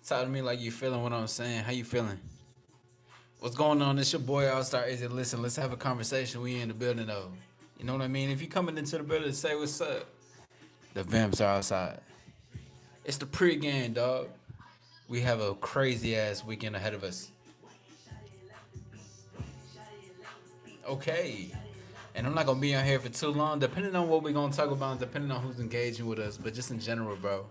Talk to me like you feeling what I'm saying. How you feeling? What's going on? It's your boy All Star Izzy. Listen, let's have a conversation. We in the building though. You know what I mean? If you coming into the building, say what's up. The Vamps are outside. It's the pregame, dog. We have a crazy ass weekend ahead of us. Okay. And I'm not gonna be on here for too long, depending on what we're gonna talk about, depending on who's engaging with us. But just in general, bro.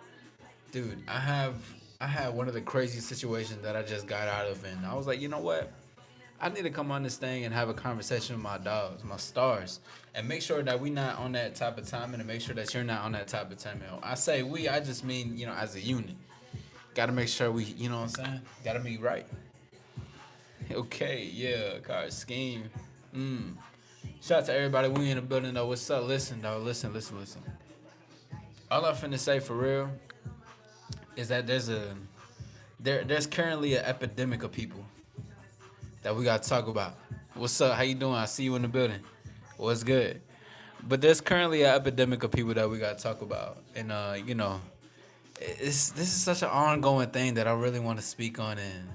Dude, I had one of the craziest situations that I just got out of, and I was like, you know what? I need to come on this thing and have a conversation with my dogs, my stars, and make sure that we not on that type of time, and to make sure that you're not on that type of time. I say we, I just mean as a unit. Got to make sure we, you know what I'm saying? Got to be right. Okay, yeah, card scheme. Mm. Shout out to everybody. We in the building though. What's up? Listen though. Listen. All I'm finna say for real is that there's currently an epidemic of people that we gotta talk about. What's up? How you doing? I see you in the building. What's good? But there's currently an epidemic of people that we gotta talk about, and this is such an ongoing thing that I really want to speak on and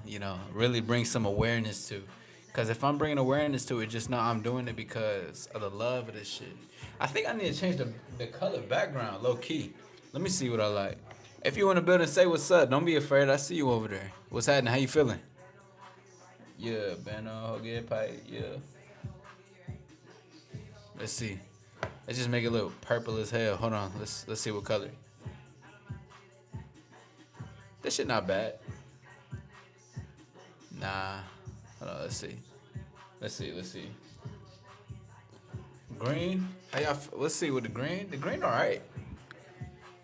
really bring some awareness to. Cause if I'm bringing awareness to it, just know I'm doing it because of the love of this shit. I think I need to change the color background, low key. Let me see what I like. If you in the building, say what's up. Don't be afraid. I see you over there. What's happening? How you feeling? Yeah, Beno, get pipe. Yeah. Let's see. Let's just make it look purple as hell. Hold on. Let's see what color. This shit not bad. Nah. Hold on. Let's see. Let's see. Green. How y'all? Let's see with the green. The green, all right.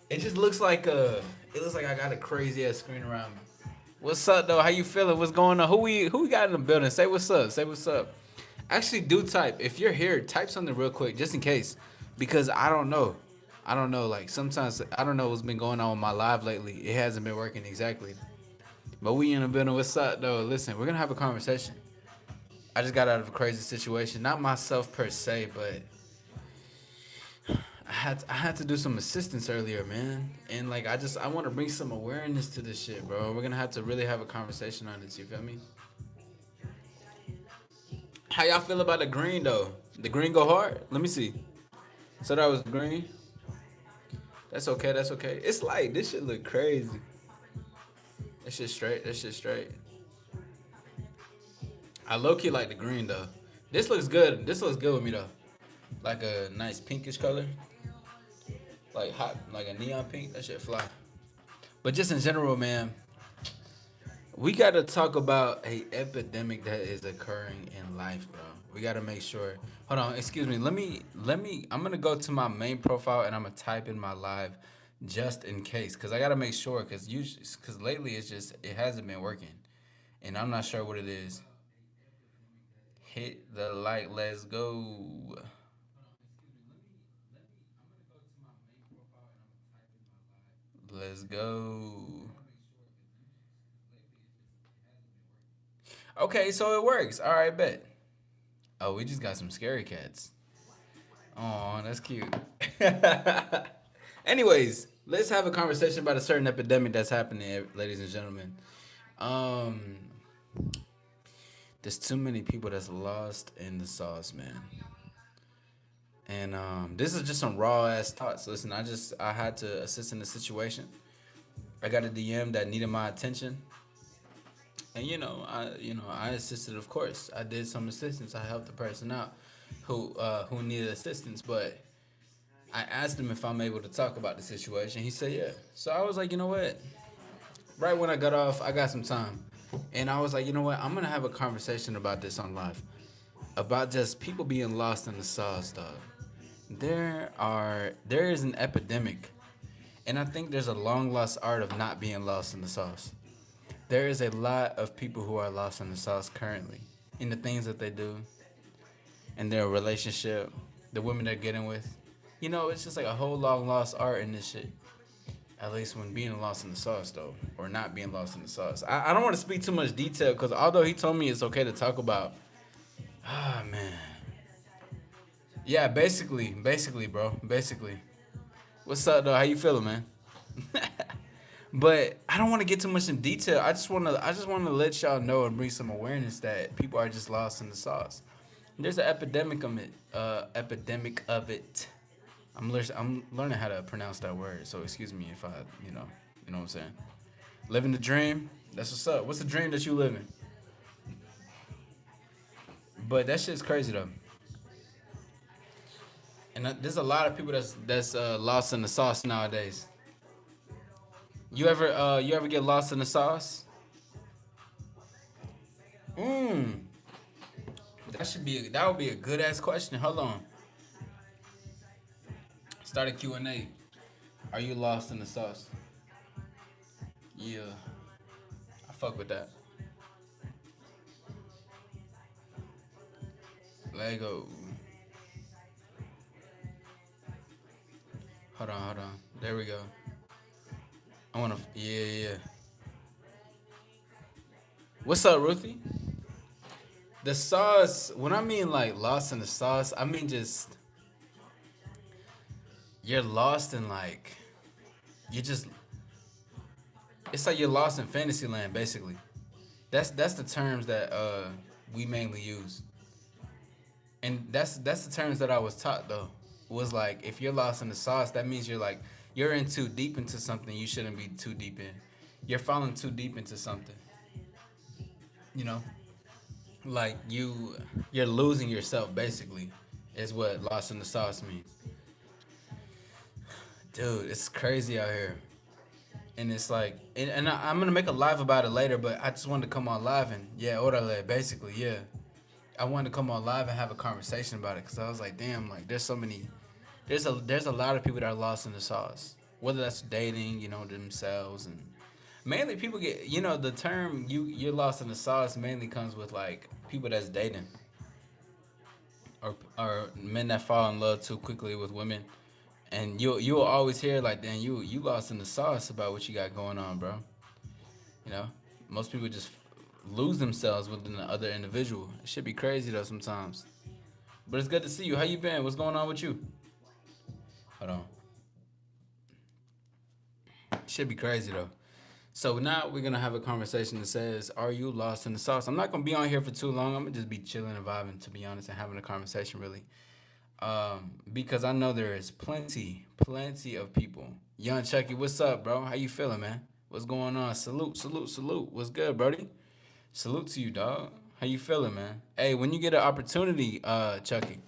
It just looks like It looks like I got a crazy ass screen around me. What's up though? How you feeling? What's going on? Who we got in the building? Say what's up. Say what's up. Actually, do type. If you're here, type something real quick, just in case, because I don't know. I don't know. Like sometimes I don't know what's been going on with my live lately. It hasn't been working exactly. But we in the building. What's up though? Listen, we're gonna have a conversation. I just got out of a crazy situation. Not myself per se, but I had to do some assistance earlier, man. And like I want to bring some awareness to this shit, bro. We're gonna have to really have a conversation on this. You feel me? How y'all feel about the green though? The green go hard. Let me see. So that was green. That's okay. That's okay. It's like this shit look crazy. That shit straight. That shit straight. I low key like the green though. This looks good. This looks good with me though. Like a nice pinkish color, like hot, like a neon pink. That shit fly. But just in general, man, we gotta talk about a epidemic that is occurring in life, bro. We gotta make sure. Hold on, excuse me. Let me. I'm gonna go to my main profile and I'm gonna type in my live, just in case, cause I gotta make sure, cause lately it hasn't been working, and I'm not sure what it is. Hit the like. Let's go. Let's go. Okay, so it works. All right, bet. Oh, we just got some scary cats. Oh, that's cute. Anyways, let's have a conversation about a certain epidemic that's happening, ladies and gentlemen. Um, there's too many people that's lost in the sauce, man. And this is just some raw ass thoughts. Listen, I had to assist in the situation. I got a DM that needed my attention, and I assisted. Of course, I did some assistance. I helped the person out who needed assistance, but I asked him if I'm able to talk about the situation. He said yeah. So I was like, you know what? Right when I got off, I got some time, and I was like, you know what? I'm gonna have a conversation about this on live, about just people being lost in the sauce, dog. There is an epidemic, and I think there's a long lost art of not being lost in the sauce. There is a lot of people who are lost in the sauce currently in the things that they do, in their relationship, the women they're getting with. It's just like a whole long lost art in this shit. At least when being lost in the sauce, though, or not being lost in the sauce. I don't want to speak too much detail because although he told me it's okay to talk about, ah man, yeah, basically, bro, basically. What's up, though? How you feeling, man? But I don't want to get too much in detail. I just want to let y'all know and bring some awareness that people are just lost in the sauce. There's an epidemic of it. Epidemic of it. I'm learning how to pronounce that word. So excuse me if I, you know what I'm saying. Living the dream. That's what's up. What's the dream that you living? But that shit's crazy though. And there's a lot of people that's lost in the sauce nowadays. You ever get lost in the sauce? Mmm. That would be a good ass question. Hold on. Start a Q&A. Are you lost in the sauce? Yeah, I fuck with that. Lego. Hold on. There we go. I wanna. Yeah, yeah. What's up, Ruthie? The sauce. When I mean like lost in the sauce, I mean just you're lost in like you just. It's like you're lost in fantasy land, basically. That's the terms that we mainly use, and that's the terms that I was taught though. Was like if you're lost in the sauce, that means you're like you're in too deep into something you shouldn't be too deep in. You're falling too deep into something, you know. Like you're losing yourself basically, is what lost in the sauce means. Dude, it's crazy out here. And it's like, I'm gonna make a live about it later, but I just wanted to come on live and yeah, orale, basically, yeah. I wanted to come on live and have a conversation about it because I was like, damn, like there's so many, there's a lot of people that are lost in the sauce, whether that's dating, themselves, and mainly people get, the term you're lost in the sauce mainly comes with like people that's dating or men that fall in love too quickly with women, and you'll always hear like, damn, you lost in the sauce about what you got going on, bro. You know, most people just lose themselves within the other individual. It should be crazy though sometimes. But it's good to see you. How you been? What's going on with you? Hold on. It should be crazy though. So now we're gonna have a conversation that says, "Are you lost in the sauce?" I'm not gonna be on here for too long. I'm gonna just be chilling and vibing, to be honest, and having a conversation really, because I know there is plenty of people. Young Chucky, what's up, bro? How you feeling, man? What's going on? Salute. What's good, Brody? Salute to you, dog. How you feeling, man? Hey, when you get an opportunity, Chucky,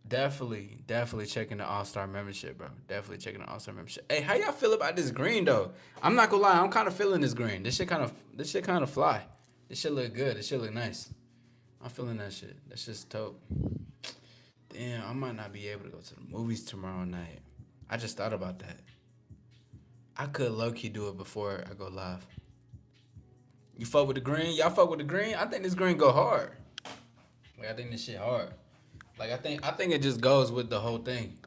definitely checking the All Star membership, bro. Definitely checking the All Star membership. Hey, how y'all feel about this green though? I'm not gonna lie, I'm kind of feeling this green. This shit kind of fly. This shit look good. This shit look nice. I'm feeling that shit. That's just dope. Damn, I might not be able to go to the movies tomorrow night. I just thought about that. I could low key do it before I go live. You fuck with the green? Y'all fuck with the green? I think this green go hard. Like I think this shit hard. Like I think it just goes with the whole thing.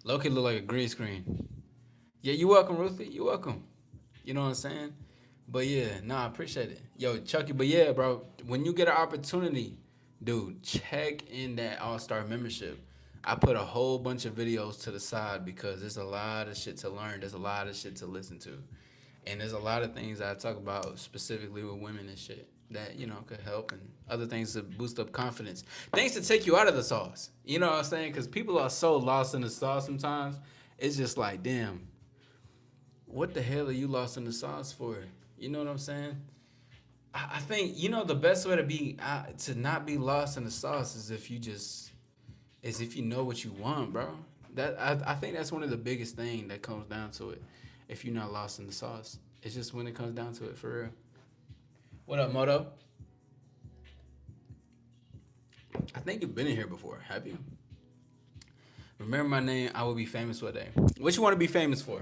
Loki look like a green screen. Yeah, you welcome, Ruthie. You welcome. You know what I'm saying? But yeah, nah, I appreciate it. Yo, Chucky, but yeah, bro, when you get an opportunity, dude, check in that All Star membership. I put a whole bunch of videos to the side because there's a lot of shit to learn. There's a lot of shit to listen to. And there's a lot of things that I talk about specifically with women and shit that, could help, and other things to boost up confidence. Things to take you out of the sauce. You know what I'm saying? Because people are so lost in the sauce sometimes. It's just like, damn, what the hell are you lost in the sauce for? You know what I'm saying? I think the best way to not be lost in the sauce is if you know what you want, bro. I think that's one of the biggest thing that comes down to it. If you're not lost in the sauce, it's just when it comes down to it, for real. What up, Moto? I think you've been in here before, have you? Remember my name, I will be famous one day. What you want to be famous for?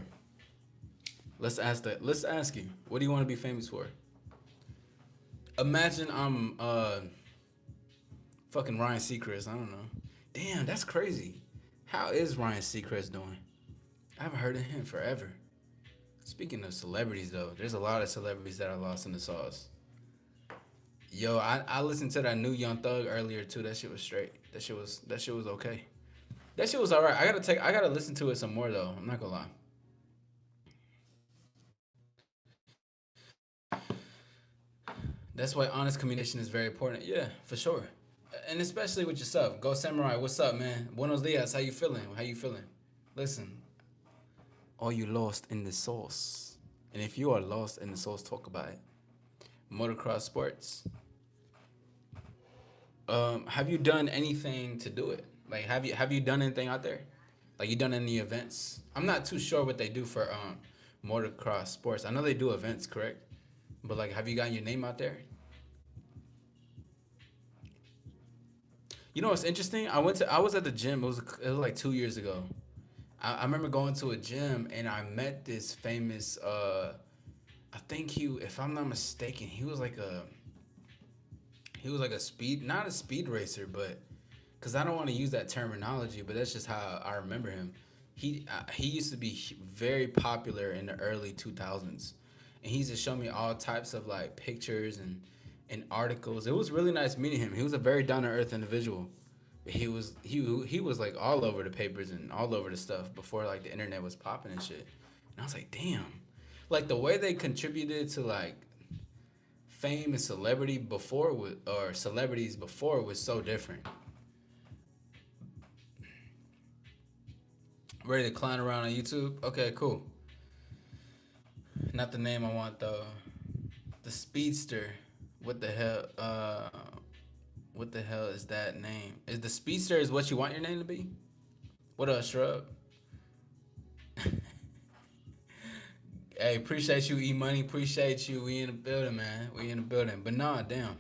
Let's ask that. Let's ask you. What do you want to be famous for? Imagine I'm fucking Ryan Seacrest. I don't know. Damn, that's crazy. How is Ryan Seacrest doing? I haven't heard of him forever. Speaking of celebrities, though, there's a lot of celebrities that are lost in the sauce. Yo, I listened to that new Young Thug earlier too. That shit was straight. That shit was okay. That shit was alright. I gotta listen to it some more though. I'm not gonna lie. That's why honest communication is very important. Yeah, for sure. And especially with yourself. Go Samurai, what's up, man? Buenos dias, how you feeling? How you feeling? Listen, are you lost in the sauce? And if you are lost in the sauce, talk about it. Motocross sports. Have you done anything to do it? Like, have you done anything out there? Like, you done any events? I'm not too sure what they do for motocross sports. I know they do events, correct? But like, have you gotten your name out there? You know what's interesting? I was at the gym. It was like 2 years ago. I remember going to a gym and I met this famous. I think if I'm not mistaken, he was like a speed, not a speed racer, but because I don't want to use that terminology, but that's just how I remember him. He used to be very popular in the early 2000s, and he used to show me all types of like pictures and articles. It was really nice meeting him. He was a very down to earth individual. He was like all over the papers and all over the stuff before like the internet was popping and shit. And I was like, damn, like the way they contributed to like fame and celebrity before or celebrities before was so different. Ready to clown around on YouTube? Okay, cool. Not the name I want though. The Speedster. What the hell? What the hell is that name? Is the Speedster is what you want your name to be? What up, Shrub? Hey, appreciate you, E Money. Appreciate you. We in the building, man. We in the building. But nah, damn.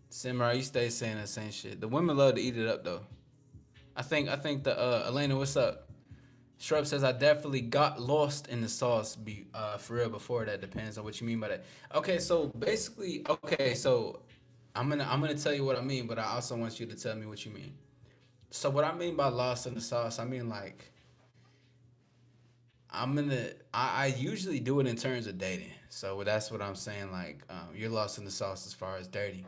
Samurai, you stay saying that same shit. The women love to eat it up though. I think the Elena, what's up? Shrub says I definitely got lost in the sauce. For real. Before that, depends on what you mean by that. Okay, so basically, okay, so I'm gonna tell you what I mean, but I also want you to tell me what you mean. So what I mean by lost in the sauce, I mean like I usually do it in terms of dating. So that's what I'm saying. Like you're lost in the sauce as far as dating,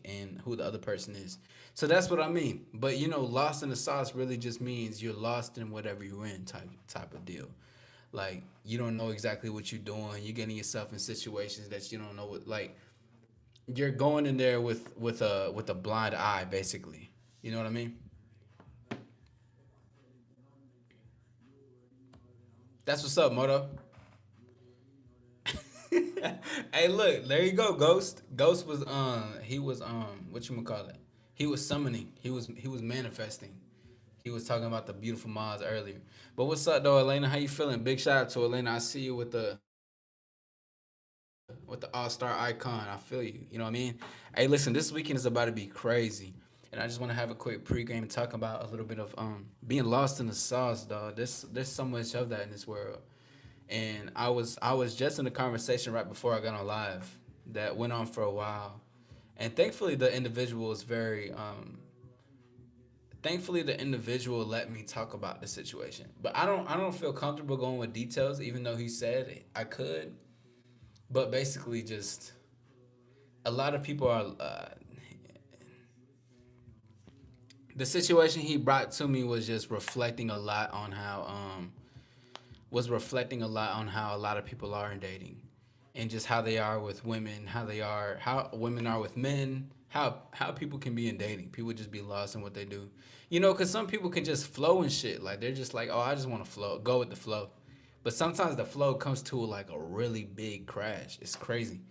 and who the other person is. So that's what I mean. But lost in the sauce really just means you're lost in whatever you're in, type of deal. Like you don't know exactly what you're doing. You're getting yourself in situations that you don't know what. Like you're going in there with a blind eye, basically. You know what I mean? That's what's up, Moto. Hey, look, there you go, Ghost. Ghost was he was what you call it? He was summoning. He was manifesting. He was talking about the beautiful Mars earlier. But what's up though, Elena? How you feeling? Big shout out to Elena. I see you with the All Star icon. I feel you. You know what I mean? Hey, listen, this weekend is about to be crazy. And I just want to have a quick pregame and talk about a little bit of being lost in the sauce, dog. There's so much of that in this world. And I was just in a conversation right before I got on live that went on for a while, and thankfully the individual let me talk about the situation, but I don't feel comfortable going with details even though he said I could. But basically, just a lot of people are the situation he brought to me was just reflecting a lot on how a lot of people are in dating, and just how they are with women, how women are with men, how people can be in dating. People just be lost in what they do, because some people can just flow and shit. Like they're just like, oh, I just want to flow, go with the flow. But sometimes the flow comes to like a really big crash. It's crazy.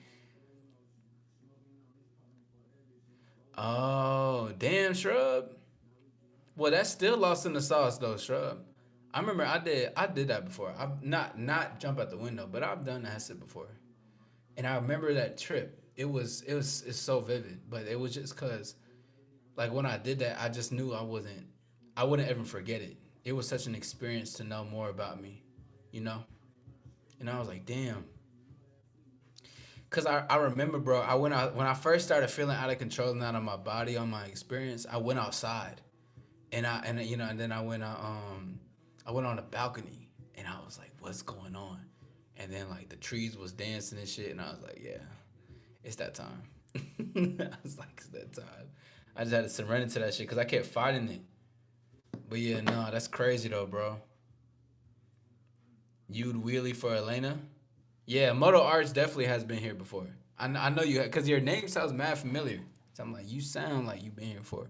Oh, damn, Shrub. Well, that's still lost in the sauce though, Shrub. I remember I did that before. I've not jump out the window, but I've done that shit before. And I remember that trip. It's so vivid, but it was just cause like when I did that, I just knew I wouldn't ever forget it. It was such an experience to know more about me, you know. And I was like, damn. Cause I remember, bro. When I first started feeling out of control and out of my body on my experience. I went outside, and then I went on the balcony, and I was like, what's going on? And then like the trees was dancing and shit, and I was like, yeah, it's that time. I was like, it's that time. I just had to surrender to that shit because I kept fighting it. But yeah, no, that's crazy though, bro. You'd wheelie for Elena? Yeah, Moto Arts definitely has been here before. I know you because your name sounds mad familiar. So I'm like, you sound like you've been here before.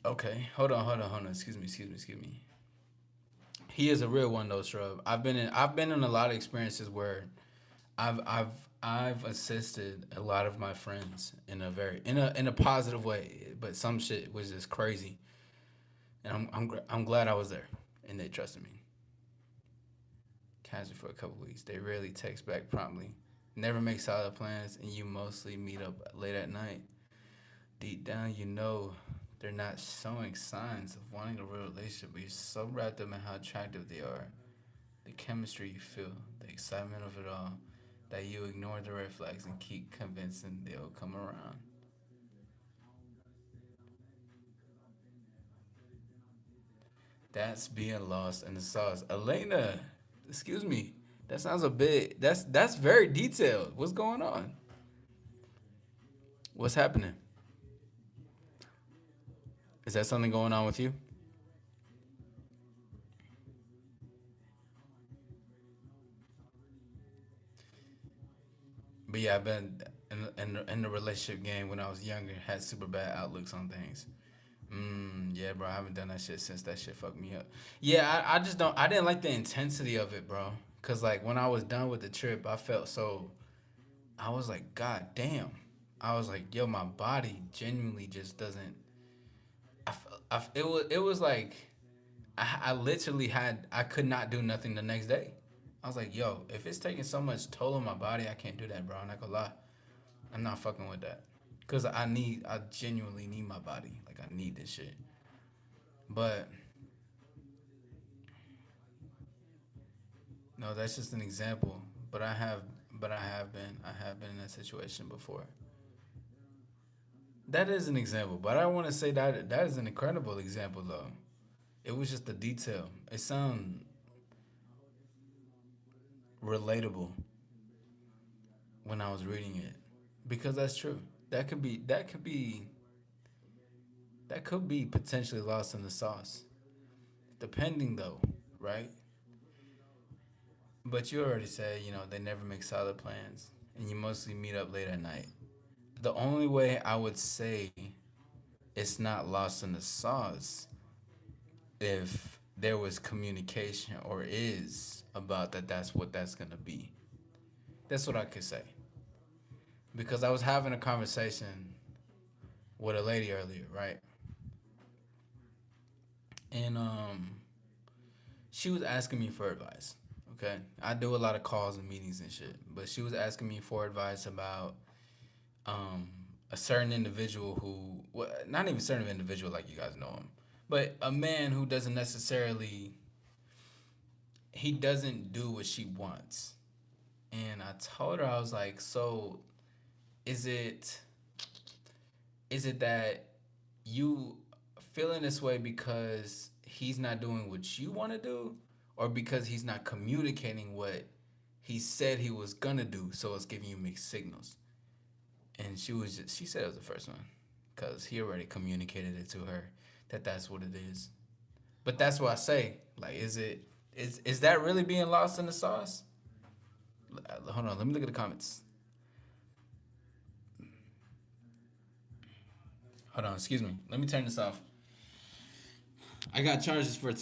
Okay, hold on. Excuse me. He is a real one though, Shrub. I've been in a lot of experiences where I've I've I've assisted a lot of my friends in a in a positive way, but some shit was just crazy, and I'm glad I was there, and they trusted me. Casual for a couple weeks. They rarely text back promptly. Never make solid plans, and you mostly meet up late at night. Deep down, you know they're not showing signs of wanting a real relationship, but you're so wrapped up in how attractive they are, the chemistry you feel, the excitement of it all, that you ignore the red flags and keep convincing they'll come around. That's being lost in the sauce. Elena, excuse me. That sounds a bit. That's very detailed. What's going on? What's happening? Is that something going on with you? But yeah, I've been in the relationship game when I was younger. Had super bad outlooks on things. Yeah, bro. I haven't done that shit since that shit fucked me up. Yeah, I just don't. I didn't like the intensity of it, bro. Cause like when I was done with the trip, I felt so. I was like, God damn. I was like, yo, my body genuinely just doesn't. It was like I literally had I could not do nothing the next day. I was like, yo, if it's taking so much toll on my body, I can't do that, bro. I'm not gonna lie. I'm not fucking with that. Cause I genuinely need my body. Like I need this shit. But no, that's just an example. But I have been in that situation before. That is an example, but I want to say that that is an incredible example though. It was just the detail. It sounded relatable when I was reading it because that's true. That could be potentially lost in the sauce, depending though, right? But you already said they never make solid plans, and you mostly meet up late at night. The only way I would say it's not lost in the sauce if there was communication or is about that that's what that's gonna be. That's what I could say. Because I was having a conversation with a lady earlier, right? And she was asking me for advice. Okay. I do a lot of calls and meetings and shit. But she was asking me for advice about um a certain individual who well, not even certain individual like you guys know him, but a man who doesn't necessarily he doesn't do what she wants. And I told her I was like, so is it is it that you feeling this way because he's not doing what you want to do or because he's not communicating what he said he was gonna do so it's giving you mixed signals? And she said it was the first one because he already communicated it to her that that's what it is. But that's what I say, like, is that really being lost in the sauce? Hold on, let me look at the comments. Hold on, excuse me, let me turn this off. I got charges for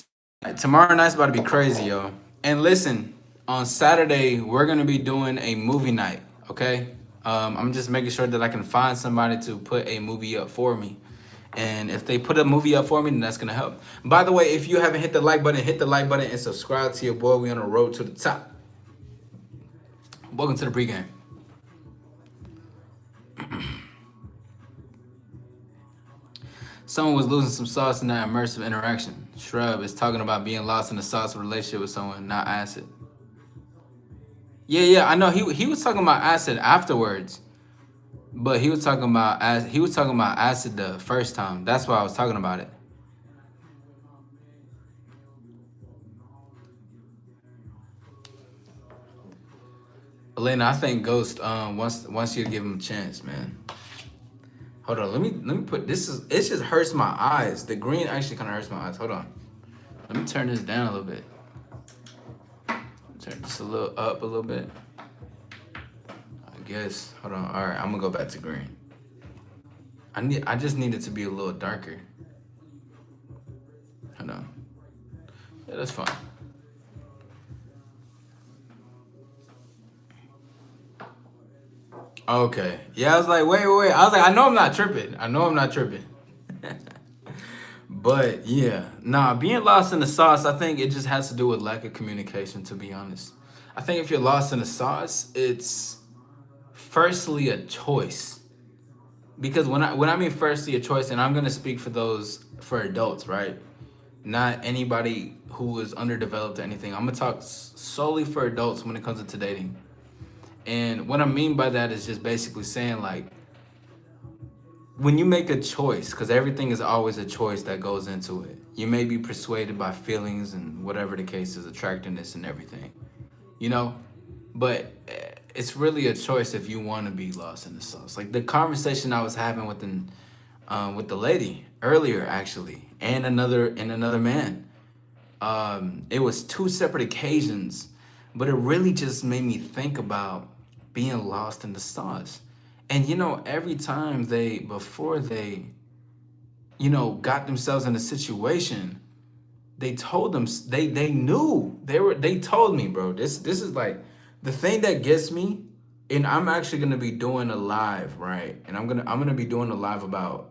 tomorrow night's about to be crazy, yo. And listen, on Saturday we're gonna be doing a movie night. Okay, I'm just making sure that I can find somebody to put a movie up for me. And if they put a movie up for me, then that's gonna help. By the way, if you haven't hit the like button, hit the like button and subscribe to your boy. We on the road to the top. Welcome to the pregame. Someone was losing some sauce in that immersive interaction. Shrub is talking about being lost in the sauce of a relationship with someone, not acid. Yeah, I know. He was talking about acid afterwards, but he was talking about acid the first time. That's why I was talking about it. Elena, I think Ghost wants you to give him a chance, man. Hold on, let me put this is it just hurts my eyes. The green actually kind of hurts my eyes. Hold on, let me turn this down a little bit. Turn this a little up a little bit. I guess. Hold on. All right, I'm gonna go back to green. I just need it to be a little darker. Hold on. Yeah, that's fine. Okay. Yeah, I was like, wait. I was like, I know I'm not tripping. But yeah, nah, being lost in the sauce, I think it just has to do with lack of communication, to be honest. I think if you're lost in the sauce, it's firstly a choice. Because when I mean firstly a choice, and I'm gonna speak for adults, right? Not anybody who is underdeveloped or anything. I'm gonna talk solely for adults when it comes to dating. And what I mean by that is just basically saying, like, when you make a choice, because everything is always a choice that goes into it. You may be persuaded by feelings and whatever the case is, attractiveness and everything, you know? But it's really a choice if you want to be lost in the sauce. Like the conversation I was having with the lady earlier, actually, and another man. It was two separate occasions, but it really just made me think about being lost in the sauce. And every time before they got themselves in a situation, they told them they knew they told me, bro. This is like the thing that gets me. And I'm actually gonna be doing a live, right? And I'm gonna be doing a live about.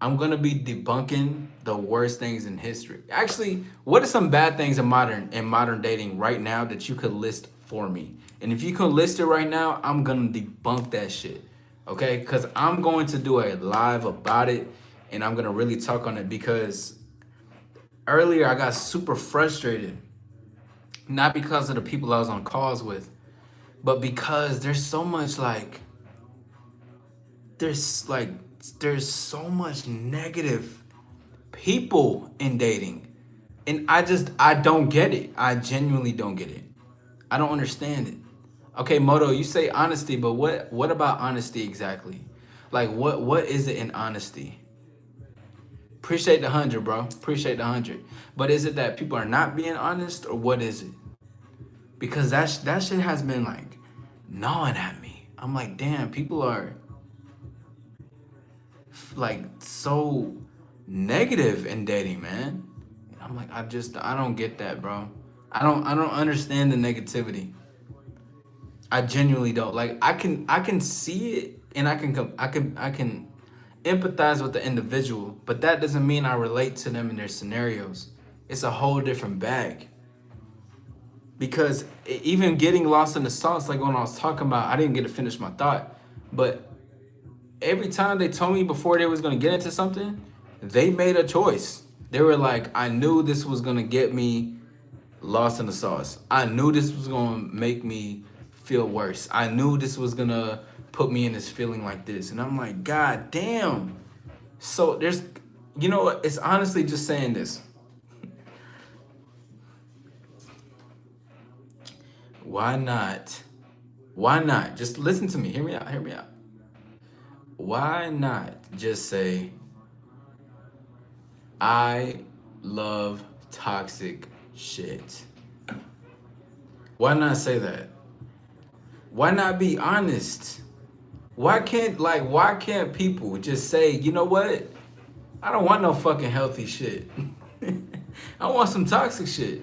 I'm gonna be debunking the worst things in history. Actually, what are some bad things in modern dating right now that you could list for me? And if you can list it right now, I'm gonna debunk that shit. Okay? Because I'm going to do a live about it, and I'm gonna really talk on it because earlier I got super frustrated. Not because of the people I was on calls with, but because there's so much there's so much negative people in dating. And I don't get it. I genuinely don't get it. I don't understand it. Okay, Moto, you say honesty, but what about honesty exactly? Like what is it in honesty? Appreciate the 100, bro. Appreciate the 100. But is it that people are not being honest, or what is it? Because that shit has been like gnawing at me. I'm like, damn, people are like so negative in dating, man. I'm like, I don't get that, bro. I don't understand the negativity. I genuinely don't. Like I can see it, and I can empathize with the individual, but that doesn't mean I relate to them in their scenarios. It's a whole different bag. Because even getting lost in the sauce, like when I was talking about, I didn't get to finish my thought, but every time they told me before they was gonna get into something, they made a choice. They were like, I knew this was gonna get me lost in the sauce. I knew this was gonna make me feel worse. I knew this was gonna put me in this feeling like this. And I'm like, God damn. So there's, it's honestly just saying this. Why not? Just listen to me. Hear me out. Why not just say, I love toxic shit? Why not say that? Why not be honest? Why can't people just say, you know what? I don't want no fucking healthy shit. I want some toxic shit.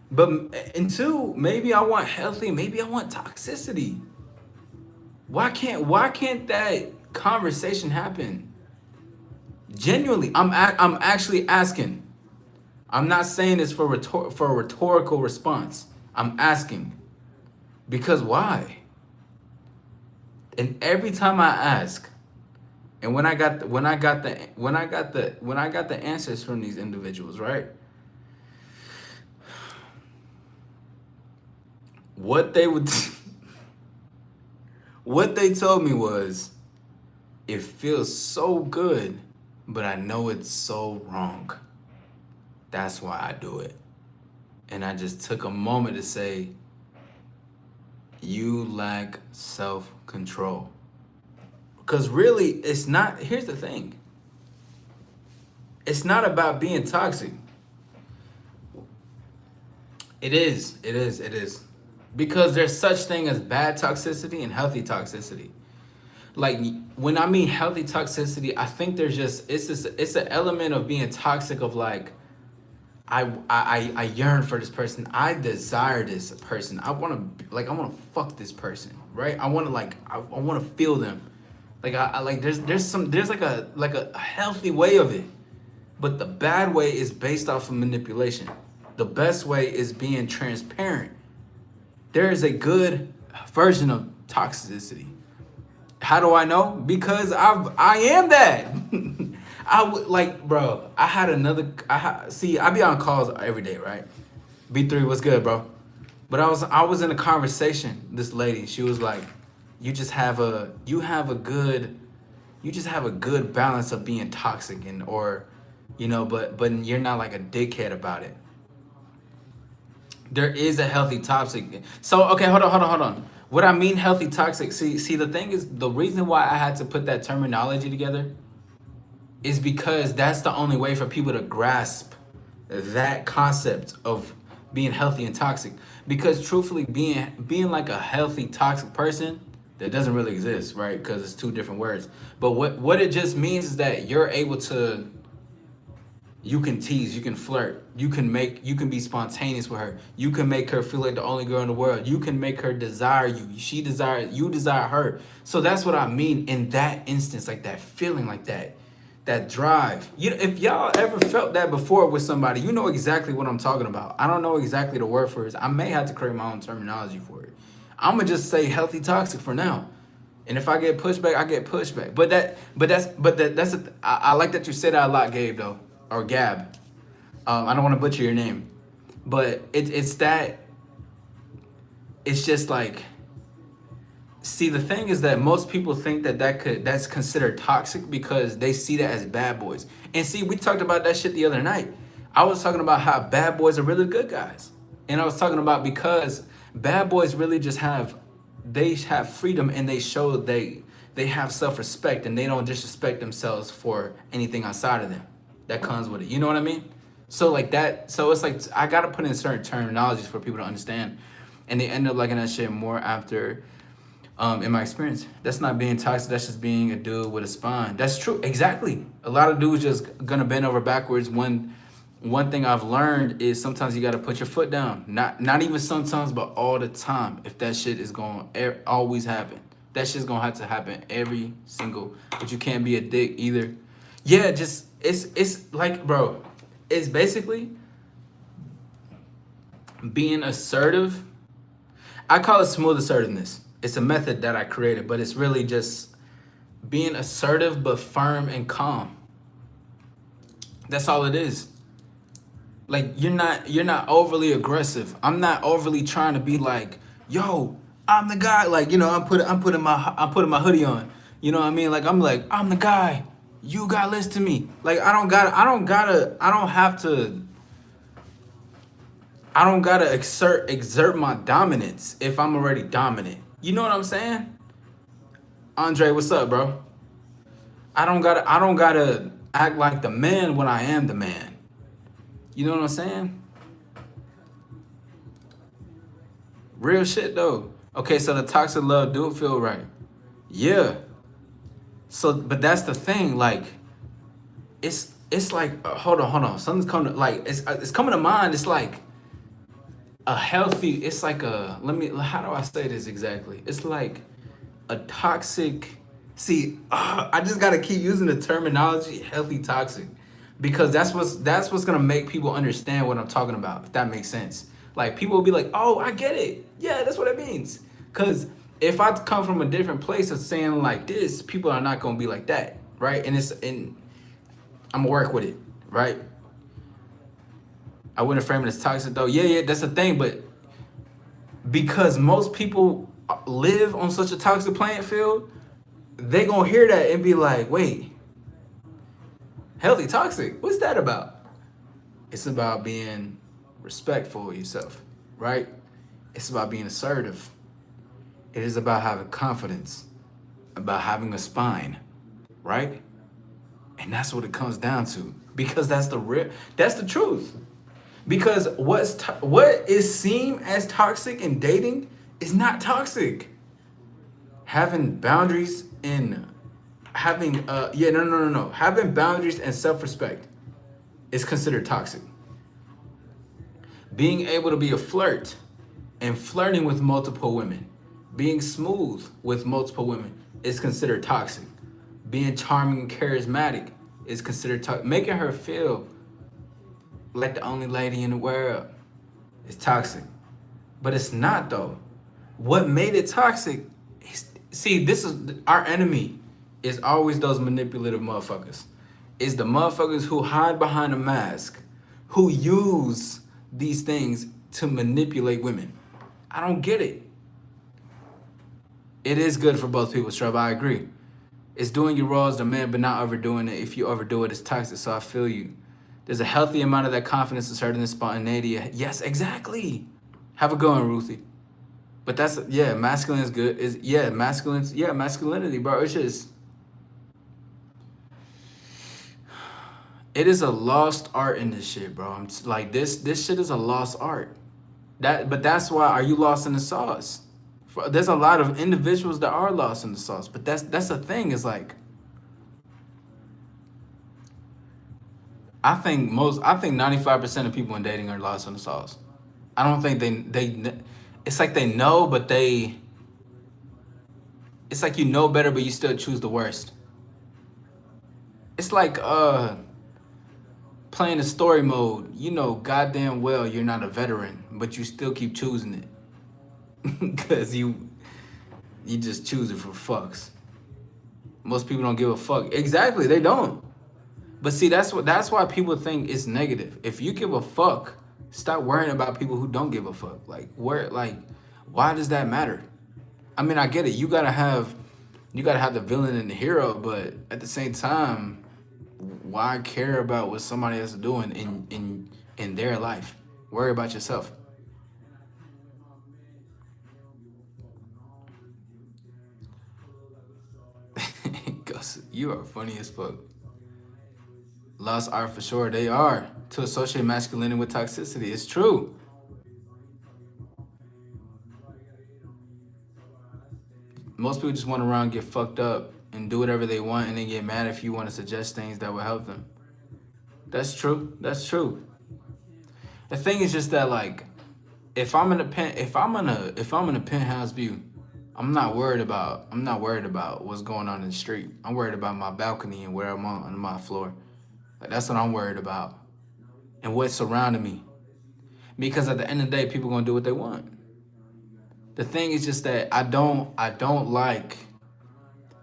And two, maybe I want healthy, maybe I want toxicity. Why can't that conversation happen? Genuinely, I'm actually asking. I'm not saying this for a rhetorical response. I'm asking. Because why? And every time I ask, and when I got the answers from these individuals, right? What they told me was, it feels so good, but I know it's so wrong. That's why I do it. And I just took a moment to say, you lack self-control. Because really, it's not, here's the thing. It's not about being toxic. It is. It is. It is. Because there's such thing as bad toxicity and healthy toxicity. Like when I mean healthy toxicity, I think there's just it's an element of being toxic of like I yearn for this person. I desire this person. I want to fuck this person, right? I want to I want to feel them. Like I like there's like a healthy way of it. But the bad way is based off of manipulation. The best way is being transparent. There is a good version of toxicity. How do I know? Because I am that. I would like, bro. I had another. See. I be on calls every day, right? B3, what's good, bro? But I was in a conversation. This lady, she was like, you just have a good balance of being toxic and or, but you're not like a dickhead about it. There is a healthy toxic. So okay, hold on. What I mean healthy toxic. See, the thing is, the reason why I had to put that terminology together is because that's the only way for people to grasp that concept of being healthy and toxic. Because truthfully, being like a healthy toxic person, that doesn't really exist, right? Because it's two different words. But what it just means is that you're able to, you can tease, you can flirt, you can be spontaneous with her. You can make her feel like the only girl in the world. You can make her desire you. You desire her. So that's what I mean in that instance, like that feeling, like that drive. If y'all ever felt that before with somebody, you know exactly what I'm talking about. I don't know exactly the word for it. I may have to create my own terminology for it. I'm gonna just say healthy toxic for now. And if I get pushback, I get pushback. I like that you said that a lot, Gabe, though, or Gab. I don't want to butcher your name, but it's that. It's just like, see, the thing is that most people think that's considered toxic because they see that as bad boys. And see, we talked about that shit the other night. I was talking about how bad boys are really good guys, and I was talking about because bad boys really just they have freedom and they show they have self-respect and they don't disrespect themselves for anything outside of them that comes with it. You know what I mean? So like that. So it's like I gotta put in certain terminologies for people to understand, and they end up liking that shit more after. In my experience, that's not being toxic. That's just being a dude with a spine. That's true. Exactly. A lot of dudes just gonna bend over backwards. One thing I've learned is sometimes you gotta put your foot down. Not even sometimes, but all the time. If that shit is going to always happen, that shit's gonna have to happen every single. But you can't be a dick either. Yeah, just it's like, bro, it's basically being assertive. I call it smooth assertiveness. It's a method that I created, but it's really just being assertive but firm and calm. That's all it is. Like you're not overly aggressive. I'm not overly trying to be like, yo, I'm the guy. Like, I'm putting my hoodie on. You know what I mean? Like I'm the guy. You gotta listen to me. Like I don't gotta exert my dominance if I'm already dominant. You know what I'm saying? Andre, what's up, bro? I don't gotta act like the man when I am the man. You know what I'm saying? Real shit though. Okay, so the toxic love do feel right. Yeah. So, but that's the thing. Like, it's like hold on. Something's coming. Like it's coming to mind. It's like a healthy. It's like a how do I say this exactly? It's like a toxic. See, I just gotta keep using the terminology healthy toxic. Because that's what's gonna make people understand what I'm talking about, if that makes sense. Like people will be like, oh, I get it. Yeah, that's what it means. Cause if I come from a different place of saying like this, people are not gonna be like that, right? And I'm gonna work with it, right? I wouldn't frame it as toxic though. Yeah, that's the thing, but because most people live on such a toxic playing field, they gonna hear that and be like, wait. Healthy toxic, what's that about? It's about being respectful of yourself, right? It's about being assertive. It is about having confidence, about having a spine, right? And that's what it comes down to. Because that's the truth. Because what is seen as toxic in dating is not toxic. Having boundaries and having no. Having boundaries and self-respect is considered toxic. Being able to be a flirt and flirting with multiple women, being smooth with multiple women is considered toxic. Being charming and charismatic is considered toxic. Making her feel like the only lady in the world is toxic. But it's not though. What made it toxic is, see, this is our enemy is always those manipulative motherfuckers. Is the motherfuckers who hide behind a mask, who use these things to manipulate women. I don't get it. It is good for both people, Strub. I agree. It's doing your role as the man, but not overdoing it. If you overdo it, it's toxic. So I feel you. There's a healthy amount of that confidence, assertiveness, spontaneity. Yes, exactly. Have a go on, Ruthie. But that's masculine is good. Masculinity, bro. It's just it is a lost art in this shit, bro. I'm like this shit is a lost art. But that's why are you lost in the sauce? There's a lot of individuals that are lost in the sauce, but that's the thing is like I think 95% of people in dating are lost in the sauce. I don't think they it's like they know, but it's like you know better, but you still choose the worst. It's like playing a story mode. You know goddamn well you're not a veteran, but you still keep choosing it. Cause you just choose it for fucks. Most people don't give a fuck. Exactly, they don't. But see, that's why people think it's negative. If you give a fuck, stop worrying about people who don't give a fuck. Why does that matter? I mean, I get it. You gotta have the villain and the hero, but at the same time, why care about what somebody else is doing in their life? Worry about yourself. Gus, you are funny as fuck. Lost art for sure. They are to associate masculinity with toxicity. It's true. Most people just want to run, get fucked up, and do whatever they want, and then get mad if you want to suggest things that will help them. That's true. That's true. The thing is just that like, if I'm in a penthouse view, I'm not worried about what's going on in the street. I'm worried about my balcony and where I'm on my floor. Like that's what I'm worried about, and what's surrounding me. Because at the end of the day, people gonna do what they want. The thing is just that I don't like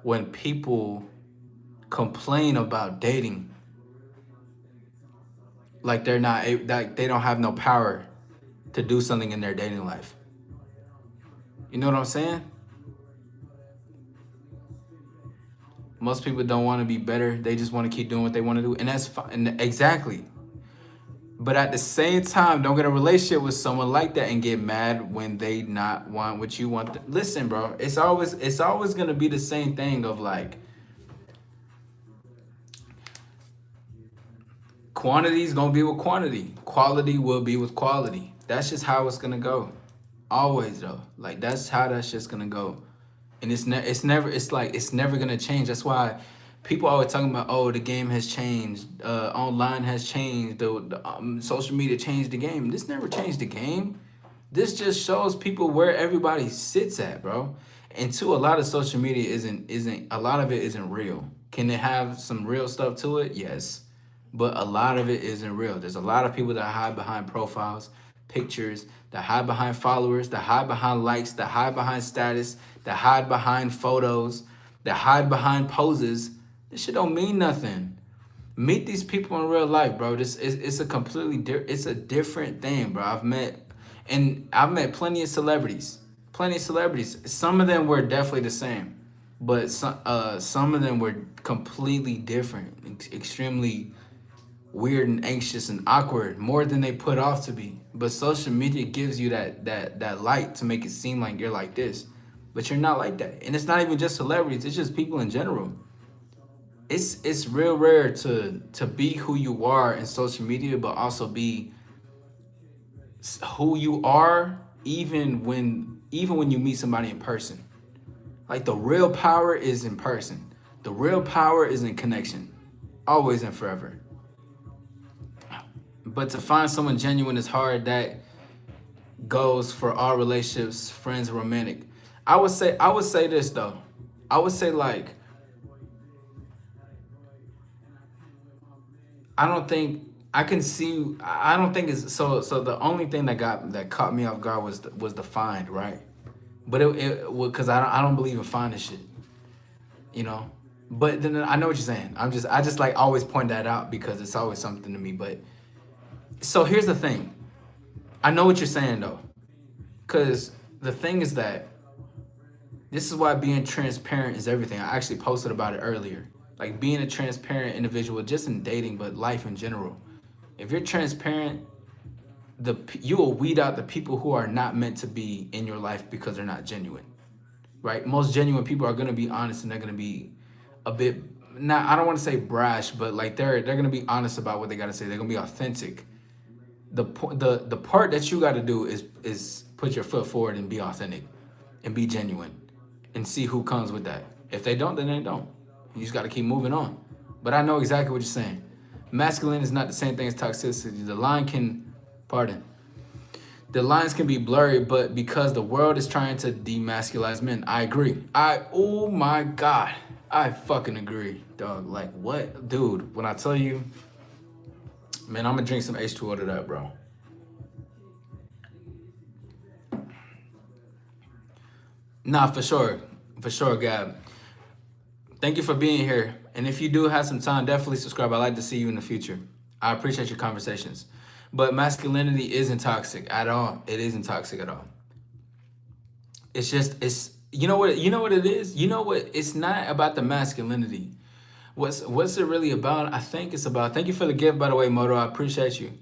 when people complain about dating like they don't have no power to do something in their dating life. You know what I'm saying? Most people don't want to be better. They just want to keep doing what they want to do, and that's fine. Exactly. But at the same time, don't get a relationship with someone like that and get mad when they not want what you want. Listen, bro, it's always gonna be the same thing of like quantity is gonna be with quantity, quality will be with quality. That's just how it's gonna go. Always though, like that's how that shit's gonna go, and it's never gonna change. That's why people always talking about, oh, the game has changed, online has changed, the social media changed the game. This never changed the game. This just shows people where everybody sits at, bro. And two, a lot of social media isn't a lot of it isn't real. Can it have some real stuff to it? Yes. But a lot of it isn't real. There's a lot of people that hide behind profiles, pictures, that hide behind followers, that hide behind likes, that hide behind status, that hide behind photos, that hide behind poses. This shit don't mean nothing. Meet these people in real life, bro. It's a completely it's a different thing, bro. I've met plenty of celebrities. Some of them were definitely the same, but some of them were completely different, extremely weird and anxious and awkward, more than they put off to be. But social media gives you that light to make it seem like you're like this, but you're not like that. And it's not even just celebrities; it's just people in general. It's real rare to be who you are in social media, but also be who you are, even when you meet somebody in person. Like the real power is in person. The real power is in connection, always and forever. But to find someone genuine is hard. That goes for all relationships, friends, romantic. I would say this though. I would say like I don't think I can see. I don't think it's so. So the only thing that caught me off guard was the find, right? But it because I don't believe in finding shit, you know. But then I know what you're saying. I just like always point that out because it's always something to me. But so here's the thing. I know what you're saying though, because the thing is that this is why being transparent is everything. I actually posted about it earlier. Like being a transparent individual, just in dating, but life in general. If you're transparent, you will weed out the people who are not meant to be in your life because they're not genuine, right? Most genuine people are gonna be honest and they're gonna be a bit not. I don't want to say brash, but like they're gonna be honest about what they gotta say. They're gonna be authentic. The part that you got to do is put your foot forward and be authentic and be genuine and see who comes with that. If they don't, then they don't. You just got to keep moving on. But I know exactly what you're saying. Masculine is not the same thing as toxicity. Pardon. The lines can be blurry, but because the world is trying to demasculize men, I agree. Oh my God, I fucking agree, dog. Like what, dude? When I tell you, man, I'm gonna drink some H2O to that, bro. Nah, for sure, Gab. Thank you for being here. And if you do have some time, definitely subscribe. I'd like to see you in the future. I appreciate your conversations. But masculinity isn't toxic at all. It isn't toxic at all. It's just you know what it is? You know what? It's not about the masculinity. What's it really about? I think it's about, thank you for the gift, by the way, Moto. I appreciate you.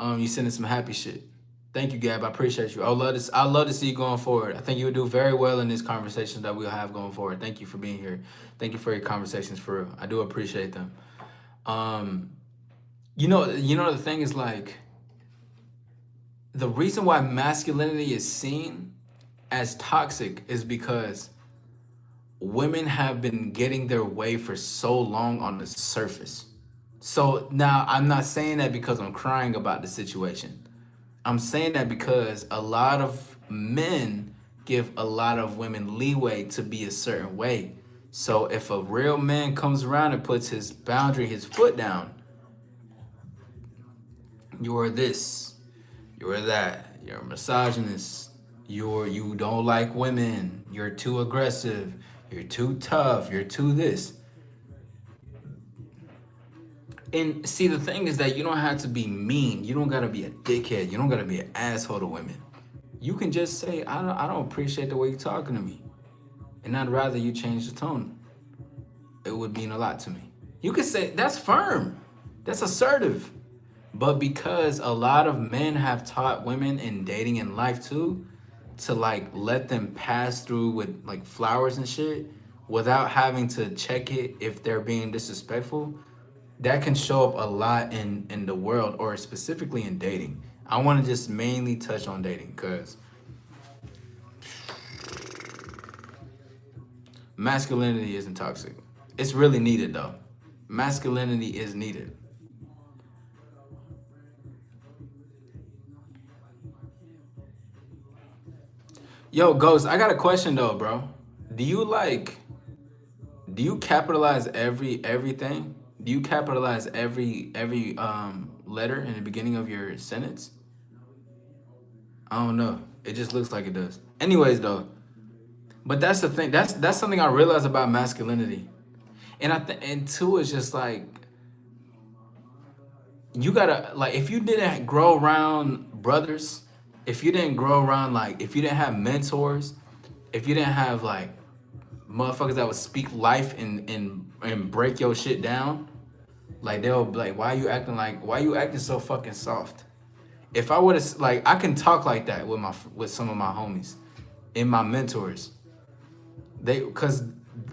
You sending some happy shit. Thank you, Gab. I appreciate you. I love to see you going forward. I think you would do very well in these conversations that we'll have going forward. Thank you for being here. Thank you for your conversations, for real. I do appreciate them. You know the thing is like the reason why masculinity is seen as toxic is because women have been getting their way for so long on the surface. So now I'm not saying that because I'm crying about the situation. I'm saying that because a lot of men give a lot of women leeway to be a certain way. So if a real man comes around and puts his boundary, his foot down, you're this, you're that, you're a misogynist, you don't like women, you're too aggressive, you're too tough, you're too this. And see, the thing is that you don't have to be mean. You don't gotta be a dickhead. You don't gotta be an asshole to women. You can just say, I don't appreciate the way you're talking to me, and I'd rather you change the tone. It would mean a lot to me. You could say that's firm, that's assertive. But because a lot of men have taught women in dating and life too, to like let them pass through with like flowers and shit without having to check it if they're being disrespectful, that can show up a lot in the world, or specifically in dating. I want to just mainly touch on dating because masculinity isn't toxic. It's really needed though. Masculinity is needed. Yo, Ghost, I got a question though, bro. Do you like do you capitalize everything? Do you capitalize every letter in the beginning of your sentence? I don't know. It just looks like it does. Anyways, though, but that's the thing. That's something I realized about masculinity, and and two is just like you gotta like if you didn't grow around brothers, if you didn't grow around like if you didn't have mentors, if you didn't have like motherfuckers that would speak life and break your shit down, like they'll be like, why you acting so fucking soft? If I would have like I can talk like that with some of my homies and my mentors. Cause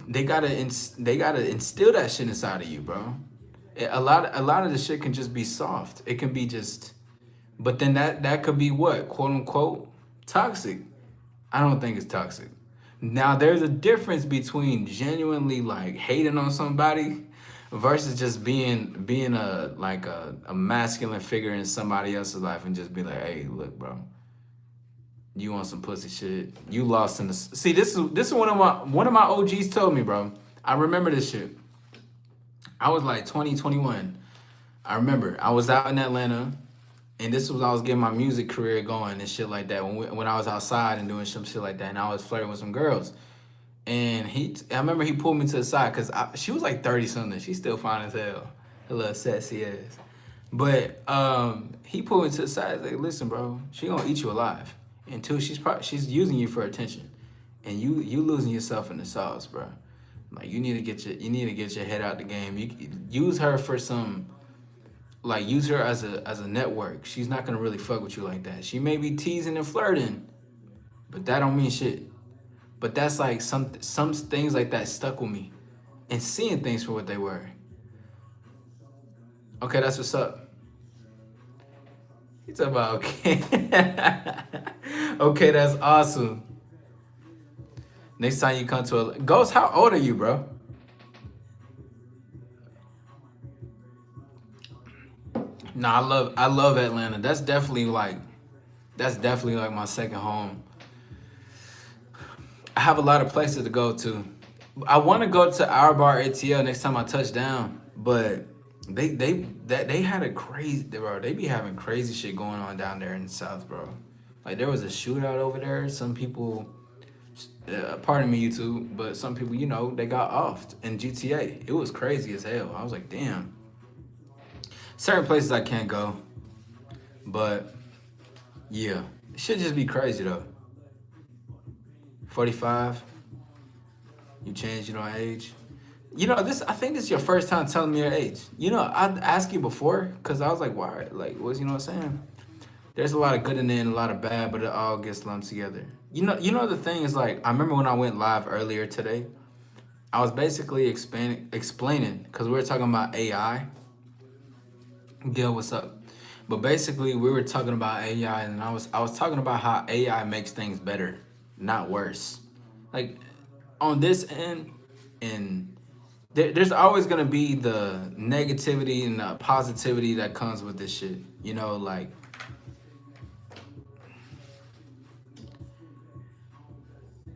they gotta instill that shit inside of you, bro. A lot of the shit can just be soft. It can be just But then that could be what, quote unquote, toxic. I don't think it's toxic. Now there's a difference between genuinely like hating on somebody versus just being a masculine figure in somebody else's life and just be like, hey, look, bro, you want some pussy shit? You lost in the see. This is one of my OGs told me, bro. I remember this shit. I was like 20, 21. I remember I was out in Atlanta, and this was I was getting my music career going and shit like that. When I was outside and doing some shit like that, and I was flirting with some girls. And I remember he pulled me to the side because she was like 30 something. She's still fine as hell, her little sexy ass. But he pulled me to the side. He's like, listen, bro, she gonna eat you alive. And two, she's using you for attention, and you losing yourself in the sauce, bro. Like you need to get your head out the game. You use her for some, like use her as a network. She's not gonna really fuck with you like that. She may be teasing and flirting, but that don't mean shit. But that's like some things like that stuck with me, and seeing things for what they were. Okay, that's what's up. He's talking about okay. Okay, that's awesome. Next time you come to a Ghost, how old are you, bro? Nah, I love Atlanta. That's definitely like my second home. I have a lot of places to go to. I want to go to our bar ATL next time I touch down, but they had a crazy, bro. They be having crazy shit going on down there in the South, bro. Like there was a shootout over there. Some people, pardon me, YouTube, but some people, they got offed in GTA. It was crazy as hell. I was like, damn. Certain places I can't go, but yeah, it should just be crazy though. 45, you changed, age. This, I think this is your first time telling me your age. I'd ask you before, because I was like, why? Like, what I'm saying? There's a lot of good in there and a lot of bad, but it all gets lumped together. The thing is, like, I remember when I went live earlier today, I was basically explaining, because we were talking about AI. Gil, what's up? But basically, we were talking about AI, and I was talking about how AI makes things better, not worse. Like, on this end, and there's always gonna be the negativity and the positivity that comes with this shit. Like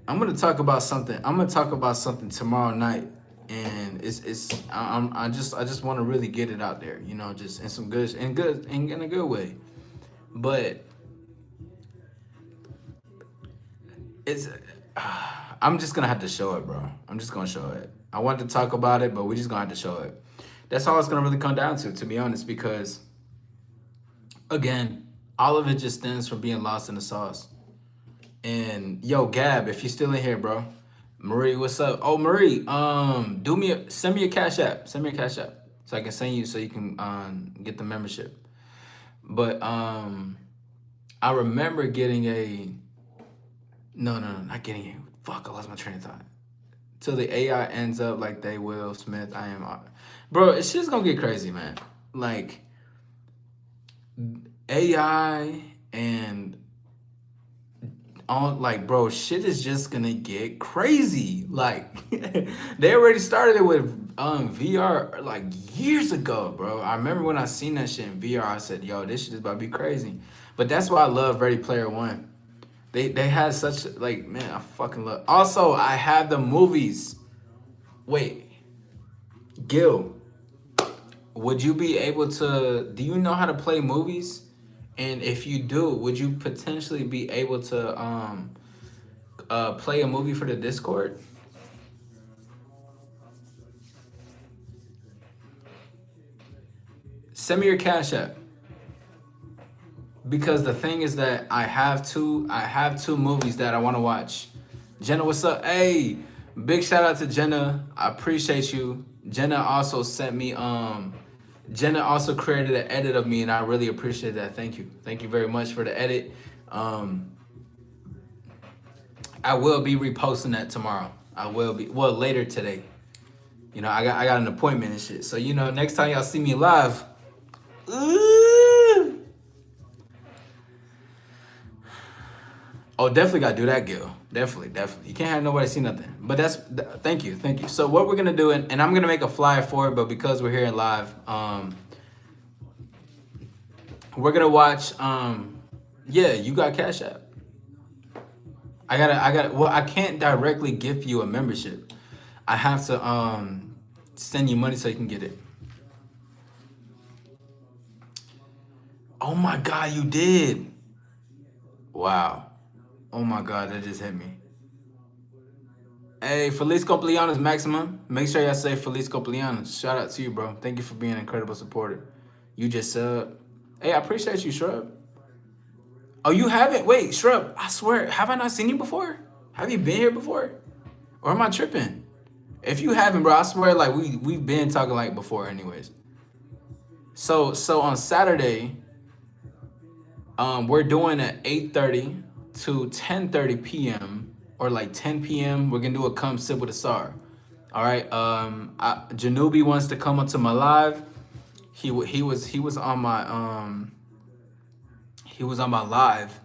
I'm gonna talk about something tomorrow night, and I just want to really get it out there. Just in some good in a good way, but it's. I'm just gonna have to show it, bro. I'm just gonna show it. I wanted to talk about it, but we're just gonna have to show it. That's all it's gonna really come down to be honest, because again, all of it just stems from being lost in the sauce. And yo, Gab, if you're still in here, bro. Marie, what's up? Oh, Marie, send me a Cash App. Send me a Cash App so I can send you so you can get the membership. But I remember getting a. No, not getting it. Fuck, I lost my train of thought. Till the AI ends up like they Will Smith. I am, bro. It's just gonna get crazy, man. Like AI and on, like, bro, shit is just gonna get crazy. Like they already started it with VR like years ago, bro. I remember when I seen that shit in VR, I said, yo, this shit is about to be crazy. But that's why I love Ready Player One. They had such, like, man, I fucking love. Also, I have the movies. Wait, Gil, would you be able to? Do you know how to play movies? And if you do, would you potentially be able to play a movie for the Discord? Send me your Cash App. Because the thing is that I have two movies that I want to watch. Jenna, what's up? Hey, big shout out to Jenna. I appreciate you. Jenna also sent me Jenna also created an edit of me, and I really appreciate that. Thank you. Thank you very much for the edit. I will be reposting that tomorrow. I will be, well, later today. I got an appointment and shit. So next time y'all see me live, ooh, Oh, definitely gotta do that, Gil. Definitely, definitely. You can't have nobody see nothing. But thank you, thank you. So what we're gonna do, and I'm gonna make a flyer for it, but because we're here in live, we're gonna watch. Yeah, you got Cash App. I gotta. Well, I can't directly give you a membership. I have to send you money so you can get it. Oh my God, you did. Wow. Oh my God, that just hit me. Hey, Feliz Cumpleaños, Maximum. Make sure y'all say Feliz Cumpleaños. Shout out to you, bro. Thank you for being an incredible supporter. You just subbed. Hey, I appreciate you, Shrub. Oh, you haven't? Wait, Shrub, I swear, have I not seen you before? Have you been here before? Or am I tripping? If you haven't, bro, I swear, like, we've been talking like before anyways. So on Saturday, we're doing at 8:30 to 10:30 p.m. or like 10 p.m. We're gonna do a come sit with Asar. All right. Janubi wants to come onto my live. He was on my live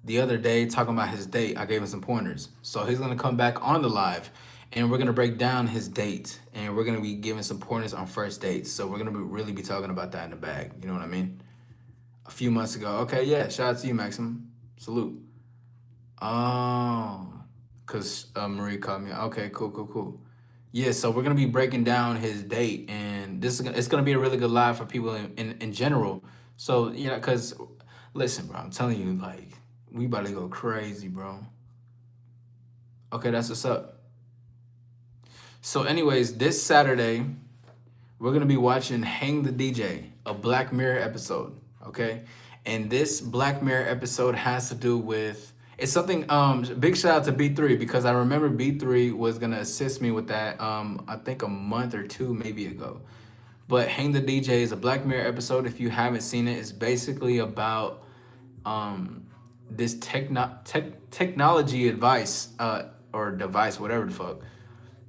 the other day talking about his date. I gave him some pointers, so he's gonna come back on the live, and we're gonna break down his date, and we're gonna be giving some pointers on first dates. So we're gonna really be talking about that in the bag. You know what I mean? A few months ago. Okay, yeah. Shout out to you, Maxim. Salute. Oh, cause Marie called me. Okay, cool. Yeah, so we're gonna be breaking down his date, and it's gonna be a really good live for people in general. So cause listen, bro, I'm telling you, like, we about to go crazy, bro. Okay, that's what's up. So, anyways, this Saturday we're gonna be watching Hang the DJ, a Black Mirror episode. Okay, and this Black Mirror episode has to do with it's something. Big shout out to B3 because I remember B3 was gonna assist me with that. I think a month or two maybe ago. But Hang the DJ is a Black Mirror episode. If you haven't seen it, it's basically about this technology advice or device, whatever the fuck,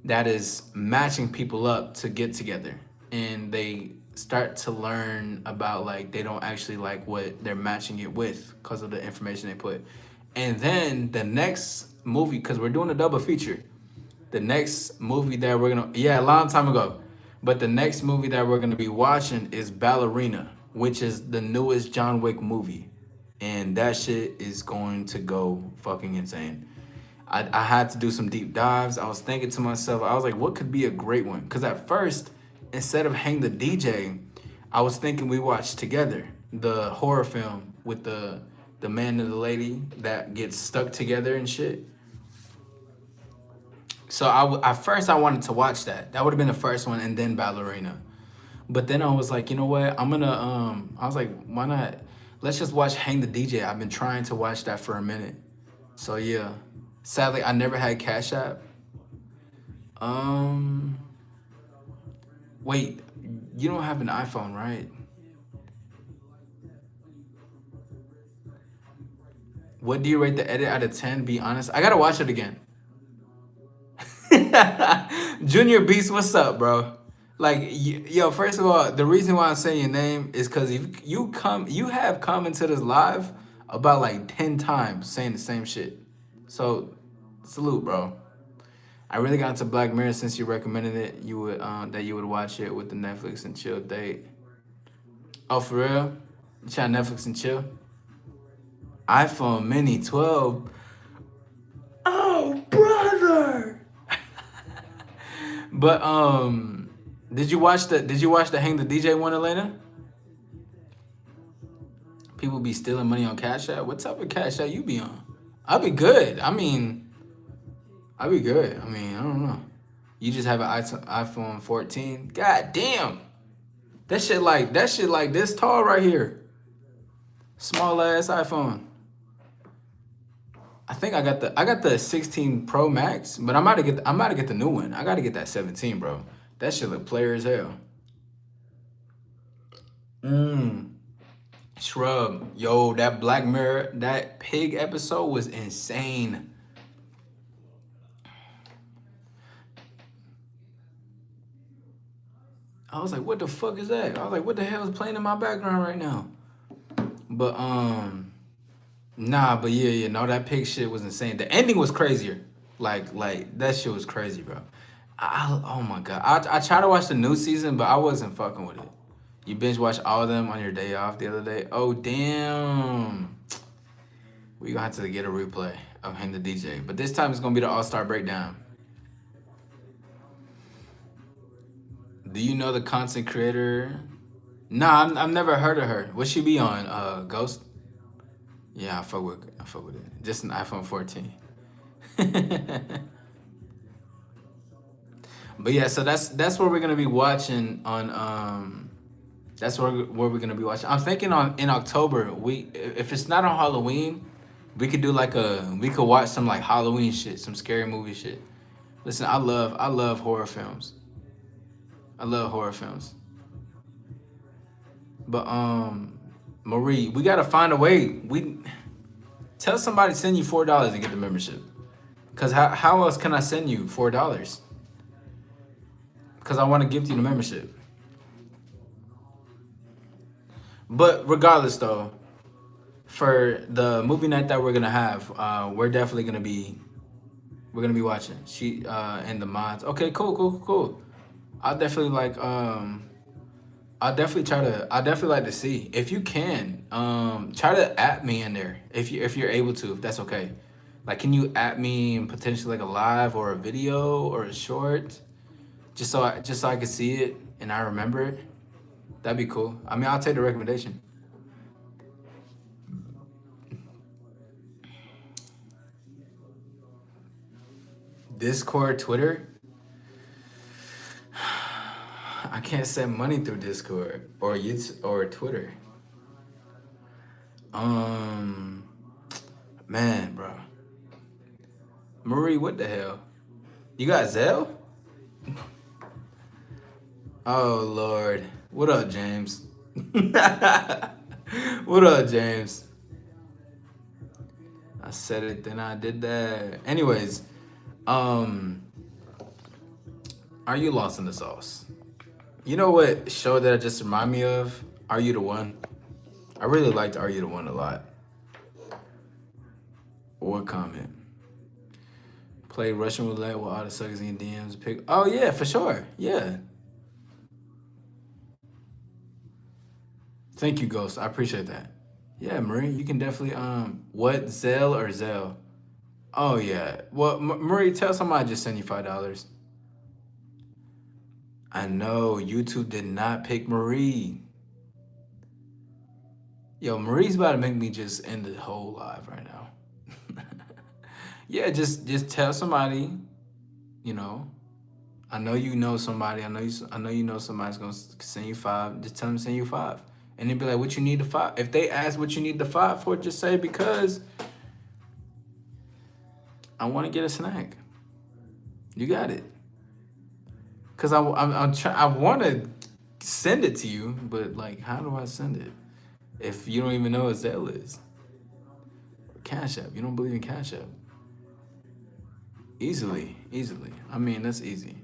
that is matching people up to get together, and they start to learn about, like, they don't actually like what they're matching it with because of the information they put. And then the next movie, because we're doing a double feature, the next movie that we're gonna a long time ago, but the next movie that we're gonna be watching is Ballerina, which is the newest John Wick movie, and that shit is going to go fucking insane. I had to do some deep dives. I was thinking to myself, I was like, what could be a great one? Because at first, instead of Hang the DJ, I was thinking we watched together the horror film with the man and the lady that gets stuck together and shit. So at first I wanted to watch that. That would have been the first one, and then Ballerina. But then I was like, you know what? I was like, why not? Let's just watch Hang the DJ. I've been trying to watch that for a minute. So yeah. Sadly, I never had Cash App. Wait, you don't have an iPhone, right? What do you rate the edit out of 10? Be honest. I gotta watch it again. Junior Beast, what's up, bro? Like, yo, first of all, the reason why I'm saying your name is because you have come to this live about like 10 times saying the same shit. So, salute, bro. I really got into Black Mirror since you recommended it. You would that you would watch it with the Netflix and chill date. Oh, for real? You try Netflix and chill? iPhone Mini 12. Oh, brother. But did you watch the Hang the DJ one, Elena? People be stealing money on Cash App. What type of Cash App you be on? I'll be good. I mean, I don't know. You just have an iPhone 14. God damn. That shit like this tall right here. Small ass iPhone. I think I got the 16 Pro Max, but I'm about to get the new one. I gotta get that 17, bro. That shit look player as hell. Shrub. Yo, that Black Mirror, that pig episode was insane. I was like, what the fuck is that? I was like, what the hell is playing in my background right now? But Nah, but yeah, no, that pig shit was insane. The ending was crazier. Like that shit was crazy, bro. Oh my god, I tried to watch the new season, but I wasn't fucking with it. You binge watch all of them on your day off the other day. Oh damn, we gonna have to get a replay of him the DJ, but this time it's gonna be the All Star Breakdown. Do you know the content creator? Nah, I've never heard of her. What she be on? Ghost. Yeah, I fuck with it. Just an iPhone 14. But yeah, so that's what we're gonna be watching on. That's where we're gonna be watching. I'm thinking on in October. If it's not on Halloween, we could do we could watch some like Halloween shit, some scary movie shit. Listen, I love horror films. I love horror films. But Marie, we gotta find a way. We tell somebody to send you $4 to get the membership. Cause how else can I send you $4? Cause I want to gift you the membership. But regardless, though, for the movie night that we're gonna have, we're definitely gonna be watching. She and the mods. Okay, cool. I'll definitely like I'll definitely like to see if you can try to at me in there if you're able to, if that's okay. Like, can you at me in potentially like a live or a video or a short, just so I can see it and I remember it. That'd be cool. I mean, I'll take the recommendation. Discord, Twitter. I can't send money through Discord or Twitter. Man, bro. Marie, what the hell? You got Zelle? Oh Lord. What up, James? What up, James? I said it, then I did that. Anyways, are you lost in the sauce? You know what show that just remind me of? Are You the One? I really liked Are You the One a lot. Or comment. Play Russian roulette with all the suckers in DMs. Pick. Oh yeah, for sure. Yeah. Thank you, Ghost. I appreciate that. Yeah, Marie, you can definitely what Zelle or Zelle? Oh yeah. Well, Marie, tell somebody just send you $5. I know YouTube did not pick Marie. Yo, Marie's about to make me just end the whole live right now. Yeah, just tell somebody. You know, I know you know somebody. I know you know somebody's gonna send you $5. Just tell them to send you $5, and then be like, "What you need the $5?" If they ask what you need the $5 for, just say because I want to get a snack. You got it. Cause I want to send it to you, but like, how do I send it if you don't even know what Zelle is? Cash App. You don't believe in Cash App? Easily. I mean, that's easy.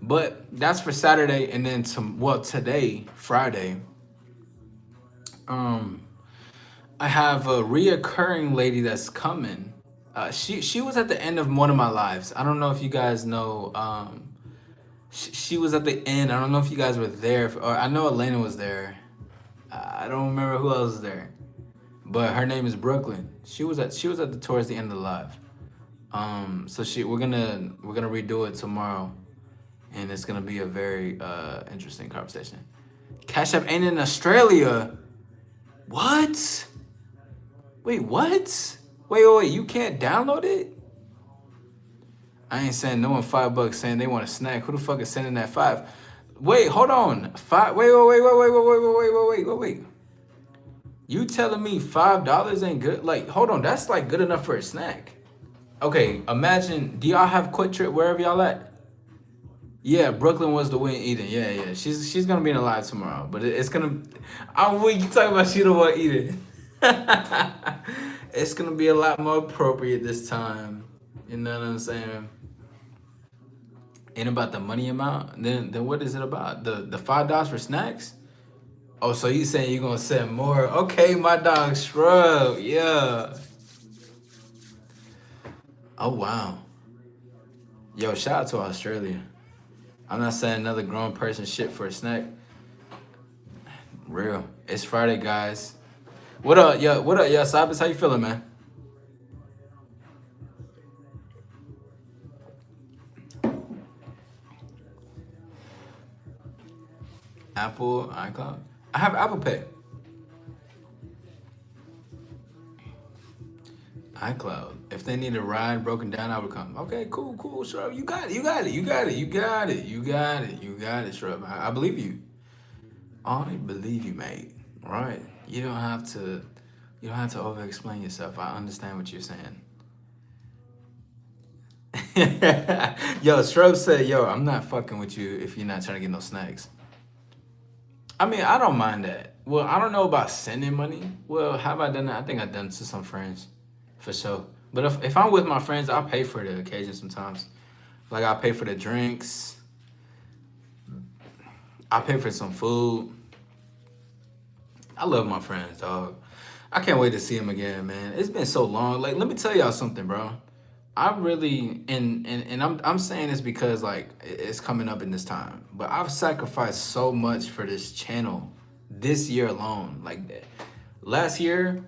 But that's for Saturday, and then today, Friday. I have a reoccurring lady that's coming. She was at the end of one of my lives. I don't know if you guys know. She was at the end. I don't know if you guys were there, or I know Elena was there. I don't remember who else was there, but her name is Brooklyn. She was towards the end of the live. So we're gonna redo it tomorrow, and it's gonna be a very interesting conversation. Cash App ain't in Australia. What? Wait, what? Wait, you can't download it? I ain't sending no one $5 saying they want a snack. Who the fuck is sending that $5? Wait, hold on. Wait. You telling me $5 ain't good? Like, hold on, that's like good enough for a snack. Okay, imagine, do y'all have Quick Trip wherever y'all at? Yeah, Brooklyn was the one eating. Yeah. She's gonna be in the live tomorrow, but it's gonna. I'm weak. You talking about she the one eating? It's gonna be a lot more appropriate this time. You know what I'm saying? Ain't about the money amount. Then what is it about? The $5 for snacks? Oh, so you saying you gonna send more? Okay, my dog Shrub. Yeah. Oh wow. Yo, shout out to Australia. I'm not saying another grown person shit for a snack. Real. It's Friday, guys. What up, yo? What up, yo? Sabas, how you feeling, man? Apple, iCloud. I have Apple Pay. iCloud. If they need a ride broken down, I would come. Okay, cool, cool, Shrub. You got it. You got it. You got it. You got it. You got it. You got it, Shrub. I believe you. I believe you, mate. Right. You don't have to. You don't have to over explain yourself. I understand what you're saying. Yo, Shrub said, "Yo, I'm not fucking with you if you're not trying to get no snacks." I mean, I don't mind that. Well, I don't know about sending money. Well, have I done that? I think I've done it to some friends, for sure. But if I'm with my friends, I'll pay for the occasion sometimes. Like I'll pay for the drinks. I'll pay for some food. I love my friends, dog. I can't wait to see them again, man. It's been so long. Like, let me tell y'all something, bro. I really and I'm saying this because like it's coming up in this time. But I've sacrificed so much for this channel this year alone. Like last year,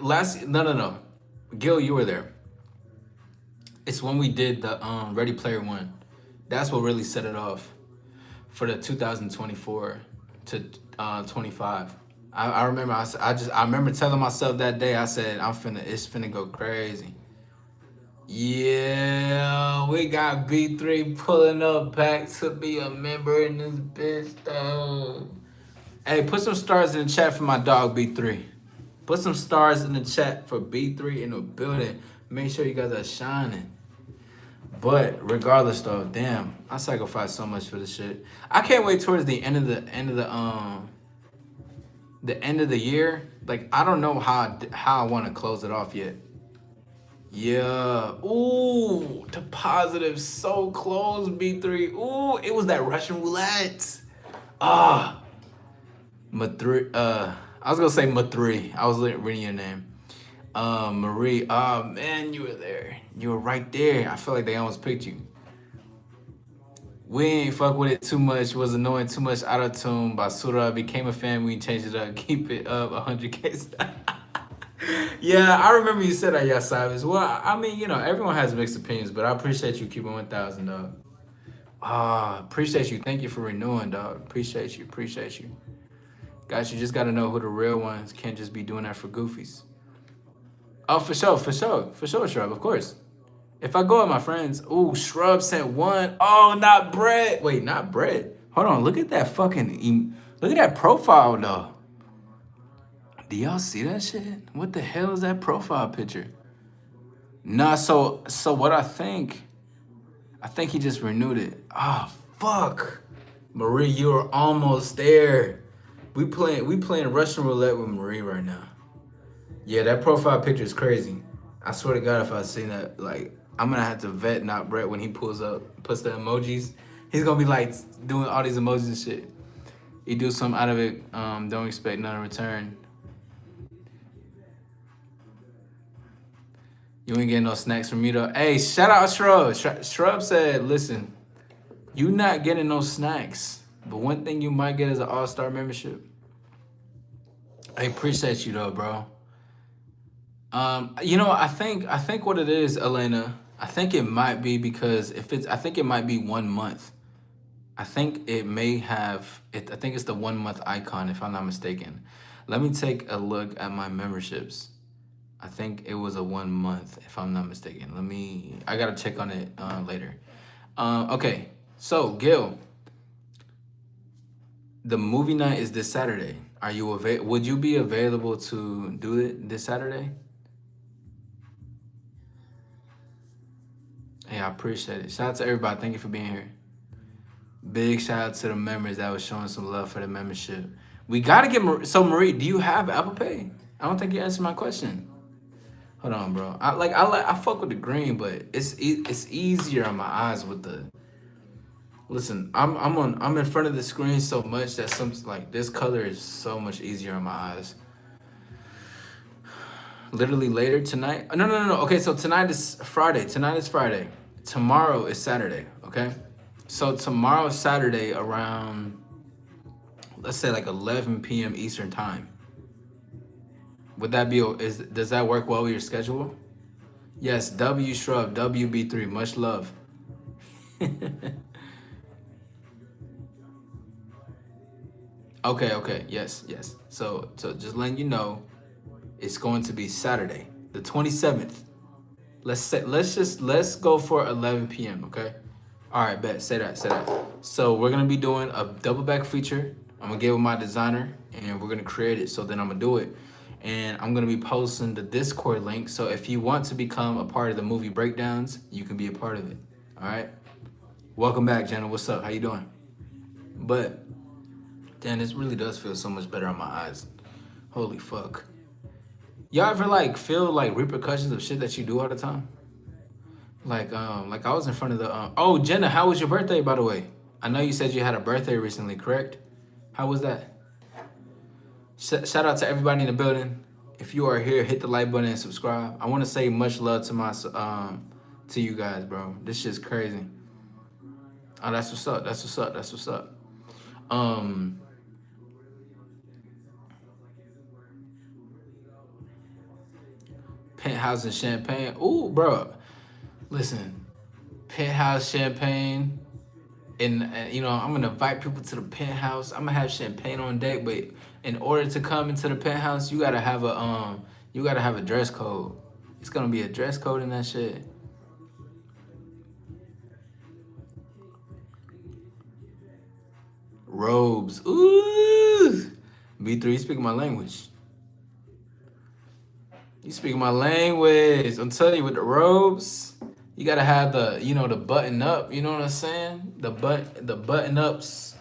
no. Gil, you were there. It's when we did the Ready Player One. That's what really set it off for the 2024 to 25. I remember I remember telling myself that day, I said it's finna go crazy. Yeah, we got B3 pulling up back to be a member in this bitch though. Hey, put some stars in the chat for my dog B3. Put some stars in the chat for B3 in the building. Make sure you guys are shining. But regardless though, damn, I sacrificed so much for this shit. I can't wait towards the end of the end of the year. Like I don't know how I want to close it off yet. Yeah. Ooh, to positive, so close, B3. Ooh, it was that Russian roulette. Ah, Matri. I was gonna say Matri. I was reading your name. Marie. Oh man, you were there. You were right there. I feel like they almost picked you. We ain't fuck with it too much. Was annoying too much out of tune. Basura became a fan. We changed it up. Keep it up. 100K. Yeah, I remember you said that, yeah, Cyrus. Well, I mean, you know, everyone has mixed opinions, but I appreciate you keeping 1,000, dog. Appreciate you. Thank you for renewing, dog. Appreciate you. Appreciate you. Guys, you just got to know who the real ones. Can't just be doing that for goofies. Oh, for sure, for sure. For sure, Shrub, of course. If I go with my friends, ooh, Shrub sent one. Oh, not Brett. Wait, not Brett. Hold on, look at that fucking, look at that profile, though. Do y'all see that shit? What the hell is that profile picture? Nah, so what I think he just renewed it. Oh, fuck. Marie, you are almost there. We playing Russian roulette with Marie right now. Yeah, that profile picture is crazy. I swear to God, if I seen that, like, I'm gonna have to vet not Brett when he pulls up, puts the emojis. He's gonna be like doing all these emojis and shit. He do something out of it, don't expect none in return. You ain't getting no snacks from me though. Hey, shout out Shrub. Shrub said, listen, you not getting no snacks, but one thing you might get is an all-star membership. I appreciate you though, bro. You know, I think what it is, Elena, I think it might be because I think it might be 1 month. I think it may have, I think it's the 1 month icon if I'm not mistaken. Let me take a look at my memberships. I think it was a 1 month, if I'm not mistaken. I gotta check on it later. Okay, so Gil, the movie night is this Saturday. Would you be available to do it this Saturday? Hey, I appreciate it. Shout out to everybody. Thank you for being here. Big shout out to the members that was showing some love for the membership. We gotta get so Marie, do you have Apple Pay? I don't think you answered my question. Hold on, bro. I fuck with the green, but it's easier on my eyes with Listen, I'm in front of the screen so much that some like this color is so much easier on my eyes. Literally later tonight. No. Okay, so tonight is Friday. Tonight is Friday. Tomorrow is Saturday. Okay, so tomorrow Saturday around, let's say like 11 p.m. Eastern time. Would that be does that work well with your schedule? Yes, W Shrub, WB3, much love. Okay, yes. So just letting you know, it's going to be Saturday, the 27th. Let's go for 11 p.m. Okay. All right, bet. Say that. So we're gonna be doing a double back feature. I'm gonna get with my designer, and we're gonna create it. So then I'm gonna do it, and I'm gonna be posting the Discord link. So if you want to become a part of the movie breakdowns, you can be a part of it. All right. Welcome back, Jenna. What's up? How you doing? But damn, this really does feel so much better on my eyes. Holy fuck. Y'all ever like feel like repercussions of shit that you do all the time? Like I was in front of the oh, Jenna, how was your birthday, by the way? I know you said you had a birthday recently, correct? How was that? Shout out to everybody in the building. If you are here, hit the like button and subscribe. I want to say much love to my to you guys, bro. This shit's crazy. Oh, that's what's up. Penthouse and champagne. Ooh, bro. Listen, penthouse champagne, and you know I'm gonna invite people to the penthouse. I'm gonna have champagne on deck, but in order to come into the penthouse, you gotta have a dress code. It's gonna be a dress code in that shit. Robes. Ooh. B3, you speak my language. You speak my language. I'm telling you, with the robes, you gotta have the button up. You know what I'm saying? The button ups.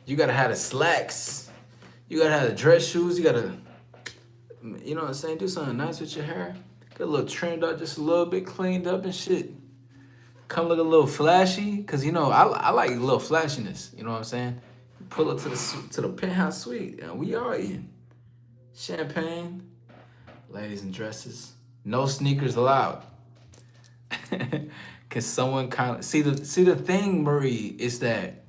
You gotta have the slacks. You gotta have the dress shoes. You gotta, you know what I'm saying? Do something nice with your hair. Get a little trimmed up, just a little bit cleaned up and shit. Come look a little flashy, cause I like a little flashiness. You know what I'm saying? Pull up to the penthouse suite, and we are in champagne. Ladies in dresses, no sneakers allowed. Cause someone kind of see the thing, Marie, is that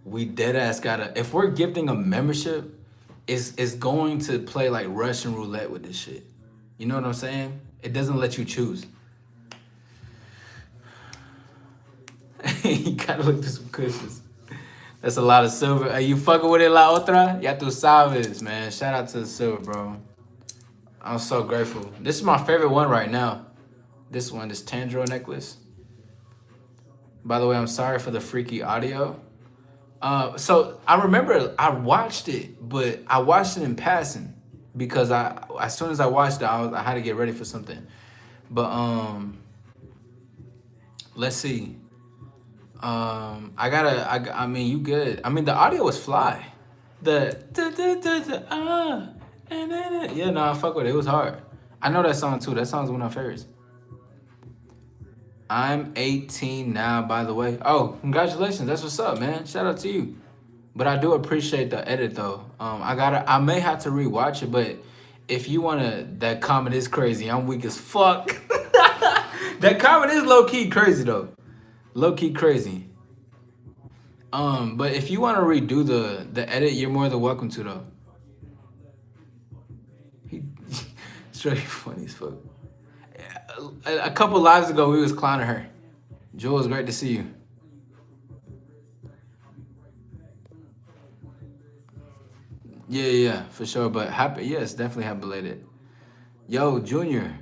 we dead ass gotta, if we're gifting a membership, it's going to play like Russian roulette with this shit. You know what I'm saying? It doesn't let you choose. You gotta look through some cushions. That's a lot of silver. Hey, you fucking with it, La Otra? Ya tu sabes, man. Shout out to the silver, bro. I'm so grateful. This is my favorite one right now. This Tandro necklace. By the way, I'm sorry for the freaky audio. So I remember I watched it, but I watched it in passing because as soon as I watched it, I had to get ready for something. But let's see. I mean, you good. I mean, the audio was fly. Yeah, no, I fuck with it. It was hard. I know that song too. That song's one of my favorites. I'm 18 now, by the way. Oh, congratulations. That's what's up, man. Shout out to you. But I do appreciate the edit though. I may have to rewatch it, but if you wanna, that comment is crazy. I'm weak as fuck. That comment is low key crazy though. Low key crazy. But if you want to redo the edit, you're more than welcome to though. Straight funny as fuck. A couple lives ago, we was clowning her. Jules, great to see you. Yeah, for sure. But happy, yes, definitely happy belated. Yo, Junior,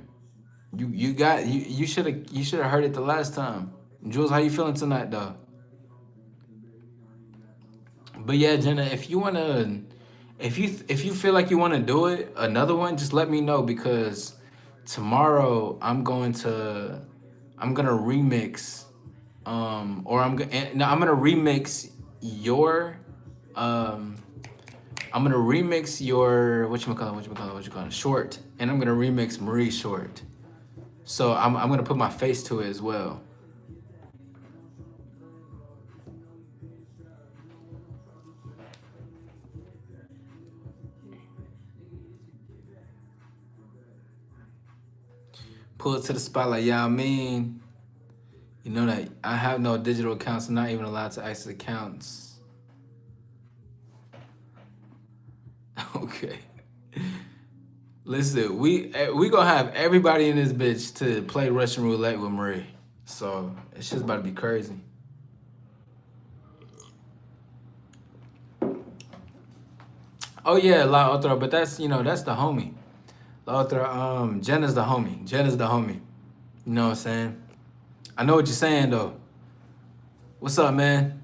you should have heard it the last time. Jules, how you feeling tonight, though? But yeah, Jenna, if you feel like you wanna do it, another one, just let me know because tomorrow I'm gonna remix, I'm gonna remix your whatchamacallit, short, and I'm gonna remix Marie's short. So I'm gonna put my face to it as well. Pull it to the spotlight. Yeah, I mean, you know that I have no digital accounts. I'm not even allowed to access accounts. Okay. Listen, we gonna have everybody in this bitch to play Russian roulette with Marie. So it's just about to be crazy. Oh yeah, La Otra, but that's that's the homie. La Otra, Jenna's the homie. Jenna's the homie. You know what I'm saying? I know what you're saying though. What's up, man?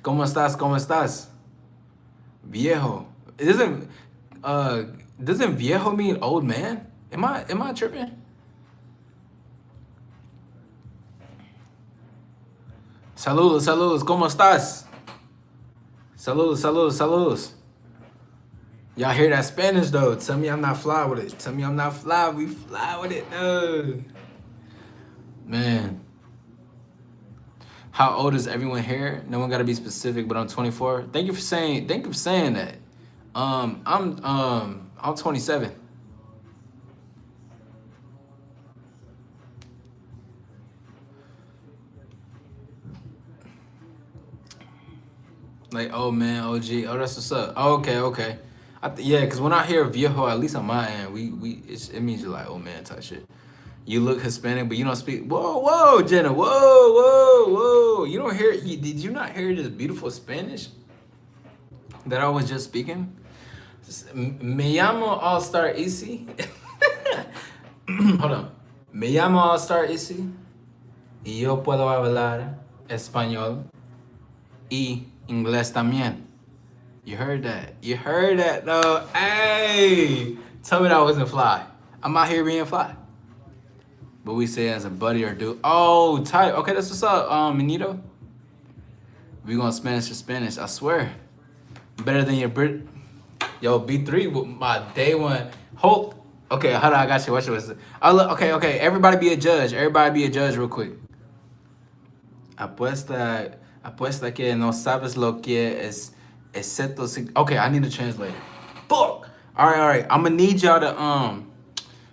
¿Cómo estás? ¿Cómo estás? Viejo. Uh doesn't viejo mean old man? Am I tripping? Saludos, saludos, ¿cómo estás? Saludos, saludos, saludos. Y'all hear that Spanish though? Tell me I'm not fly with it. Tell me I'm not fly. We fly with it though. Man. How old is everyone here? No one gotta be specific, but I'm 24. Thank you for saying that. I'm 27. Like, oh man, OG. Oh, that's what's up. Oh, okay. Yeah, because when I hear viejo, at least on my end, it means you're like, oh man, type shit. You look Hispanic, but you don't speak. Whoa, Jenna. Whoa. You don't hear? Did you not hear this beautiful Spanish that I was just speaking? Me llamo All Star Easy. Hold on. Me llamo All Star Easy. Y yo puedo hablar español y inglés también. You heard that? You heard that though? Hey, tell me that wasn't fly. I'm out here being fly. But we say as a buddy or dude. Oh, tight. Okay, that's what's up, Benito. We going Spanish to Spanish. I swear. Better than your Brit. Yo, B3 with my day one. Hope. Okay, hold on. I got you. Watch this. Okay. Everybody be a judge. Real quick. Apuesta que no sabes lo que es excepto. Okay, I need a translator. Fuck. All right. I'm gonna need y'all to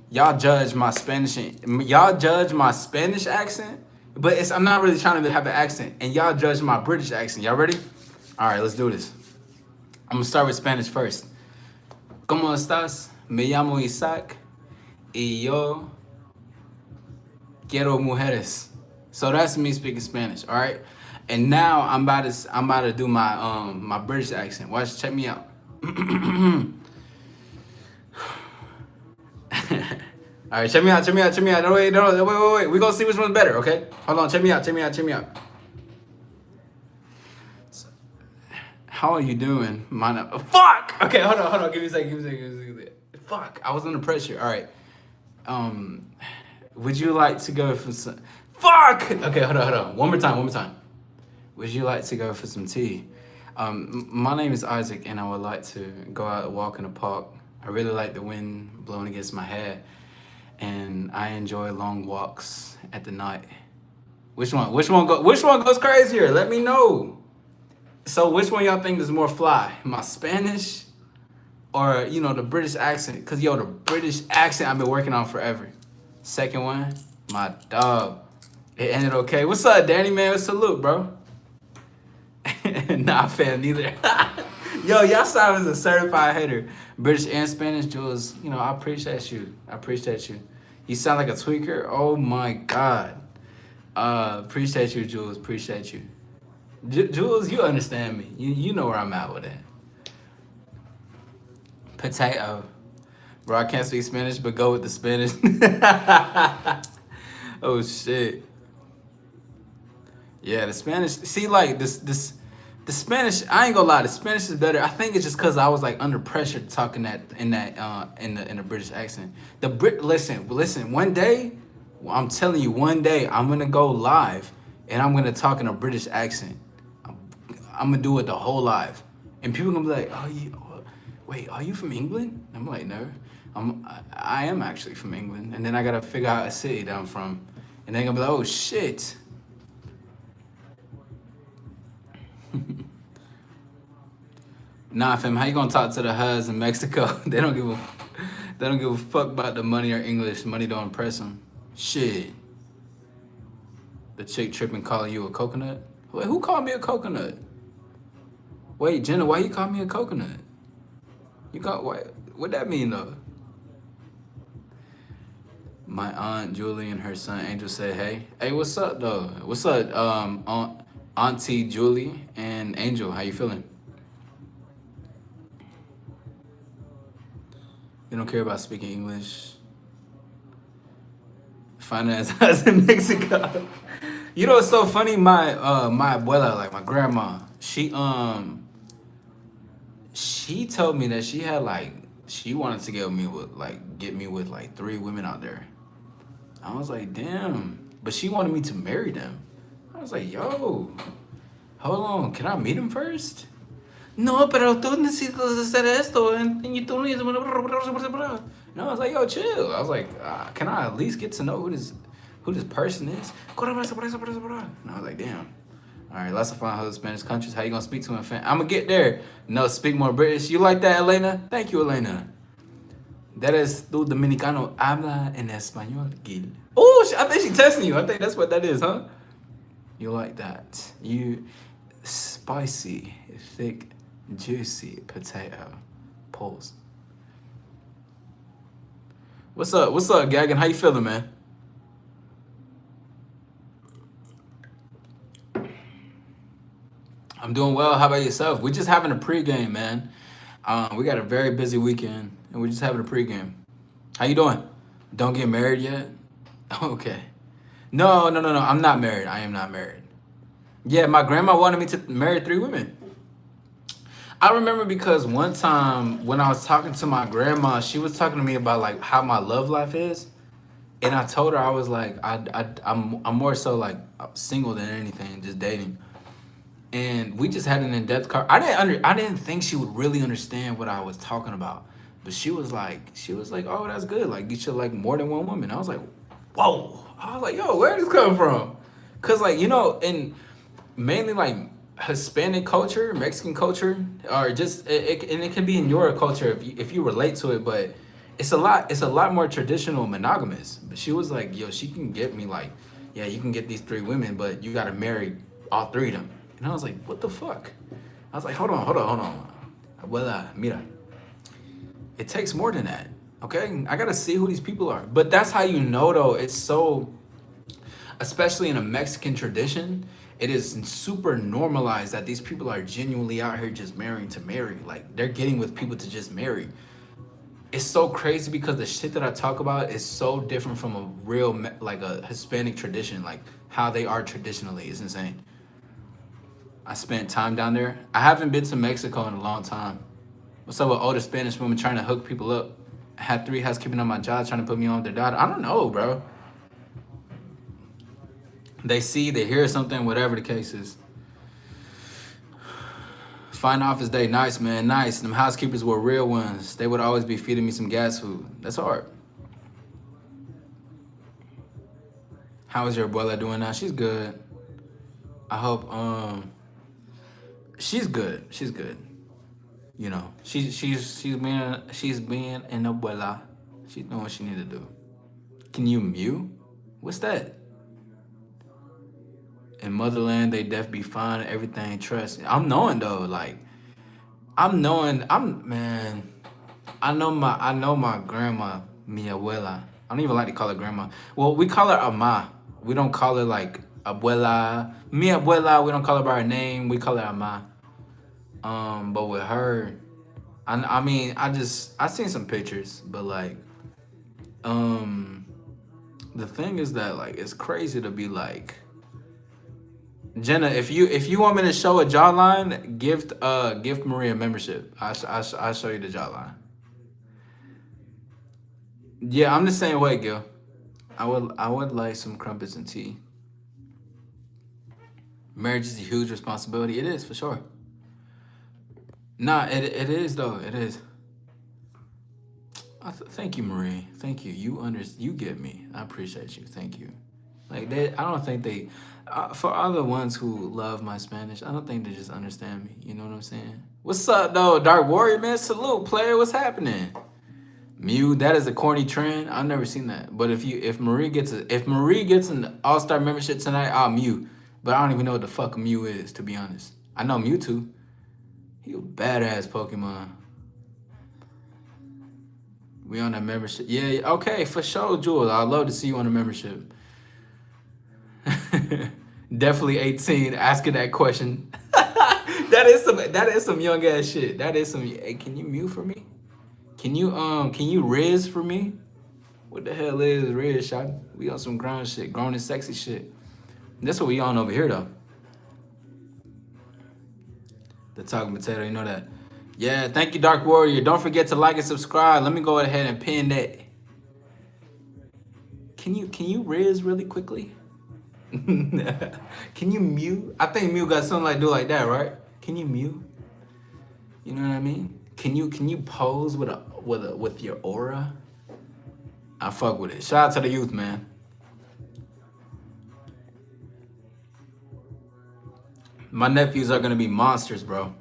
y'all judge my Spanish accent, but I'm not really trying to have an accent, and y'all judge my British accent. Y'all ready? All right, let's do this. I'm gonna start with Spanish first. ¿Cómo estás? Me llamo Isaac y yo quiero mujeres. So that's me speaking Spanish, all right? And now I'm about to do my my British accent. Watch, check me out. All right, check me out. No, wait. We're gonna see which one's better, okay? Hold on, check me out. How are you doing? Fuck! Okay, hold on. Give me a second. Fuck, I was under pressure. All right. Would you like to go for some... Fuck! Okay, hold on. One more time. Would you like to go for some tea? My name is Isaac, and I would like to go out and walk in the park. I really like the wind blowing against my hair, and I enjoy long walks at the night. Which one goes crazier? Let me know. So which one y'all think is more fly? My Spanish or, the British accent? Because, the British accent I've been working on forever. Second one, my dog. It ended okay. What's up, Danny, man? Salute, bro. Nah, fam, neither. Yo, y'all saw as a certified hater. British and Spanish, Jules, I appreciate you. You sound like a tweaker. Oh, my God. Appreciate you, Jules. Appreciate you. Jules, you understand me. You know where I'm at with it. Potato. Bro, I can't speak Spanish, but go with the Spanish. Oh, shit. Yeah, the Spanish. See, like, the Spanish, I ain't gonna lie, the Spanish is better. I think it's just because I was, like, under pressure talking in the British accent. Listen, one day, I'm telling you, one day, I'm gonna go live, and I'm gonna talk in a British accent. I'm gonna do it the whole live, and people gonna be like, "Wait, are you from England?" I'm like, "No, I am actually from England." And then I gotta figure out a city that I'm from, and they're gonna be like, "Oh shit." Nah, fam, how you gonna talk to the Huz in Mexico? They don't give a They don't give a fuck about the money or English. Money don't impress them. Shit. The chick tripping calling you a coconut? Wait, who called me a coconut? Wait, Jenna, why you call me a coconut? You got what that mean though? My aunt Julie and her son Angel said, "Hey, hey, what's up though? What's up, Auntie Julie and Angel? How you feeling? You don't care about speaking English. Finance house in Mexico. You know what's so funny? My abuela, like my grandma, she told me that she had she wanted to get me with like 3 women out there. I was like, damn. But she wanted me to marry them. I was like, yo, hold on, can I meet him first? No, pero tú necesitas hacer esto and tú necesitas. And I was like, yo, chill. I was like, can I at least get to know who this person is? And I was like, damn. All right, lots of fun other Spanish countries. How you gonna speak to him? I'm gonna get there. No, speak more British. You like that, Elena? Thank you, Elena. That is tu Dominicano habla en español, Gil. Oh, I think she's testing you. I think that's what that is, huh? You like that? You spicy, thick, juicy potato. Pause. What's up? What's up, Gagan? How you feeling, man? I'm doing well. How about yourself? We're just having a pregame, man. We got a very busy weekend, and we're just having a pregame. How you doing? Don't get married yet? Okay. No. I'm not married. I am not married. Yeah, my grandma wanted me to marry 3 women. I remember because one time when I was talking to my grandma, she was talking to me about like how my love life is, and I told her I was like I'm more so like single than anything, just dating. And we just had an in-depth I didn't think she would really understand what I was talking about, but she was like, oh, that's good. Like you should like more than 1 woman. I was like, whoa. I was like, yo, where did this come from? Cause like in mainly like Hispanic culture, Mexican culture, or just and it can be in your culture if you relate to it, but it's a lot more traditional monogamous. But she was like, yo, she can get me like, yeah, you can get these 3 women, but you gotta marry all 3 of them. And I was like, what the fuck? I was like, hold on. Well, mira, it takes more than that, okay? I gotta see who these people are. But that's how you know, though, it's so, especially in a Mexican tradition, it is super normalized that these people are genuinely out here just marrying to marry. Like, they're getting with people to just marry. It's so crazy because the shit that I talk about is so different from a real, like a Hispanic tradition, like how they are traditionally. It's insane. I spent time down there. I haven't been to Mexico in a long time. What's up with older Spanish women trying to hook people up? I had 3 housekeeping on my job trying to put me on with their daughter. I don't know, bro. They see, they hear something, whatever the case is. Fine office day, nice, man, nice. Them housekeepers were real ones. They would always be feeding me some gas food. That's hard. How is your abuela doing now? She's good. I hope, she's good. She's good. You know, she's being an abuela. She's doing what she need to do. Can you mute? What's that? In motherland, they def be fine. Everything trust. I'm knowing though, like, I know my grandma, mi abuela. I don't even like to call her grandma. Well, we call her ama. We don't call her like abuela. Mi abuela, we don't call her by her name. We call her ama. But with her, I mean, I seen some pictures, but like, the thing is that like, it's crazy to be like, Jenna, if you want me to show a jawline, gift Maria a membership. I'll show you the jawline. Yeah, I'm the same way, Gil. I would like some crumpets and tea. Marriage is a huge responsibility. It is, for sure. Nah, it is though. It is. Thank you, Marie. Thank you. You get me. I appreciate you. Thank you. Like I don't think they. For other ones who love my Spanish, I don't think they just understand me. You know what I'm saying? What's up, though, Dark Warrior, man? Salute, player. What's happening? Mew, that is a corny trend. I've never seen that. But if Marie gets an All-Star membership tonight, I'll Mew. But I don't even know what the fuck Mew is, to be honest. I know Mewtwo. He a badass Pokemon. We on that membership. Yeah, okay, for sure, Jewel. I'd love to see you on the membership. Definitely 18 asking that question. that is some young ass shit. That is some. Hey, can you Mew for me? Can you Riz for me? What the hell is Riz, shot? We on some grown shit, grown and sexy shit. That's what we on over here though. The Talking Potato, you know that. Yeah, thank you, Dark Warrior. Don't forget to like and subscribe. Let me go ahead and pin that. Can you Riz really quickly? Can you Mew? I think Mew got something like do like that, right? Can you Mew? You know what I mean? Can you pose with your aura? I fuck with it. Shout out to the youth, man. My nephews are gonna be monsters, bro.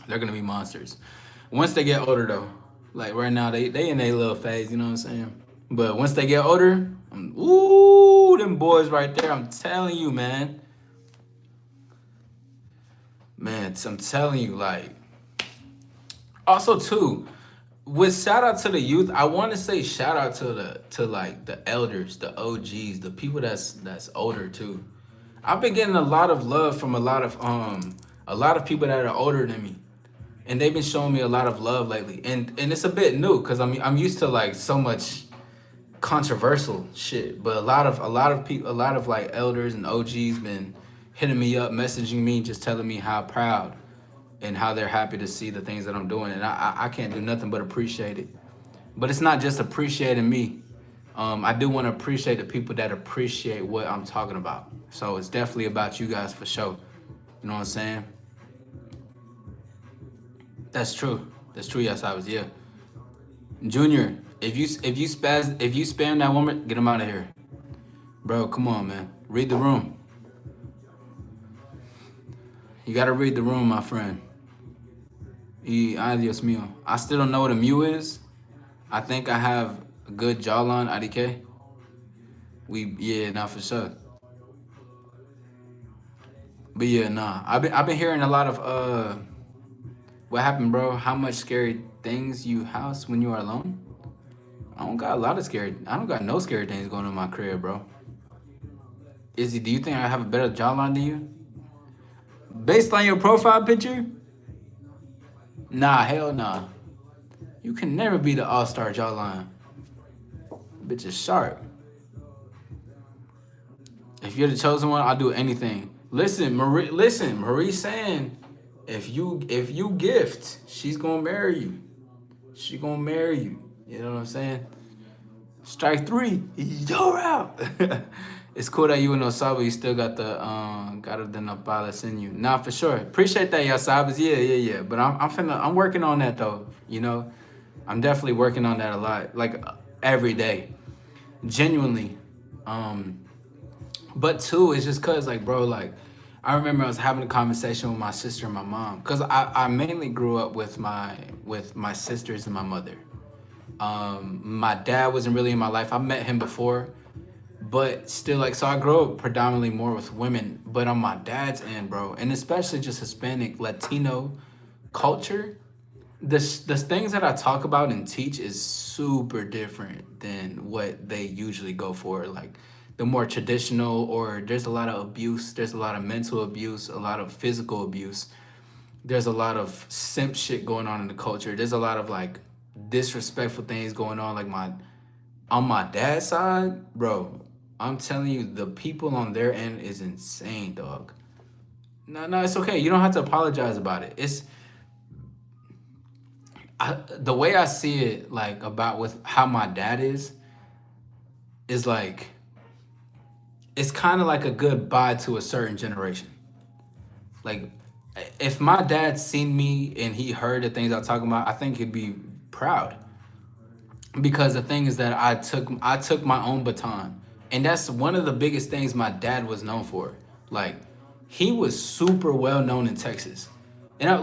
They're gonna be monsters. Once they get older though. Like right now, they in their little phase, you know what I'm saying? But once they get older, ooh, them boys right there, I'm telling you, man. Man, I'm telling you, like. Also, too, with shout out to the youth, I want to say shout out to like the elders, the OGs, the people that's older too. I've been getting a lot of love from a lot of people that are older than me, and they've been showing me a lot of love lately. And it's a bit new because I'm used to like so much controversial shit, but a lot of people, a lot of like elders and OGs been hitting me up, messaging me, just telling me how proud and how they're happy to see the things that I'm doing, and I can't do nothing but appreciate it. But it's not just appreciating me. I do want to appreciate the people that appreciate what I'm talking about. So it's definitely about you guys for sure. You know what I'm saying? That's true. That's true. Yes, I was. Yeah. Junior, if you spam that woman, get him out of here, bro. Come on, man. Read the room. You gotta read the room, my friend. Adios mío. I still don't know what a Mew is. I think I have a good jawline, IDK. Yeah, nah, for sure. But yeah, nah. I've been hearing a lot of what happened, bro? How much scary things you house when you are alone? I don't got no scary things going on in my crib, bro. Izzy, do you think I have a better jawline than you? Based on your profile picture? Nah, hell nah. You can never be the all-star jawline. Bitch is sharp. If you're the chosen one, I'll do anything. Listen, Marie saying, if you gift, she's gonna marry you. She gonna marry you. You know what I'm saying? Strike 3, you're out. It's cool that you and Osaba, you still got the nopales in you. Nah, for sure. Appreciate that, Yasabas. Yeah. But I'm working on that though. You know, I'm definitely working on that a lot, like every day, genuinely. But too, it's just cause like, bro, like I remember I was having a conversation with my sister and my mom, cause I mainly grew up with my sisters and my mother. My dad wasn't really in my life. I met him before. But still, like, so I grew up predominantly more with women, but on my dad's end, bro, and especially just Hispanic, Latino culture, the things that I talk about and teach is super different than what they usually go for. Like, the more traditional, or there's a lot of abuse, there's a lot of mental abuse, a lot of physical abuse. There's a lot of simp shit going on in the culture. There's a lot of, like, disrespectful things going on, like, on my dad's side, bro. I'm telling you, the people on their end is insane, dog. No, it's okay. You don't have to apologize about it. The way I see it, like, about with how my dad is like, it's kind of like a goodbye to a certain generation. Like, if my dad seen me and he heard the things I'm talking about, I think he'd be proud. Because the thing is that I took my own baton. And that's one of the biggest things my dad was known for. Like, he was super well known in Texas. And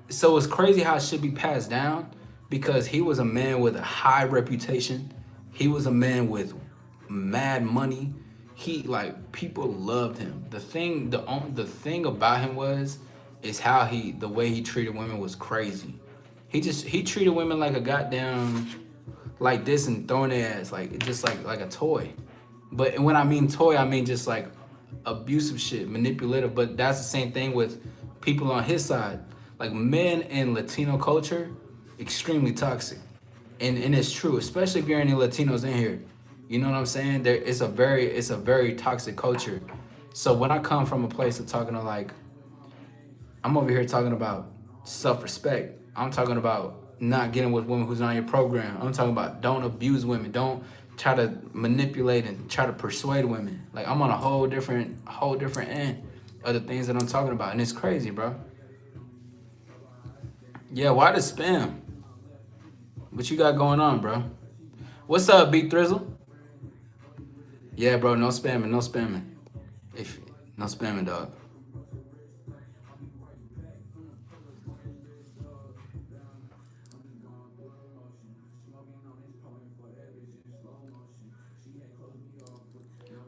so it's crazy how it should be passed down. because he was a man with a high reputation. He was a man with mad money. He like people loved him. The thing about him is how the way he treated women was crazy. He treated women like a goddamn like this and throwing their ass like a toy. But when I mean toy, I mean just like abusive shit, manipulative. But that's the same thing with people on his side. Like men in Latino culture, extremely toxic. And it's true, especially if you're any Latinos in here. You know what I'm saying? It's a very toxic culture. So when I come from a place of talking to like, I'm over here talking about self-respect. I'm talking about not getting with women who's not on your program. I'm talking about don't abuse women. Don't try to manipulate and try to persuade women. Like I'm on a whole different end of the things that I'm talking about. And it's crazy, bro. Yeah, why the spam? What you got going on, bro? What's up, Big Thrizzle? Yeah, bro, no spamming, no spamming. No spamming, dog.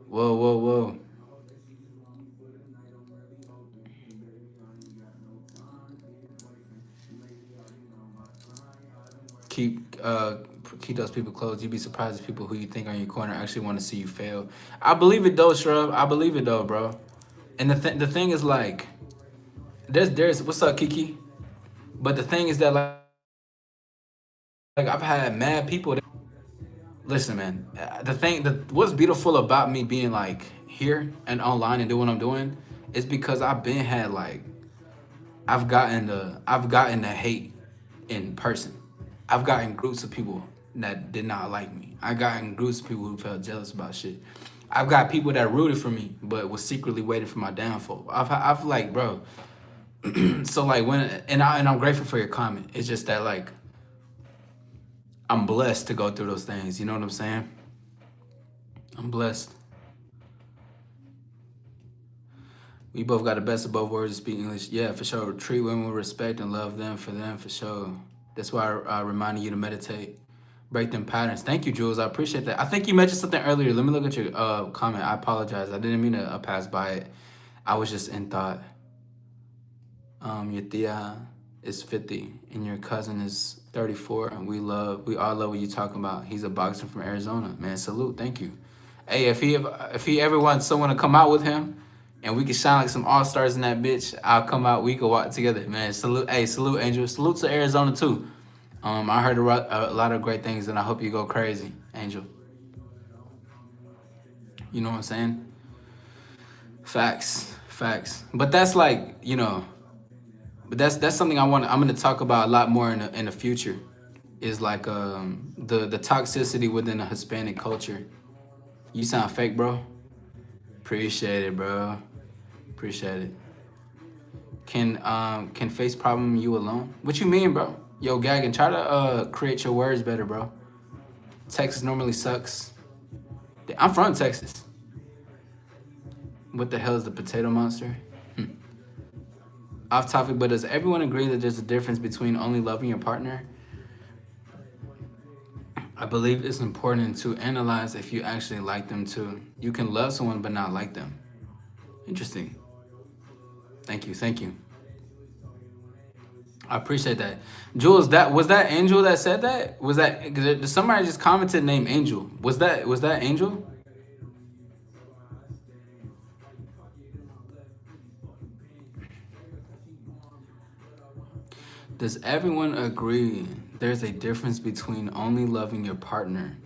Whoa. Keep those people close. You'd be surprised if people who you think are in your corner actually want to see you fail. I believe it though, Shrub. I believe it though, bro. And the thing is like, there's what's up, Kiki? But the thing is that like I've had mad people. Listen, man. What's beautiful about me being like here and online and doing what I'm doing is because I've been had like I've gotten the hate in person. I've gotten groups of people that did not like me. I gotten groups of people who felt jealous about shit. I've got people that rooted for me but was secretly waiting for my downfall. I've like, bro. So like I'm grateful for your comment. It's just that like I'm blessed to go through those things. You know what I'm saying? I'm blessed. We both got the best of both worlds to speak English. Yeah, for sure. Treat women with respect and love them for sure. That's why I reminded you to meditate. Break them patterns. Thank you, Jules. I appreciate that. I think you mentioned something earlier. Let me look at your comment. I apologize. I didn't mean to pass by it. I was just in thought. Your tia is 50 and your cousin is 34, and we all love what you talking about. He's a boxer from Arizona, man. Salute, thank you. Hey, if he ever wants someone to come out with him, and we can shine like some all stars in that bitch, I'll come out. We can walk together, man. Salute, hey, salute, Angel. Salute to Arizona too. I heard a lot of great things, and I hope you go crazy, Angel. You know what I'm saying? Facts. But that's like, you know. But that's something I'm going to talk about a lot more in the future. Is like the toxicity within the Hispanic culture. You sound fake, bro. Appreciate it, bro. Appreciate it. Can face problem you alone? What you mean, bro? Yo, Gagan, try to create your words better, bro. Texas normally sucks. I'm from Texas. What the hell is the potato monster? Off topic, but does everyone agree that there's a difference between only loving your partner? I believe it's important to analyze if you actually like them too. You can love someone but not like them. Interesting. Thank you. I appreciate that. Jules, was that Angel that said that? Was that somebody just commented named Angel? Was that Angel? Does everyone agree there's a difference between only loving your partner?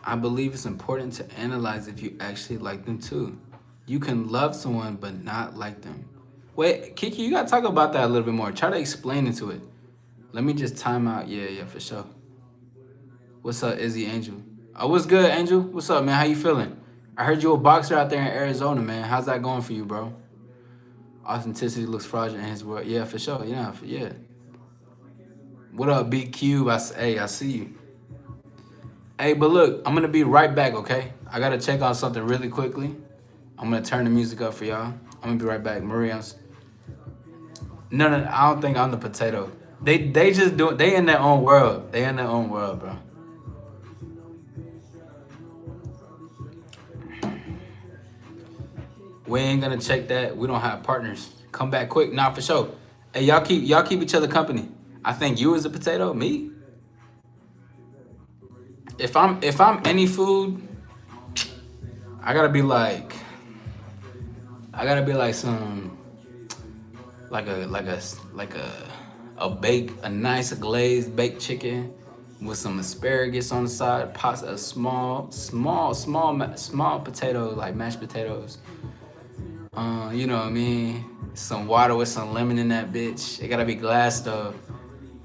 I believe it's important to analyze if you actually like them too. You can love someone but not like them. Wait, Kiki, you gotta talk about that a little bit more. Try to explain into it. Let me just time out. Yeah, for sure. What's up, Izzy Angel? Oh, what's good, Angel? What's up, man? How you feeling? I heard you a boxer out there in Arizona, man. How's that going for you, bro? Authenticity looks fraudulent in his world. Yeah, for sure. Yeah. What up, Big Cube? I see you. Hey, but look, I'm gonna be right back, okay? I gotta check on something really quickly. I'm gonna turn the music up for y'all. I'm gonna be right back. Maria's. No, I don't think I'm the potato. They just do. They in their own world. They in their own world, bro. We ain't gonna check that. We don't have partners. Come back quick. Nah, for sure. Hey, y'all keep each other company. I think you is a potato. Me. If I'm any food, I gotta be like some a nice glazed baked chicken with some asparagus on the side, pasta, a small potato like mashed potatoes. You know what I mean? Some water with some lemon in that bitch. It gotta be glass though.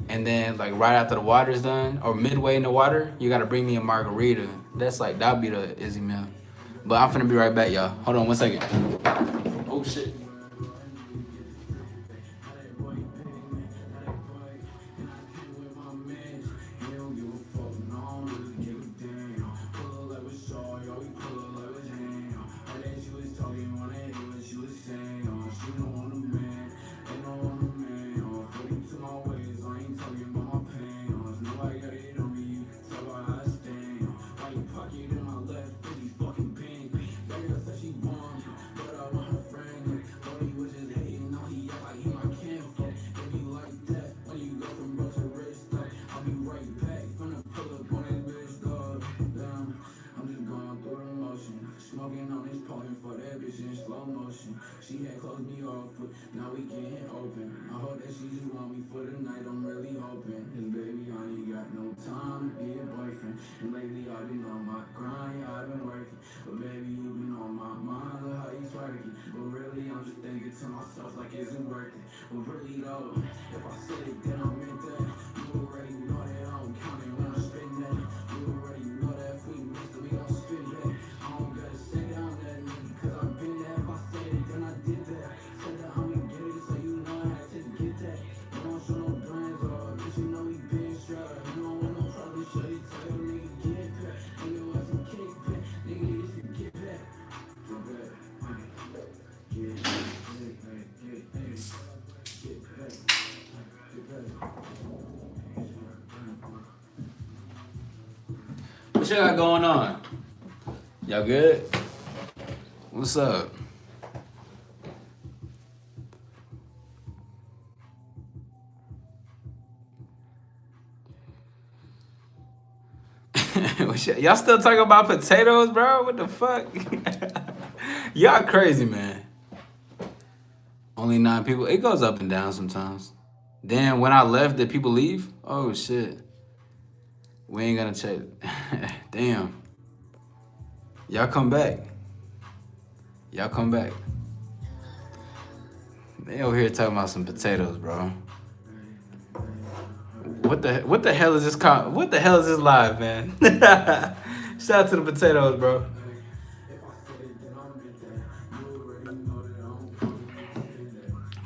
And then like right after the water's done or midway in the water, you gotta bring me a margarita. That'll be the Izzy meal. But I'm finna be right back, y'all. Hold on 1 second. Oh shit. What you got going on? Y'all good? What's up? Y'all still talking about potatoes, bro? What the fuck? Y'all crazy, man. Only 9 people. It goes up and down sometimes. Then when I left, did people leave? Oh shit. We ain't gonna check. Damn. Y'all come back. Y'all come back. They over here talking about some potatoes, bro. What the hell is this what the hell is this live, man? Shout out to the potatoes, bro.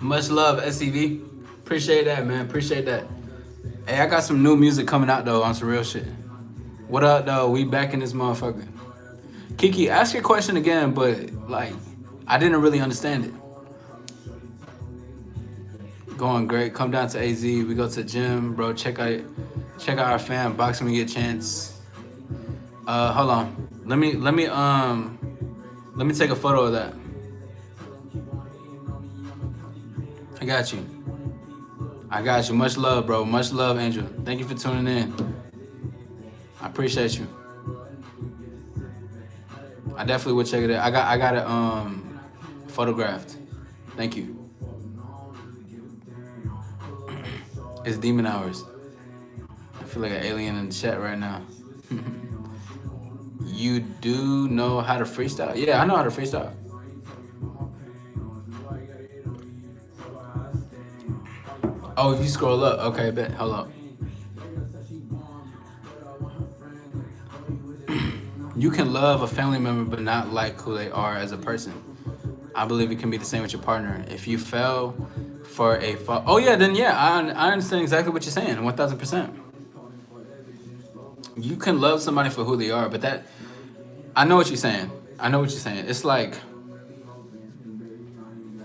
Much love, SCV. Appreciate that, man. Appreciate that. Hey, I got some new music coming out though on some real shit. What up though? We back in this motherfucker. Kiki, ask your question again, but like I didn't really understand it. Going great. Come down to AZ. We go to the gym, bro. Check out our fam. Boxing when you get a chance. Hold on. Let me take a photo of that. I got you. Much love, bro. Much love, Angel. Thank you for tuning in. I appreciate you. I definitely would check it out. I got it photographed. Thank you. It's demon hours. I feel like an alien in the chat right now. You do know how to freestyle? Yeah, I know how to freestyle. Oh, if you scroll up, okay, bet. Hold up. You can love a family member but not like who they are as a person. I believe it can be the same with your partner. If you fell for a oh yeah, then yeah, I understand exactly what you're saying, 1000%. You can love somebody for who they are, but that I know what you're saying. It's like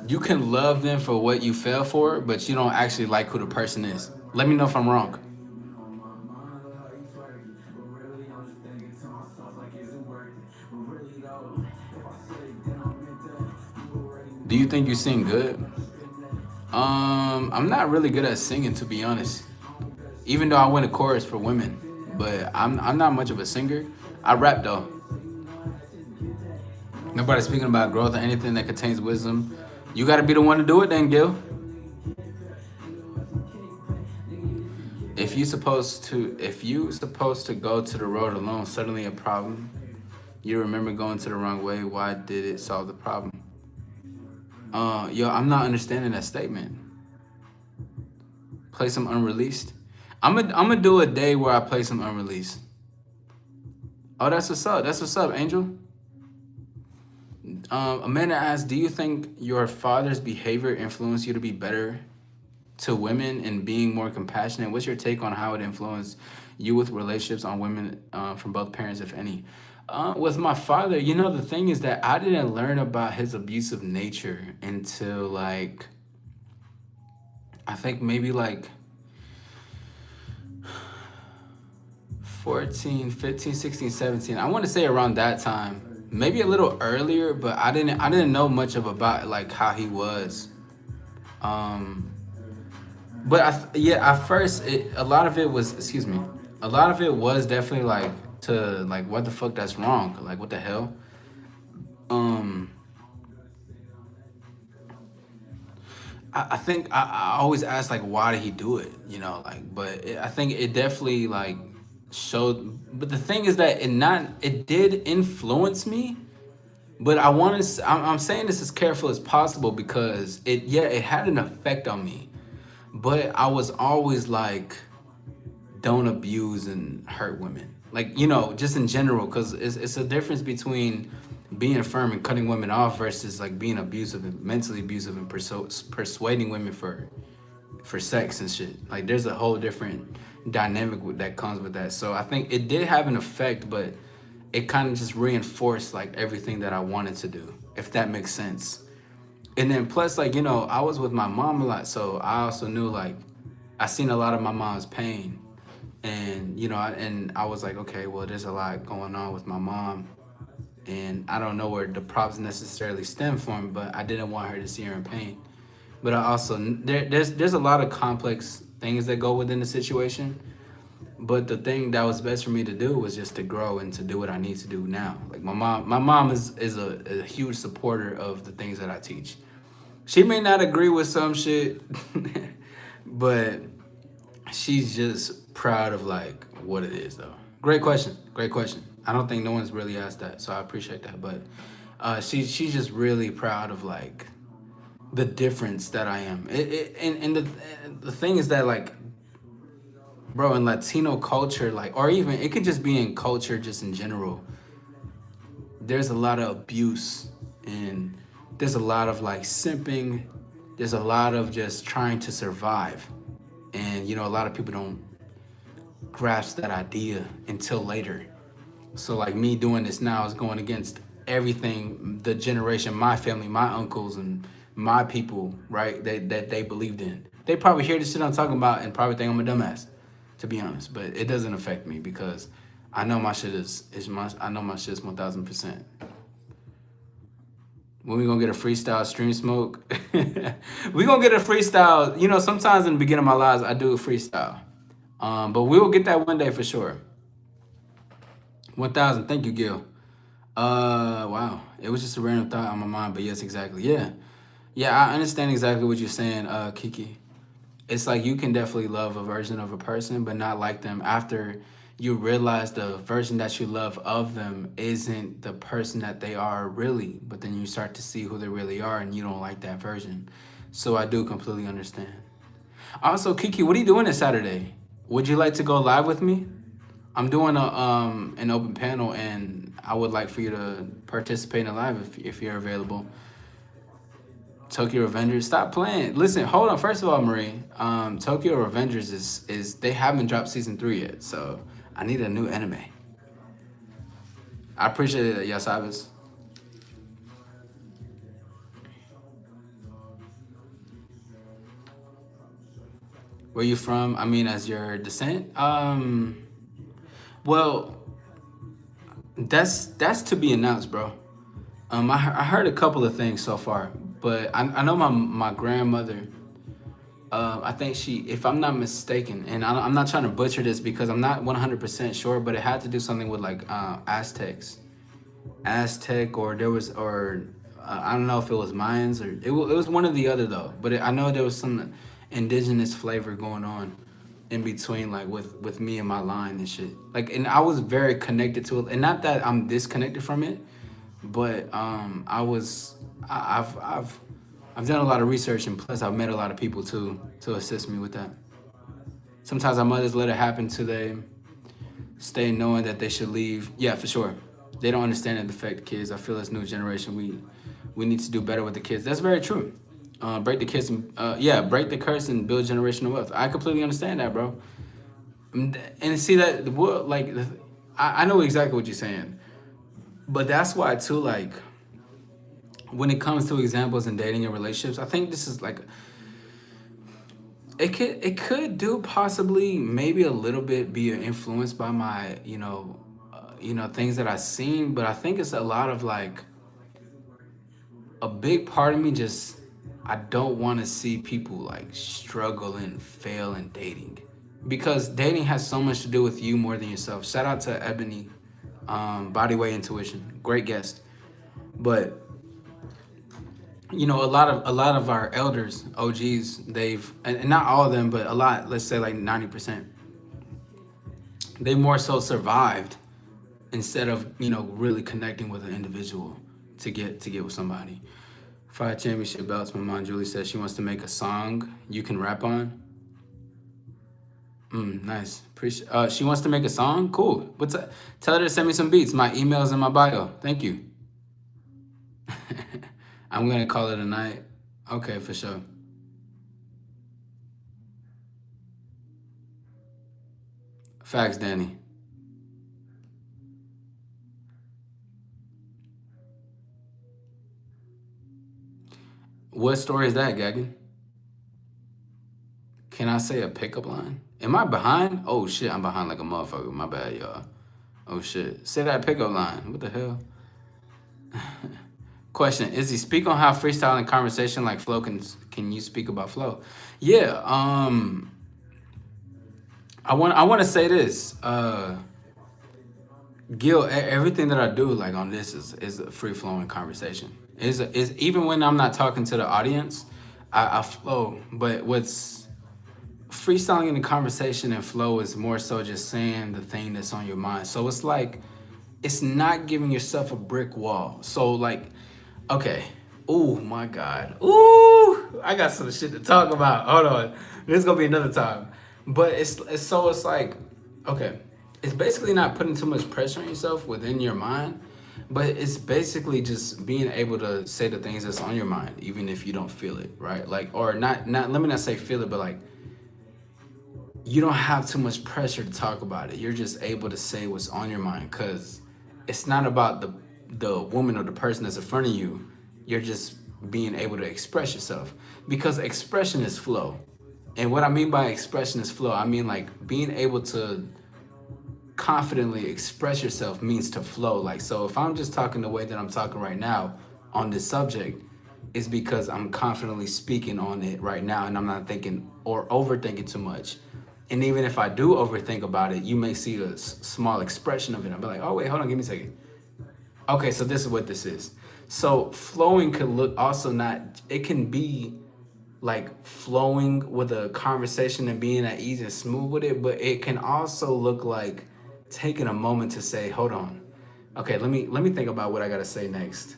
you can love them for what you fell for, but you don't actually like who the person is. Let me know if I'm wrong. Do you think you sing good? I'm not really good at singing, to be honest. Even though I win a chorus for women, but I'm not much of a singer. I rap though. Nobody speaking about growth or anything that contains wisdom. You got to be the one to do it, then, Gil. If you supposed to go to the road alone, suddenly a problem. You remember going to the wrong way. Why did it solve the problem? Yo, I'm not understanding that statement. Play some unreleased. I'm gonna do a day where I play some unreleased. Oh, that's what's up. That's what's up, Angel. Amanda asks, do you think your father's behavior influenced you to be better to women and being more compassionate? What's your take on how it influenced you with relationships on women from both parents, if any? With my father, the thing is that I didn't learn about his abusive nature until like, I think maybe like 14, 15, 16, 17. I want to say around that time, maybe a little earlier, but I didn't know much of about like how he was. But at first, a lot of it was, excuse me, a lot of it was definitely like to like what the fuck that's wrong, like what the hell. Um, I think I always ask like why did he do it, like, but I think it definitely like showed. But the thing is that it did influence me. But I'm saying this as careful as possible because it had an effect on me. But I was always like, don't abuse and hurt women. Like, just in general, because it's a difference between being firm and cutting women off versus like being abusive and mentally abusive and persuading women for sex and shit. Like, there's a whole different dynamic that comes with that. So I think it did have an effect, but it kind of just reinforced like everything that I wanted to do, if that makes sense. And then plus, like, I was with my mom a lot, so I also knew like I seen a lot of my mom's pain. And and I was like, okay, well, there's a lot going on with my mom, and I don't know where the problems necessarily stem from, but I didn't want her to see her in pain. But I also there's a lot of complex things that go within the situation. But the thing that was best for me to do was just to grow and to do what I need to do now. Like my mom is a huge supporter of the things that I teach. She may not agree with some shit, but she's just proud of like what it is though. Great question. Great question. I don't think no one's really asked that, so I appreciate that. But she's just really proud of like the difference that I am. And the thing is that like, bro, in Latino culture, like, or even it could just be in culture, just in general, there's a lot of abuse and there's a lot of like simping. There's a lot of just trying to survive. And, a lot of people don't grasp that idea until later. So, like, me doing this now is going against everything the generation, my family, my uncles, and my people, right, that they believed in. They probably hear this shit I'm talking about and probably think I'm a dumbass, to be honest. But it doesn't affect me because I know my shit I know my shit's 1000%. When we gonna get a freestyle stream smoke? We gonna get a freestyle. Sometimes in the beginning of my lives, I do a freestyle. But we will get that one day for sure. 1,000. Thank you, Gil. Wow. It was just a random thought on my mind, but yes, exactly. Yeah. Yeah, I understand exactly what you're saying, Kiki. It's like you can definitely love a version of a person, but not like them after you realize the version that you love of them isn't the person that they are really, but then you start to see who they really are and you don't like that version. So I do completely understand. Also, Kiki, what are you doing this Saturday? Would you like to go live with me? I'm doing an open panel and I would like for you to participate in a live if you're available. Tokyo Revengers, stop playing. Listen, hold on. First of all, Marie, Tokyo Revengers is they haven't dropped season 3 yet, so I need a new anime. I appreciate it, Yasabas. Where you from? I mean, as your descent. Well, that's to be announced, bro. I heard a couple of things so far, but I know my grandmother. I think she, if I'm not mistaken, and I'm not trying to butcher this because I'm not 100% sure, but it had to do something with like Aztec, or there was, or I don't know if it was Mayans, or it was one or the other though. But I know there was some indigenous flavor going on in between, like with me and my line and shit. Like, and I was very connected to it, and not that I'm disconnected from it, but I've done a lot of research, and plus I've met a lot of people to assist me with that. Sometimes our mothers let it happen till they stay knowing that they should leave. Yeah, for sure. They don't understand it affect the kids. I feel as new generation, we need to do better with the kids. That's very true. Break the kids, break the curse and build generational wealth. I completely understand that, bro. And see that the world, like, I know exactly what you're saying, but that's why too, like, when it comes to examples in dating and relationships, I think this is like, it could do possibly maybe a little bit be influenced by my things that I've seen, but I think it's a lot of like a big part of me just, I don't want to see people like struggle and fail in dating, because dating has so much to do with you more than yourself. Shout out to Ebony, Bodyway Intuition, great guest. But a lot of our elders, OGs, they've, and not all of them, but a lot, let's say like 90%, they more so survived instead of really connecting with an individual to get with somebody. 5 championship belts. My mom Julie says she wants to make a song you can rap on. Nice. Appreciate. She wants to make a song. Cool. Tell her to send me some beats. My email's in my bio. Thank you. I'm gonna call it a night. Okay, for sure. Facts, Danny. What story is that, Gagan? Can I say a pickup line? Am I behind? Oh shit, I'm behind like a motherfucker. My bad, y'all. Oh shit. Say that pickup line. What the hell? Question: Izzy, speak on how freestyling conversation like flow can you speak about flow? Yeah. I want to say this. Gil, everything that I do like on this is a free flowing conversation. Is even when I'm not talking to the audience, I flow. But what's freestyling in the conversation and flow is more so just saying the thing that's on your mind. So it's like, it's not giving yourself a brick wall. So like, okay. Oh my God. Ooh, I got some shit to talk about. Hold on. This is gonna be another time. But it's like, okay. It's basically not putting too much pressure on yourself within your mind, but it's basically just being able to say the things that's on your mind, even if you don't feel it, right? Like, or not, let me not say feel it, but like, you don't have too much pressure to talk about it. You're just able to say what's on your mind, because it's not about the woman or the person that's in front of you. You're just being able to express yourself, because expression is flow. And what I mean by expression is flow, I mean like being able to confidently express yourself means to flow. Like, so if I'm just talking the way that I'm talking right now on this subject, it's because I'm confidently speaking on it right now, and I'm not thinking or overthinking too much. And even if I do overthink about it, you may see a small expression of it. I'll be like, oh wait, hold on, give me a second. Okay, so this is what this is. So flowing could look also not, it can be like flowing with a conversation and being at ease and smooth with it, but it can also look like taking a moment to say, hold on, okay, let me think about what I gotta say next.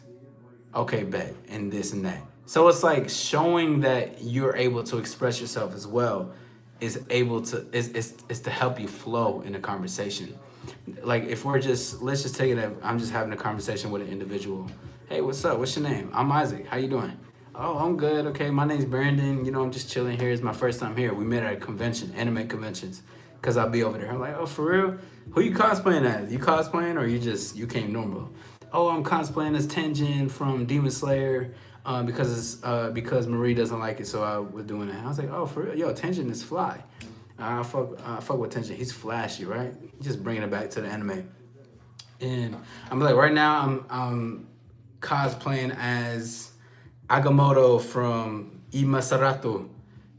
Okay, bet, and this and that. So it's like showing that you're able to express yourself as well is to help you flow in a conversation. Like if let's just take it that I'm just having a conversation with an individual. Hey, what's up? What's your name? I'm Isaac. How you doing? Oh, I'm good. Okay, my name's Brandon. I'm just chilling here. It's my first time here. We met at a convention, anime conventions, because I'll be over there. I'm like, oh, for real? Who you cosplaying as? You cosplaying or you came normal? Oh, I'm cosplaying as Tenjin from Demon Slayer. because Marie doesn't like it, so we're doing it. I was like, oh, for real? Yo, Tension is fly. I fuck with Tension. He's flashy, right? Just bringing it back to the anime. And I'm like, right now I'm cosplaying as Agamotto from Imasarato.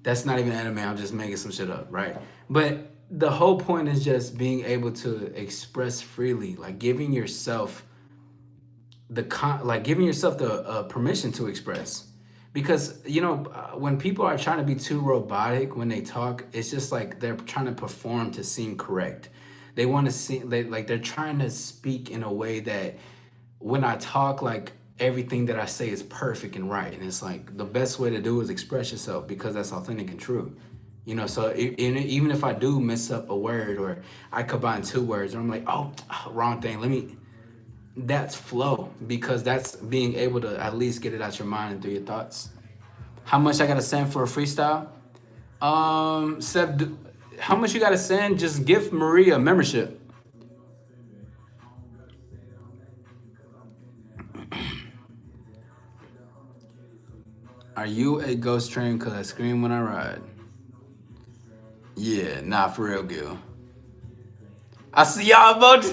That's not even anime. I'm just making some shit up, right? But the whole point is just being able to express freely, like giving yourself the permission to express. Because when people are trying to be too robotic when they talk, it's just like they're trying to perform to seem correct. They want to seem like they're trying to speak in a way that when I talk, like everything that I say is perfect and right. And it's like the best way to do is express yourself because that's authentic and true. So even if I do mess up a word or I combine two words, or I'm like, oh, wrong thing. That's flow, because that's being able to at least get it out your mind and through your thoughts. How much I gotta send for a freestyle? Seb, how much you gotta send? Just give Maria a membership. Are you a ghost train? Cause I scream when I ride. Yeah, nah, for real, Gil. I see y'all about.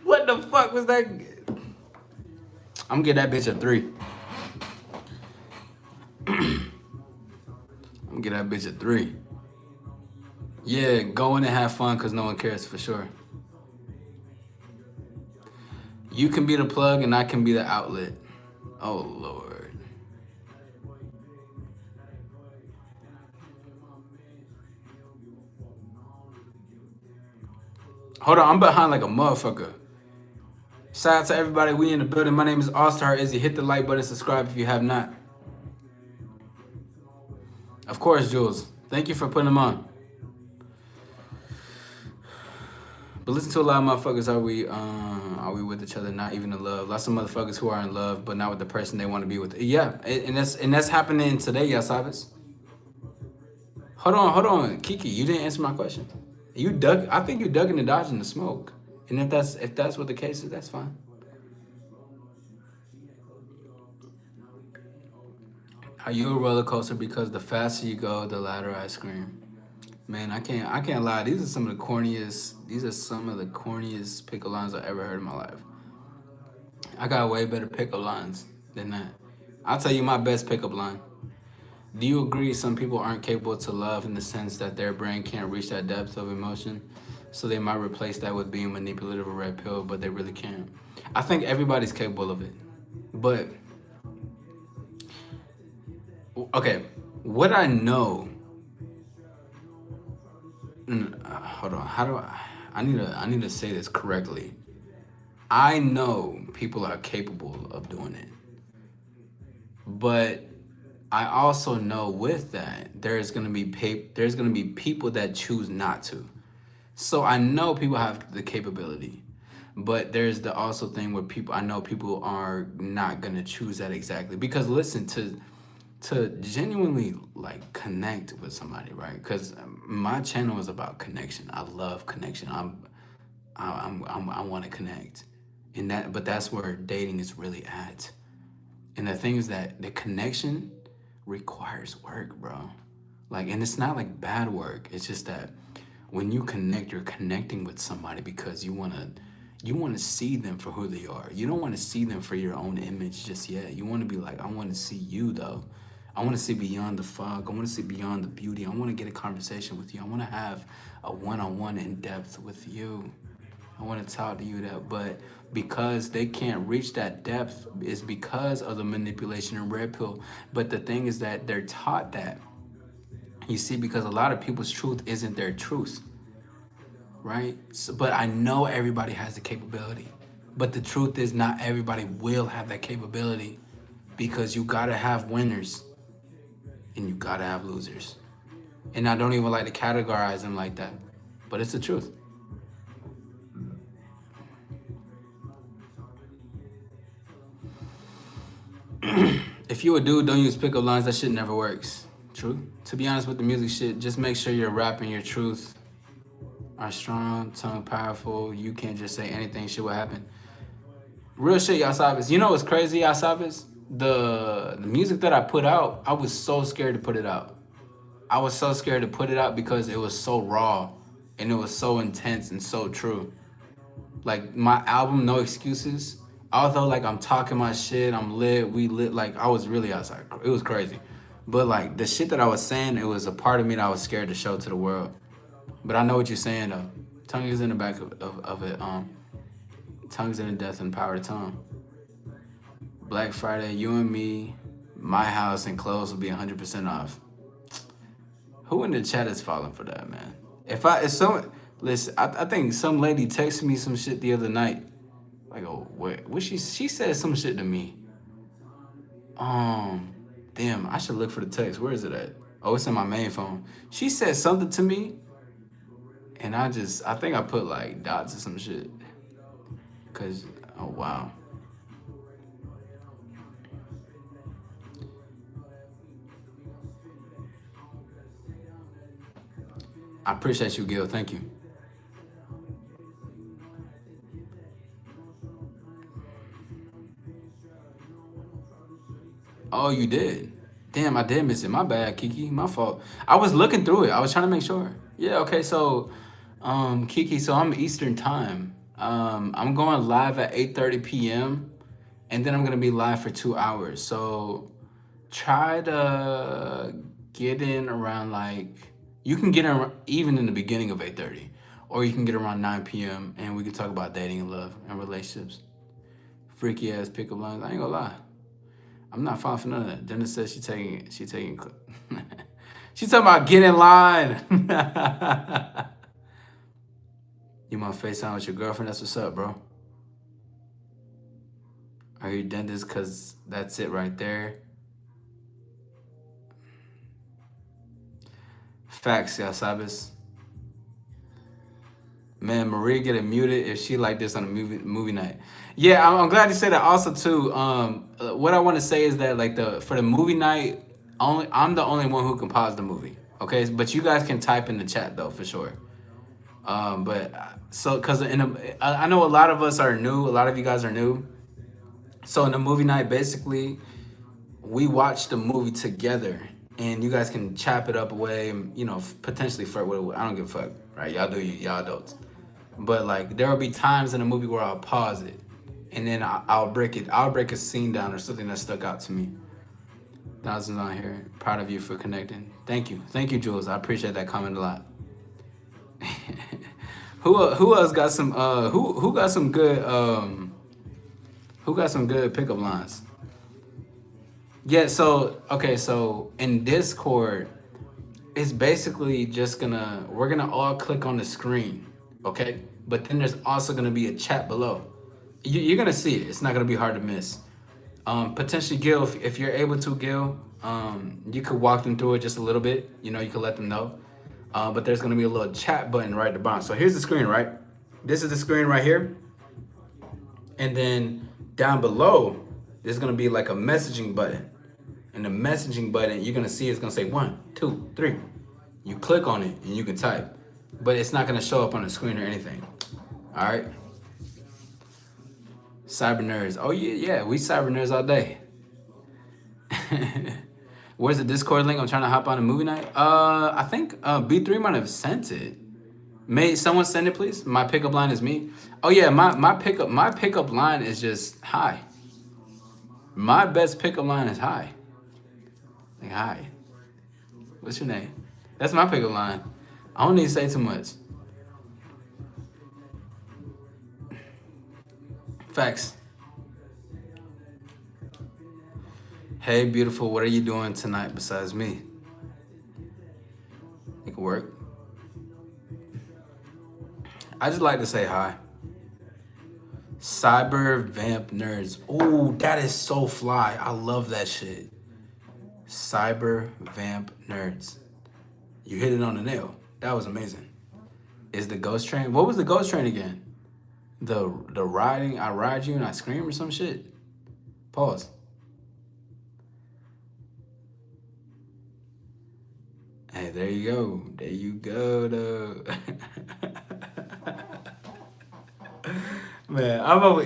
What the fuck was that? I'm gonna get that bitch a 3. I'm gonna get that bitch a 3. Yeah, go in and have fun because no one cares for sure. You can be the plug and I can be the outlet. Oh, Lord. Hold on, I'm behind like a motherfucker. Shout out to everybody. We in the building. My name is All-Star Izzy. Hit the like button, subscribe if you have not. Of course, Jules. Thank you for putting them on. But listen to a lot of motherfuckers. Are we with each other? Not even in love. Lots of motherfuckers who are in love, but not with the person they want to be with. Yeah, and that's happening today, y'all sabes. Hold on, Kiki. You didn't answer my question. I think you dug in the dodge in the smoke. And if that's what the case is, that's fine. Are you a roller coaster? Because the faster you go, the louder I scream. Man, I can't lie. These are some of the corniest pickup lines I ever heard in my life. I got way better pickup lines than that. I'll tell you my best pickup line. Do you agree some people aren't capable to love in the sense that their brain can't reach that depth of emotion? So they might replace that with being manipulative or red pill, but they really can't. I think everybody's capable of it. But, okay, what I know, hold on, how do I need to say this correctly. I know people are capable of doing it. But I also know with that, there's gonna be people that choose not to. So I know people have the capability, but there's the also thing where I know people are not gonna choose that exactly. Because listen, to genuinely like connect with somebody, right? Because my channel is about connection. I love connection. I want to connect, but that's where dating is really at. And the thing is that the connection requires work, bro. Like, and it's not like bad work. It's just that when you connect, you're connecting with somebody because you wanna see them for who they are. You don't want to see them for your own image just yet. You want to be like, I want to see you though. I want to see beyond the fog. I want to see beyond the beauty. I want to get a conversation with you. I want to have a one-on-one in depth with you. I want to talk to you but because they can't reach that depth is because of the manipulation and red pill. But the thing is that they're taught that. You see, because a lot of people's truth isn't their truth, right? But I know everybody has the capability. But the truth is not everybody will have that capability, because you gotta have winners and you gotta have losers. And I don't even like to categorize them like that, but it's the truth. If you a dude, don't use pickup lines. That shit never works. True. To be honest with the music shit, just make sure you're rapping your truth. Are strong, tongue powerful. You can't just say anything. Shit will happen. Real shit, y'all sabes. You know what's crazy, y'all sabes? the music that I put out, I was so scared to put it out. I was so scared to put it out because it was so raw and it was so intense and so true. Like my album, No Excuses, although like I'm talking my shit, I'm lit, we lit, like I was really outside. It was crazy. But like the shit that I was saying, it was a part of me that I was scared to show to the world. But I know what you're saying though. Tongue is in the back of it. Tongues in the death and power to tongue. Black Friday, you and me, my house and clothes will be 100% off. Who in the chat is falling for that, man? If some listen, I think some lady texted me some shit the other night. Like, oh, what she said some shit to me. Damn, I should look for the text. Where is it at? Oh, it's in my main phone. She said something to me, and I think I put like dots or some shit. Cause, oh wow. I appreciate you, Gil. Thank you. Oh, you did? Damn, I did miss it. My bad, Kiki. My fault. I was looking through it. I was trying to make sure. Yeah, okay, so Kiki, so I'm Eastern time. I'm going live at 8:30 p.m. and then I'm gonna be live for 2 hours. So try to get in around like you can get in even in the beginning of 8:30, or you can get around 9 p.m. and we can talk about dating and love and relationships. Freaky ass pickup lines. I ain't gonna lie. I'm not falling for none of that. Jenna says she taking she talking about get in line. You want to FaceTime with your girlfriend? That's what's up, bro. Are you dentist? Cause that's it right there. Facts, y'all sabes. Man, Maria getting muted if she like this on a movie night. Yeah, I'm glad you said that. Also, too, what I want to say is that like for the movie night, I'm the only one who can pause the movie. Okay, but you guys can type in the chat though for sure. But so because I know a lot of us are new. A lot of you guys are new. So in the movie night, basically, we watch the movie together, and you guys can chop it up away. And, you know, potentially flirt with it. I don't give a fuck, right? Y'all do you, y'all adults. But like there will be times in a movie where I'll pause it, and then I'll break it. I'll break a scene down or something that stuck out to me. Thousands on here. Proud of you for connecting. Thank you, Jules. I appreciate that comment a lot. Who else got some? Who got some good? Who got some good pickup lines? Yeah. So okay. So in Discord, it's basically just we're gonna all click on the screen, okay? But then there's also gonna be a chat below. You're gonna see it. It's not gonna be hard to miss. Potentially, Gil, if you're able to, Gil, you could walk them through it just a little bit. You know, you could let them know. But there's gonna be a little chat button right at the bottom. So here's the screen, right? This is the screen right here. And then down below, there's gonna be like a messaging button. And the messaging button, you're gonna see it's gonna say 1, 2, 3. You click on it and you can type. But it's not gonna show up on the screen or anything. All right? Cyber nerds. Oh yeah, we cyber nerds all day. Where's the Discord link? I'm trying to hop on a movie night. I think B3 might have sent it. May someone send it, please? My pickup line is me. Oh yeah, my pickup line is just hi. My best pickup line is hi. Like hi. What's your name? That's my pickup line. I don't need to say too much. Facts. Hey, beautiful, what are you doing tonight besides me? It can work. I just like to say hi. Cyber Vamp Nerds. Oh, that is so fly. I love that shit. Cyber Vamp Nerds. You hit it on the nail. That was amazing. Is the ghost train? What was the ghost train again? The riding, I ride you and I scream or some shit? Pause. Hey, there you go. There you go, though. Man,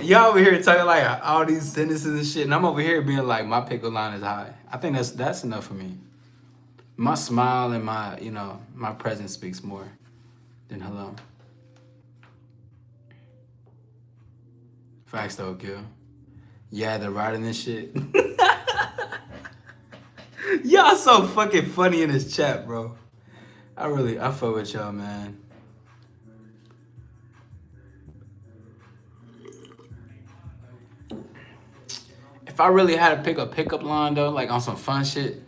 y'all over here talking like all these sentences and shit, and I'm over here being like, my pickup line is high. I think that's enough for me. My smile and my presence speaks more than hello. Facts though, Gil. Yeah, they're riding this shit. Y'all so fucking funny in this chat, bro. I fuck with y'all, man. If I really had to pick a pickup line though, like on some fun shit,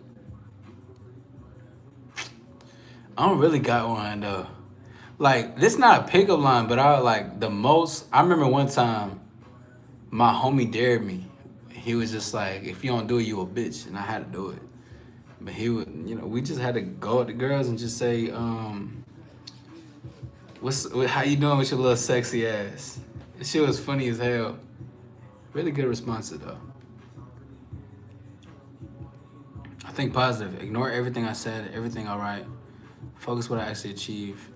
I don't really got one though. Like, this not a pickup line, but I remember one time my homie dared me. He was just like, if you don't do it, you a bitch. And I had to do it. But he would, we just had to go at the girls and just say, how you doing with your little sexy ass? That shit was funny as hell. Really good responses though. I think positive. Ignore everything I said, everything all right. Focus what I actually achieve.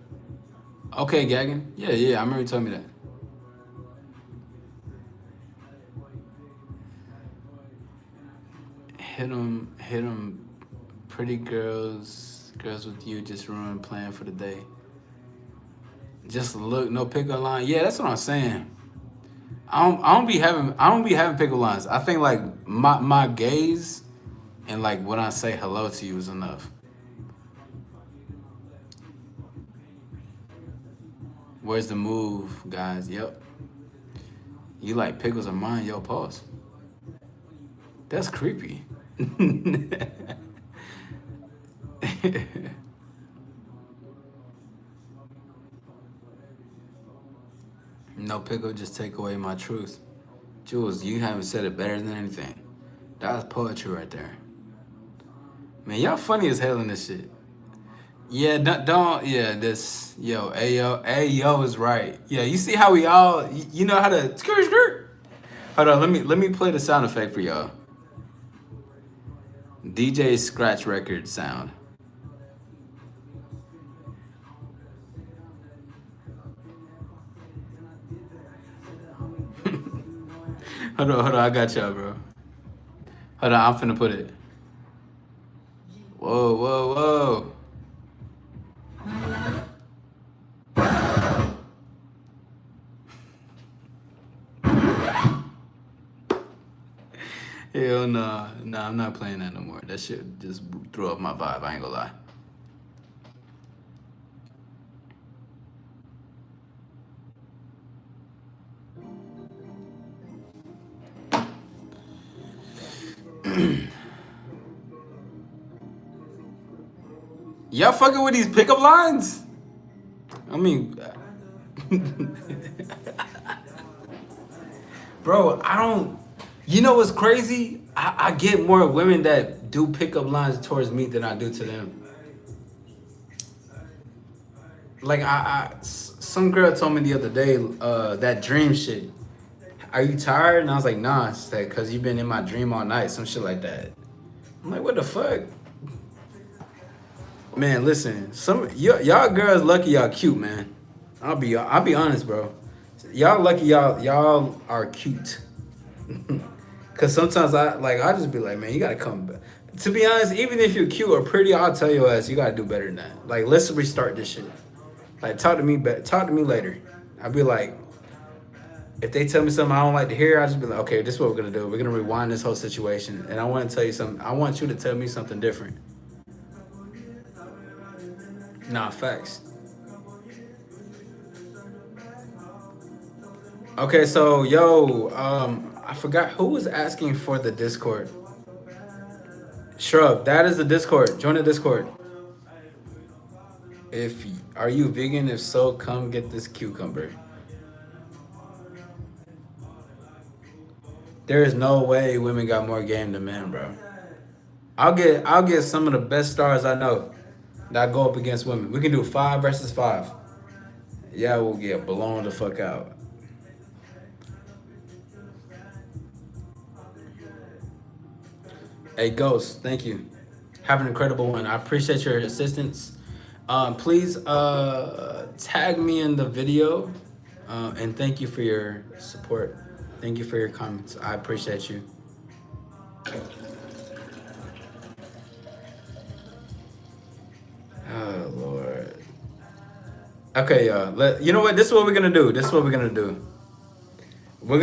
Okay, Gaggin. Yeah, I remember you told me that. Hit 'em. Pretty girls with you just ruin plan for the day. Just look, no pickup line. Yeah, that's what I'm saying. I don't be having pickup lines. I think like my gaze and like when I say hello to you is enough. Where's the move, guys? Yep. You like pickles or mine? Yo, pause. That's creepy. No pickle, just take away my truth. Jules, you haven't said it better than anything. That's poetry right there. Man, y'all funny as hell in this shit. Yeah, Ayo is right. Yeah, you see how we all, you know how to skirt. Hold on, let me play the sound effect for y'all. DJ scratch record sound. Hold on, I got y'all, bro. Hold on, I'm finna put it. Whoa. Hell nah, I'm not playing that no more. That shit just threw up my vibe, I ain't gonna lie. Y'all fucking with these pickup lines? I mean, bro, you know what's crazy? I get more women that do pickup lines towards me than I do to them. Like, some girl told me the other day, that dream shit. Are you tired? And I was like, nah, it's like, cause you've been in my dream all night, some shit like that. I'm like, what the fuck? Man, listen, y'all girls lucky y'all cute, man. I'll be honest, bro. Y'all lucky y'all are cute. Cause sometimes I just be like, man, you gotta come back. To be honest, even if you're cute or pretty, I'll tell your ass you gotta do better than that. Like, let's restart this shit. Like, talk to me later. I'll be like, if they tell me something I don't like to hear, I'll just be like, okay, this is what we're gonna do. We're gonna rewind this whole situation, and I want to tell you something. I want you to tell me something different. Nah, facts. Okay, so I forgot who was asking for the Discord. Shrub, that is the Discord. Join the Discord. Are you vegan? If so, come get this cucumber. There is no way women got more game than men, bro. I'll get some of the best stars I know that go up against women. We can do 5 versus 5. Yeah, we'll get blown the fuck out. Hey, Ghost, thank you. Have an incredible one. I appreciate your assistance. Please tag me in the video And thank you for your support. Thank you for your comments. I appreciate you. Oh Lord. Okay, y'all. You know what? This is what we're gonna do. This is what we're gonna do. We're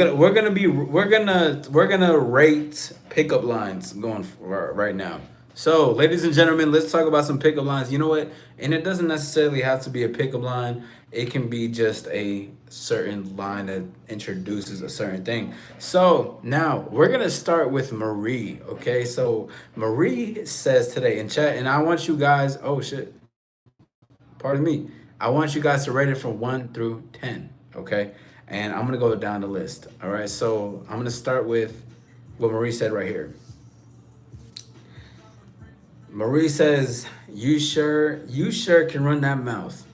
gonna rate pickup lines going for right now. So, ladies and gentlemen, let's talk about some pickup lines. You know what? And it doesn't necessarily have to be a pickup line. It can be just a certain line that introduces a certain thing. So now we're gonna start with Marie. Okay, so Marie says today in chat, and I want you guys. Oh shit. Pardon me. I want you guys to rate it from 1 through 10. Okay. And I'm going to go down the list. All right. So I'm going to start with what Marie said right here. Marie says, you sure can run that mouth.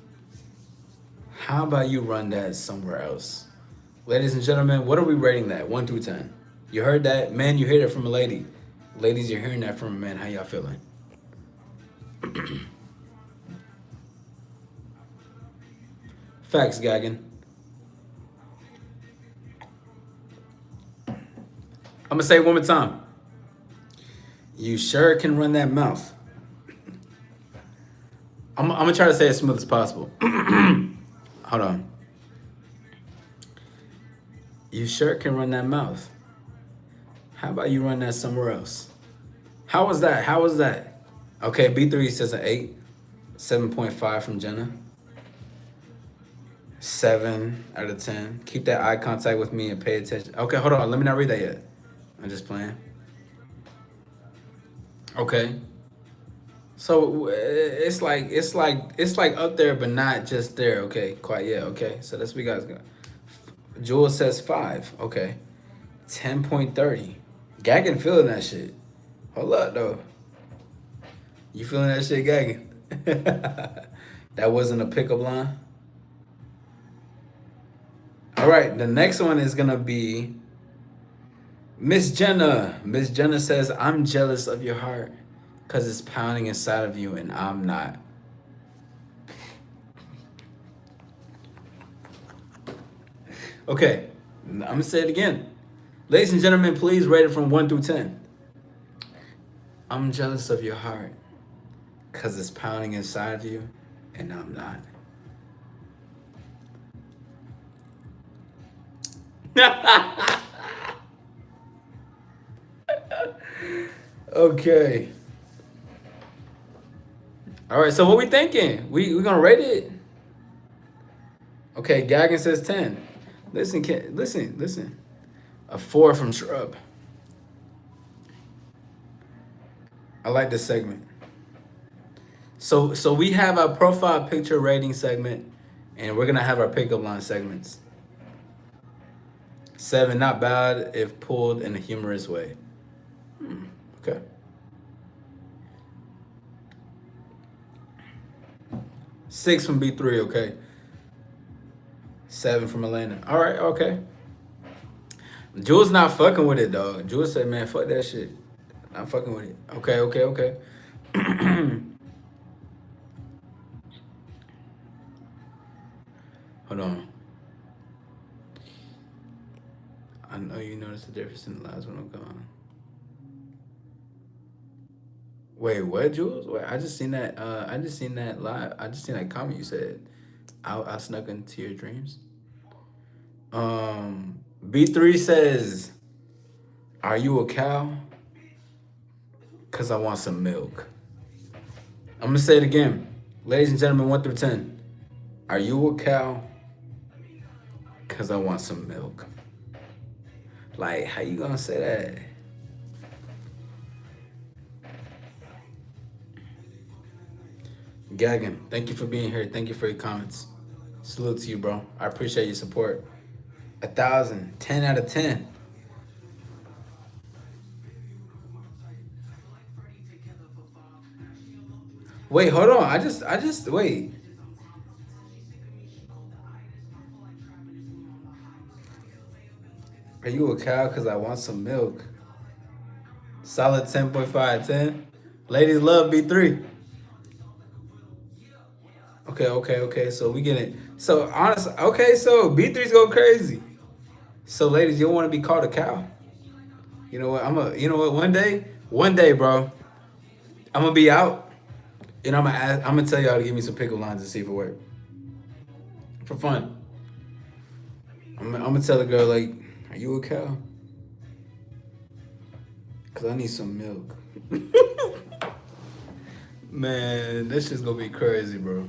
How about you run that somewhere else? Ladies and gentlemen, what are we rating that? 1 through 10. You heard that? Man, you heard it from a lady. Ladies, you're hearing that from a man. How y'all feeling? Facts, Gaggin. I'm gonna say it one more time. You sure can run that mouth. I'm gonna try to say it as smooth as possible. Hold on. You sure can run that mouth. How about you run that somewhere else? How was that? How was that? Okay, B3 says an 8. 7.5 from Jenna. 7 out of 10. Keep that eye contact with me and pay attention. Okay, hold on. Let me not read that yet. I'm just playing. Okay. So it's like up there, but not just there. Okay, quite yeah. Okay, so that's what we guys got. Jules says 5. Okay, 10.30. Gaggin feeling that shit. Hold up though. You feeling that shit, Gaggin? That wasn't a pickup line. All right, the next one is gonna be Miss Jenna. Miss Jenna says, I'm jealous of your heart because it's pounding inside of you and I'm not. Okay, I'm gonna say it again. Ladies and gentlemen, please rate it from 1 through 10. I'm jealous of your heart because it's pounding inside of you and I'm not. Okay. All right, so what we thinking? We gonna rate it? Okay, Gaggin says 10. Listen. A 4 from Shrub. I like this segment. So we have our profile picture rating segment, and we're gonna have our pickup line segments. 7, not bad if pulled in a humorous way. Okay. 6 from B3, okay. 7 from Elena. All right, okay. Jules not fucking with it, dog. Jules said, man, fuck that shit. Not fucking with it. Okay. Hold on. I know you noticed the difference in the lives when I'm gone. Wait, what, Jules? Wait, I just seen that live. I just seen that comment you said. I snuck into your dreams. B3 says, are you a cow? Cause I want some milk. I'm gonna say it again. Ladies and gentlemen, 1 through 10. Are you a cow? Cause I want some milk. Like, how you gonna say that? Gaggin, thank you for being here. Thank you for your comments. Salute to you, bro. I appreciate your support. 1,000, 10 out of 10. Wait, hold on. I just wait. Are you a cow? Cause I want some milk. Solid 10.5, 10. Ladies love B3. Okay. So we get it. So honest. Okay, so B3's go crazy. So ladies, you don't want to be called a cow. You know what? You know what? One day, bro, I'm gonna be out, and I'm gonna tell y'all to give me some pickle lines and see if it work. For fun. I'm gonna tell the girl like, "Are you a cow? Cause I need some milk." Man, this shit's gonna be crazy, bro.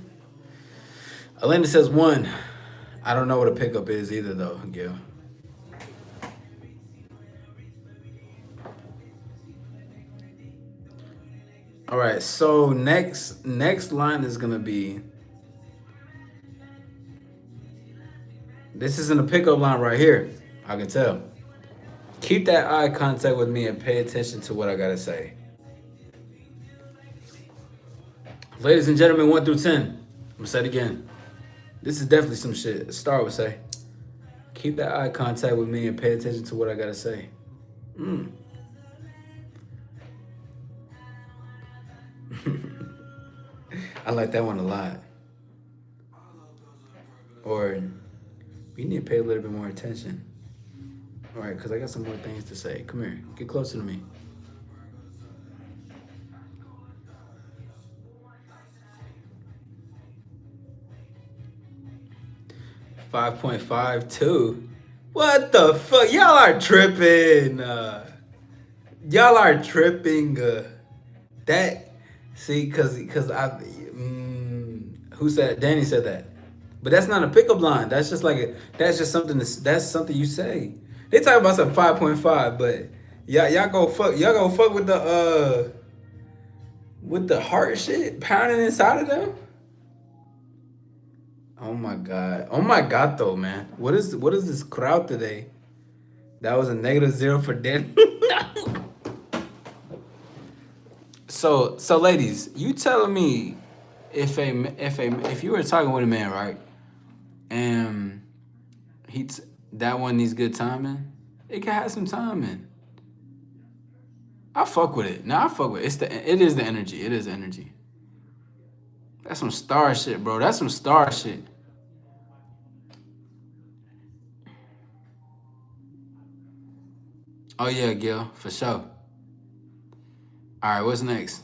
Elena says 1. I don't know what a pickup is either, though, Gil. All right, so next line is gonna be. This isn't a pickup line right here. I can tell. Keep that eye contact with me and pay attention to what I gotta say. Ladies and gentlemen, 1 through 10. I'm gonna say it again. This is definitely some shit a star would say. Keep that eye contact with me and pay attention to what I gotta say. I like that one a lot. Or we need to pay a little bit more attention. All right, because I got some more things to say. Come here, get closer to me. $5.52. What the fuck? Y'all are tripping. Y'all are tripping. That see, cause I who said Danny said that, but that's not a pickup line. That's just like that's just something that's something you say. They talk about some 5.5, but y'all go fuck with the heart shit pounding inside of them. Oh my god though, man. What is this crowd today? That was a -0 for Danny. So ladies, you telling me if you were talking with a man, right, and that one needs good timing, it can have some timing. I fuck with it. Now I fuck with it. It is the energy. It is energy. That's some star shit, bro. That's some star shit. Oh yeah, Gil, for sure. All right, what's next?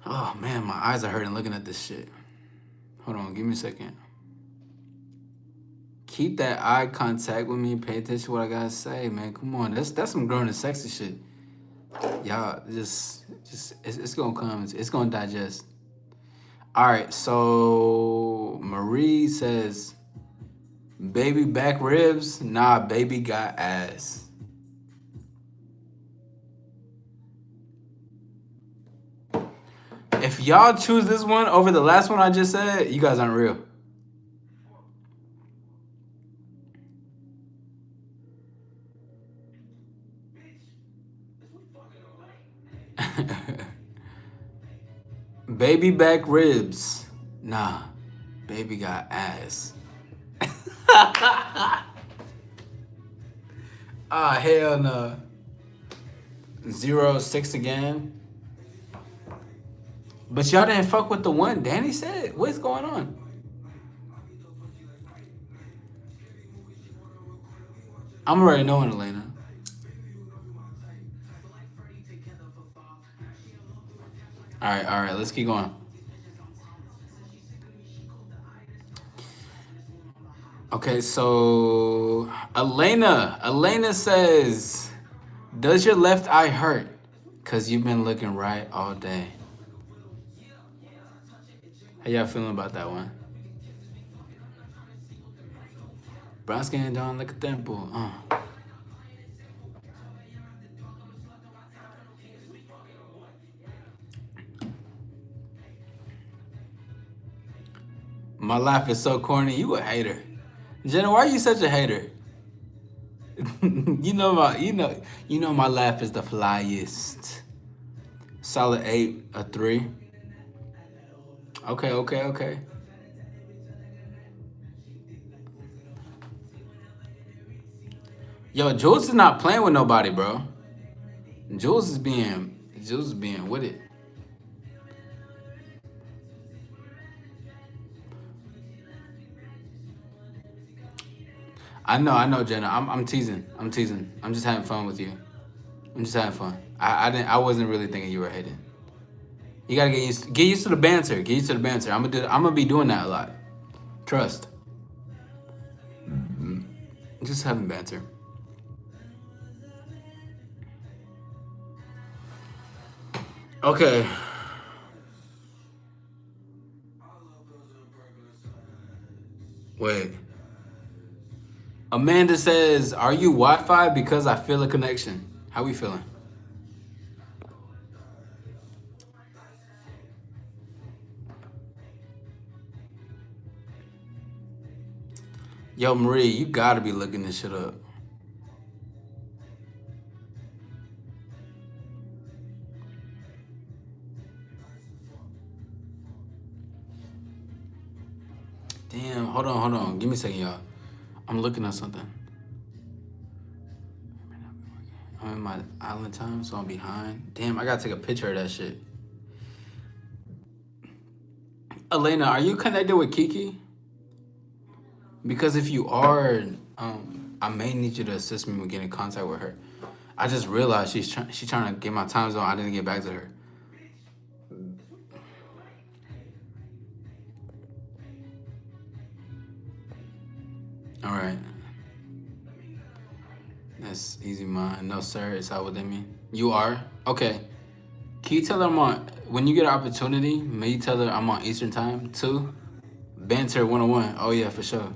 Oh man, my eyes are hurting looking at this shit. Hold on, give me a second. Keep that eye contact with me. Pay attention to what I gotta say, man. Come on, that's some grown and sexy shit. Y'all, just it's gonna come. It's gonna digest. All right, so Marie says, "Baby back ribs, nah, baby got ass." If y'all choose this one over the last one I just said, you guys aren't real. Baby back ribs. Nah, baby got ass. Ah, hell no. 0-6 again. But y'all didn't fuck with the one Danny said. What's going on? I'm already knowing, Elena. All right. Let's keep going. Okay, so Elena says, "Does your left eye hurt? 'Cause you've been looking right all day." How y'all feeling about that one? Brown skin down like a temple. My laugh is so corny. You a hater. Jenna, why are you such a hater? you know my laugh is the flyest. Solid 8, a 3. Okay. Yo, Jules is not playing with nobody, bro. Jules is being with it. I know, Jenna. I'm teasing. I'm teasing. I'm just having fun with you. I'm just having fun. I wasn't really thinking you were hating. You gotta get used to the banter. Get used to the banter. I'm gonna be doing that a lot. Trust. Just having banter. Okay. Wait. Amanda says, "Are you Wi-Fi? Because I feel a connection." How we feeling? Yo, Marie, you gotta be looking this shit up. Damn, hold on. Give me a second, y'all. I'm looking at something. I'm in my island time, so I'm behind. Damn, I gotta take a picture of that shit. Elena, are you connected with Kiki? Because if you are, I may need you to assist me with getting in contact with her. I just realized she's trying to get my time zone. I didn't get back to her. All right. That's easy, mine. No, sir, it's out within me. You are? Okay. Can you tell her I'm on, when you get an opportunity, may you tell her I'm on Eastern time, too? Banter 101. Oh, yeah, for sure.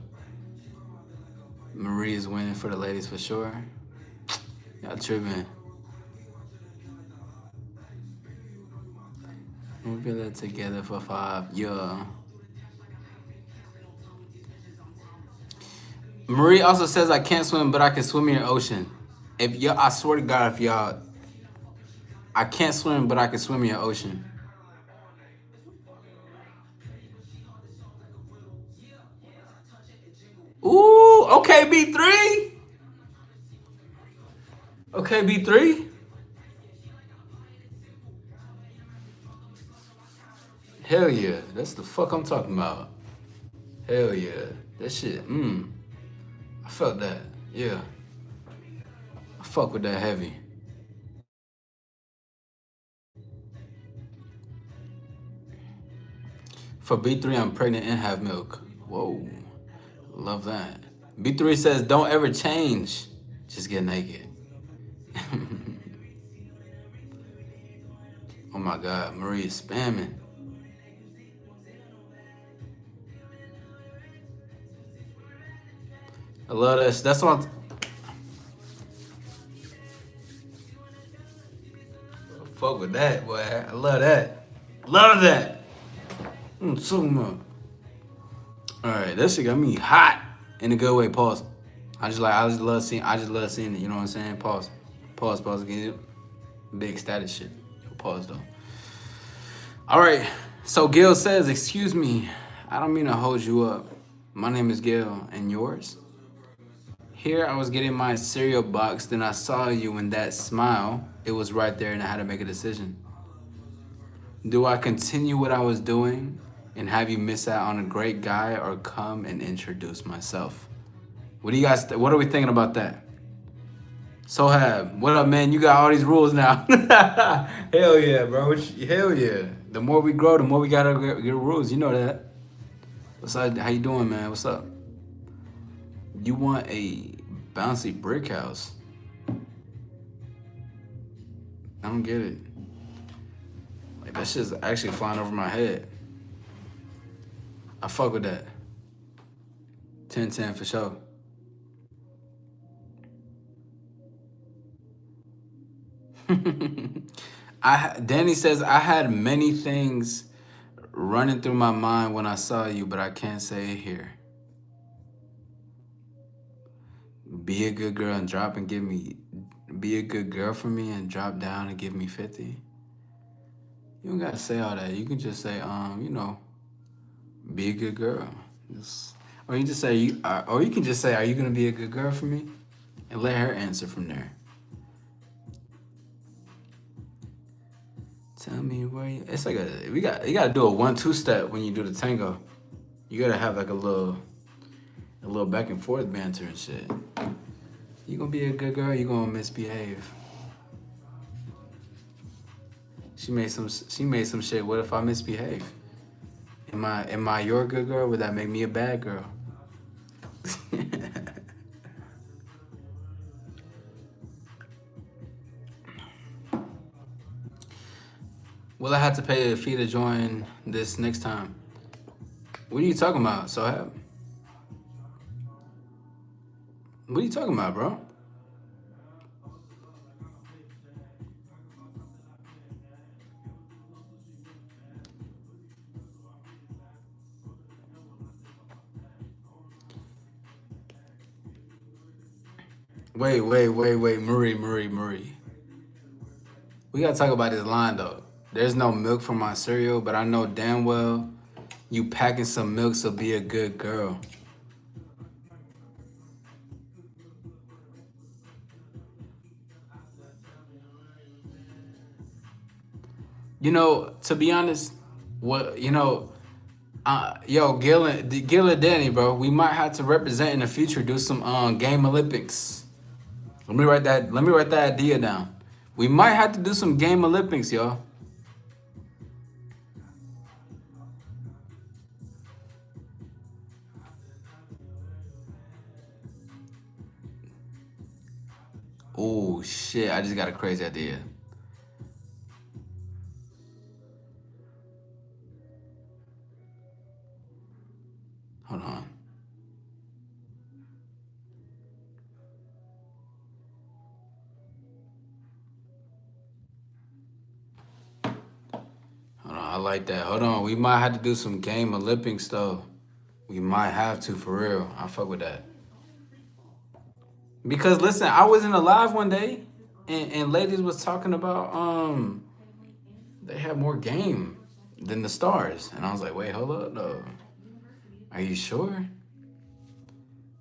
Marie is winning for the ladies, for sure. Y'all tripping. We'll be there together for 5. Yeah. Marie also says I can't swim, but I can swim in your ocean. If y'all, I swear to God, if y'all, I can't swim, but I can swim in your ocean. Ooh, okay, B3. Okay, B3. Hell yeah, that's the fuck I'm talking about. Hell yeah, that shit. I felt that. Yeah, I fuck with that heavy. For B3, I'm pregnant and have milk. Whoa, love that. B3 says, don't ever change. Just get naked. Oh my God, Marie is spamming. I love that. That's what fuck with that, boy. I love that. Love that. So much. All right, that shit got me hot in a good way. Pause. I just love seeing it. You know what I'm saying? Pause. Get it. Big status shit. Pause though. All right. So Gail says, "Excuse me, I don't mean to hold you up. My name is Gail, and yours?" Here I was getting my cereal box, then I saw you and that smile. It was right there, and I had to make a decision. Do I continue what I was doing and have you miss out on a great guy, or come and introduce myself? What do you guys? What are we thinking about that? Sohab, what up, man? You got all these rules now. Hell yeah, bro. Hell yeah. The more we grow, the more we gotta get rules. You know that. What's up? How you doing, man? What's up? You want a bouncy brick house? I don't get it. Like, that shit's actually flying over my head. I fuck with that. 10-10 for sure. Danny says, I had many things running through my mind when I saw you, but I can't say it here. Be a good girl and be a good girl for me and drop down and give me 50. You don't gotta say all that. You can just say, be a good girl. Or you can just say, are you gonna be a good girl for me? And let her answer from there. Tell me where you. It's like you gotta do a 1-2 step when you do the tango. You gotta have like a little. A little back and forth banter and shit. You gonna be a good girl, you gonna misbehave. She made some shit. What if I misbehave? Am I your good girl? Would that make me a bad girl? Will I have to pay a fee to join this next time? What are you talking about, Sohab? What are you talking about, bro? Wait, Marie. We gotta talk about this line though. There's no milk for my cereal, but I know damn well you packing some milk, so be a good girl. You know, to be honest, Gil and Danny, bro, we might have to represent in the future, do some game Olympics. Let me write that idea down. We might have to do some game Olympics, y'all. Oh shit, I just got a crazy idea. Hold on. I like that. Hold on. We might have to do some game Olympics though. We might have to, for real. I fuck with that. Because listen, I was in a live one day and ladies was talking about they have more game than the stars. And I was like, wait, hold up though. Are you sure?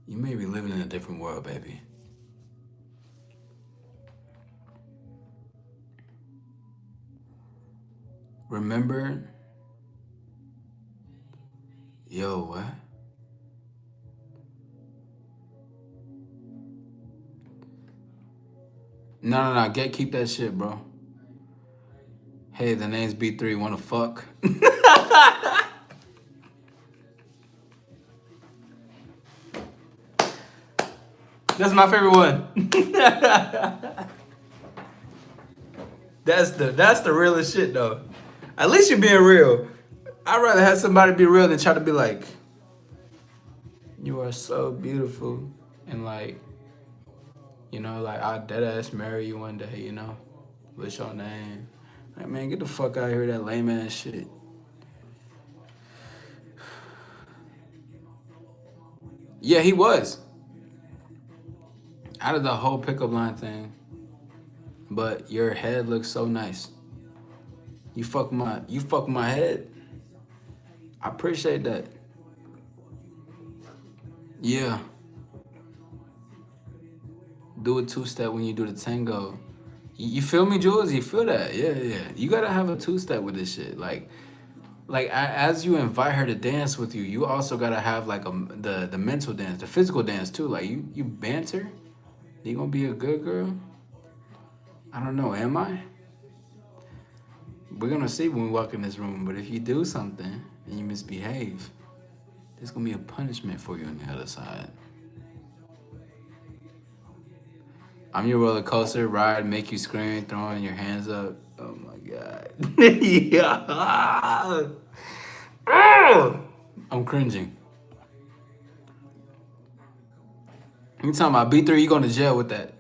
You may be living in a different world, baby. Remember? Yo, what? No. Keep that shit, bro. Hey, the name's B3. Wanna fuck? That's my favorite one. That's the realest shit though. At least you're being real. I'd rather have somebody be real than try to be like, you are so beautiful and like, you know, like I'll dead ass marry you one day, you know? What's your name? Like, man, get the fuck out of here, that lame ass shit. Yeah, he was. Out of the whole pickup line thing. But your head looks so nice. You fuck my head. I appreciate that. Yeah. Do a two-step when you do the tango. You feel me, Jules? You feel that? Yeah. You gotta have a two-step with this shit. Like as you invite her to dance with you, you also gotta have like the mental dance, the physical dance too. Like you banter. You gonna be a good girl? I don't know. Am I? We're gonna see when we walk in this room. But if you do something and you misbehave, there's gonna be a punishment for you on the other side. I'm your roller coaster ride, make you scream, throwing your hands up. Oh my god. Yeah. I'm cringing. You talking about B3? You going to jail with that?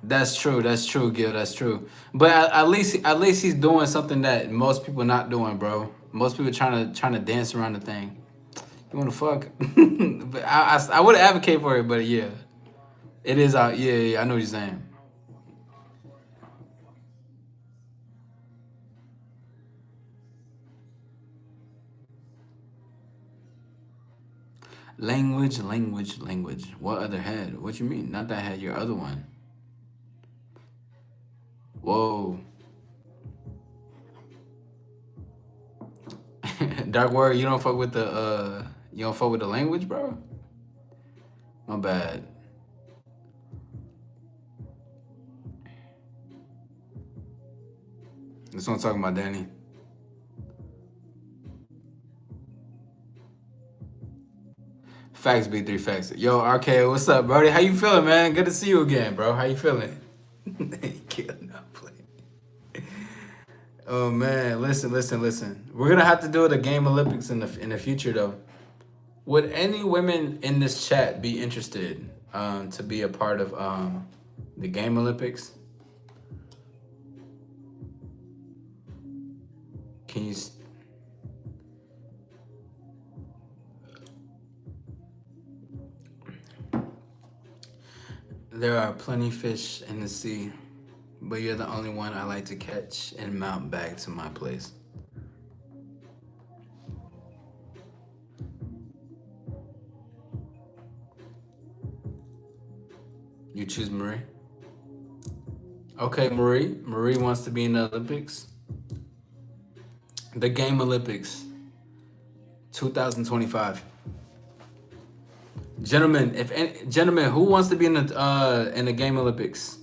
That's true, Gil. That's true. But at least he's doing something that most people not doing, bro. Most people trying to dance around the thing. You wanna fuck? But I would advocate for it, but yeah, it is out. Yeah. I know what you're saying. Language. What other head? What you mean? Not that head. Your other one. Whoa. Dark word, you don't fuck with the language, bro? My bad. This one talking about Danny. Facts, B3 facts. Yo, RK, what's up, Brody? How you feeling, man? Good to see you again, bro. How you feeling? Oh man, listen. We're gonna have to do the Game Olympics in the future though. Would any women in this chat be interested to be a part of the Game Olympics? Can you? There are plenty fish in the sea, but you're the only one I like to catch and mount back to my place. You choose Marie? Okay, Marie. Marie wants to be in the Olympics. The Game Olympics 2025. Gentlemen, who wants to be in the Game Olympics?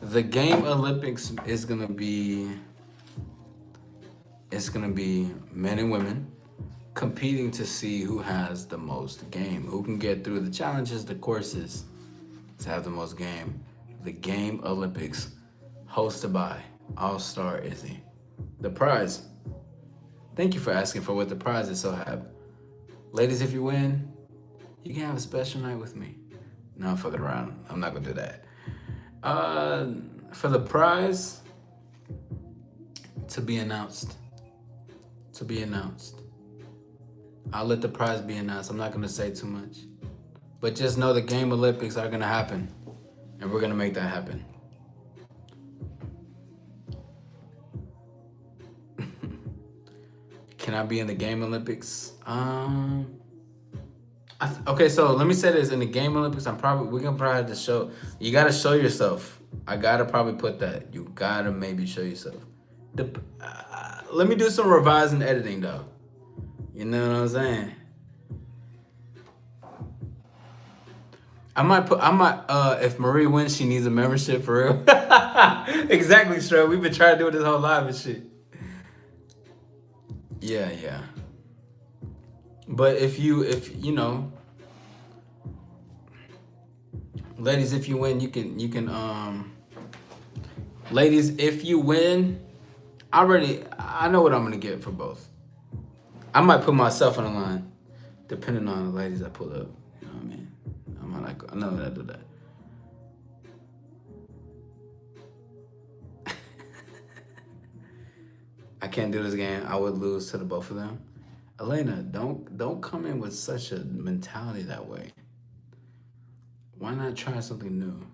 The Game Olympics is gonna be men and women competing to see who has the most game, who can get through the challenges, the courses to have the most game. The Game Olympics, hosted by All-Star Izzy. The prize. Thank you for asking for what the prize is, Sohab. Ladies, if you win, you can have a special night with me. No, I'm fucking around. I'm not gonna do that. For the prize, to be announced. I'll let the prize be announced. I'm not gonna say too much. But just know the Game Olympics are gonna happen. And we're gonna make that happen. Can I be in the Game Olympics? Okay, so let me say this. In the Game Olympics, we're gonna probably have to show. You gotta show yourself. I gotta probably put that. You gotta maybe show yourself. Let me do some revising editing though. You know what I'm saying? If Marie wins, she needs a membership for real. Exactly, Stro. We've been trying to do it this whole live and shit. Yeah. But if you know, ladies, if you win, you can ladies, if you win, I know what I'm gonna get for both. I might put myself on the line, depending on the ladies I pull up. You know what I mean? I know that I do that. I can't do this game. I would lose to the both of them. Elena, don't come in with such a mentality that way. Why not try something new?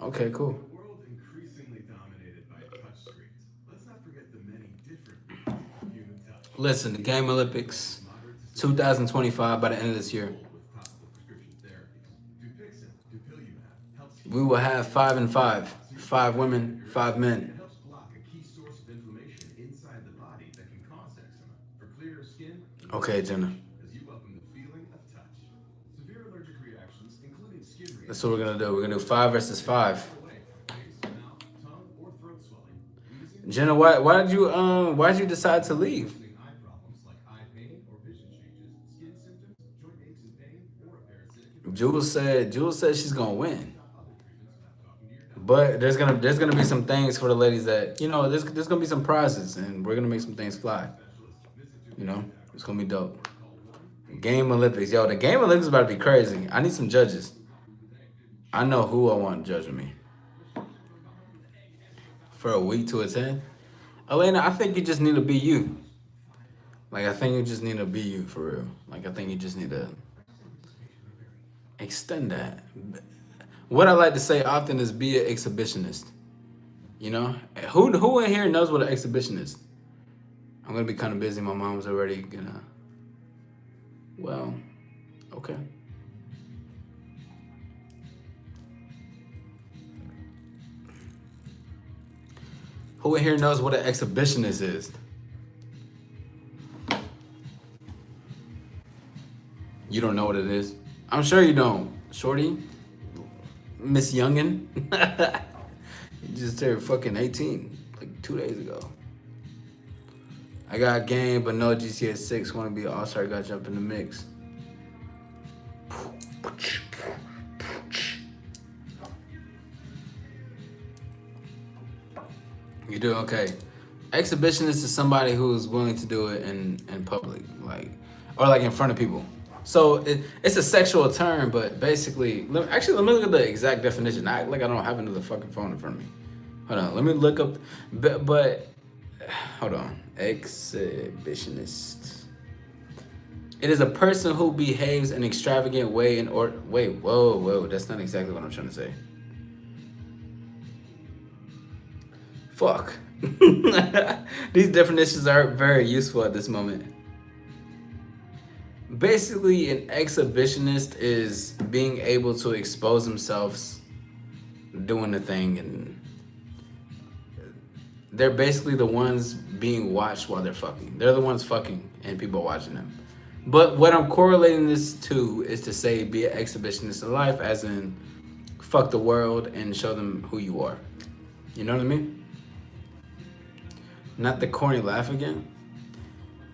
Okay, cool. A world increasingly dominated by touchscreens. Let's not forget the many different human touch. Listen, the Game Olympics 2025 by the end of this year. We will have 5 and 5. 5 women, 5 men. It helps block a key source of inflammation inside the body that can cause eczema. For clearer skin, Okay, Jenna. as you welcome the feeling of touch. Severe allergic reactions, including skin reactions, That's what we're gonna do. We're gonna do 5 versus 5. away from face, mouth, tongue, or throat swelling. Jenna, why did you decide to leave? Using eye problems like eye pain or vision changes, skin symptoms, joint aches and pain, or a parasitic Jules said she's gonna win. But there's gonna be some things for the ladies that there's gonna be some prizes and we're gonna make some things fly. It's gonna be dope. Game Olympics, yo, the Game Olympics is about to be crazy. I need some judges. I know who I want judging me. For a week to attend, Elena, I think you just need to be you. Like I think you just need to be you for real. Like I think you just need to extend that. What I like to say often is be an exhibitionist. Who in here knows what an exhibition is? I'm gonna be kind of busy. My mom's already gonna. Well, okay. Who in here knows what an exhibitionist is? You don't know what it is? I'm sure you don't. Shorty? Miss Youngin? You just turned fucking 18 like 2 days ago. I got a game, but no GTA 6. Want to be an all-star, got to jump in the mix. You do okay. Exhibitionist is somebody who's willing to do it in public, like, or like in front of people. So it's a sexual term, but basically, let me look at the exact definition. I don't have another fucking phone in front of me. Hold on, let me look up. But hold on, exhibitionist. It is a person who behaves in an extravagant way in order. Wait, whoa, that's not exactly what I'm trying to say. Fuck. These definitions are very useful at this moment. Basically, an exhibitionist is being able to expose themselves doing the thing, and they're basically the ones being watched while they're fucking. They're the ones fucking and people watching them. But what I'm correlating this to is to say be an exhibitionist in life, as in fuck the world and show them who you are. You know what I mean? Not the corny laugh again.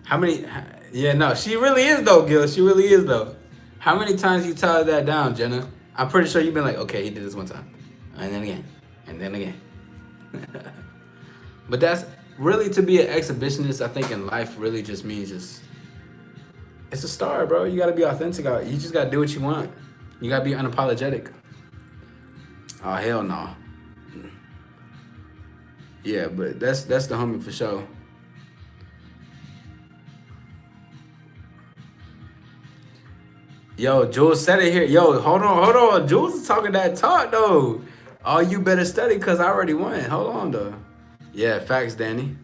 How many? Yeah, no, she really is though, Gil. She really is though. How many times you tell that down, Jenna? I'm pretty sure you've been like, okay, he did this one time, and then again, and then again. But that's really, to be an exhibitionist, I think in life really just means it's a star, bro. You gotta be authentic. You just gotta do what you want. You gotta be unapologetic. Oh hell no. Yeah, but that's the homie for sure. Yo, Jules said it here. Yo, hold on. Jules is talking that talk though. Oh, you better study cause I already won. Hold on though. Yeah, facts, Danny.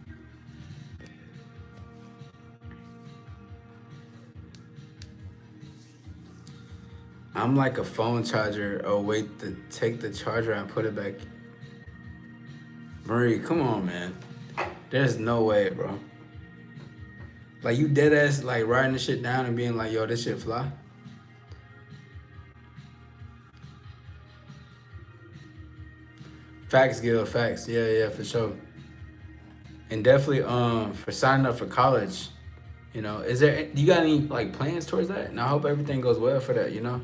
I'm like a phone charger. Oh, wait to take the charger and put it back. Marie, come on, man. There's no way, bro. Like, you dead ass, like, writing the shit down and being like, yo, this shit fly? Facts, Gil, facts. Yeah, for sure. And definitely, for signing up for college, you know, you got any, like, plans towards that? And I hope everything goes well for that, you know?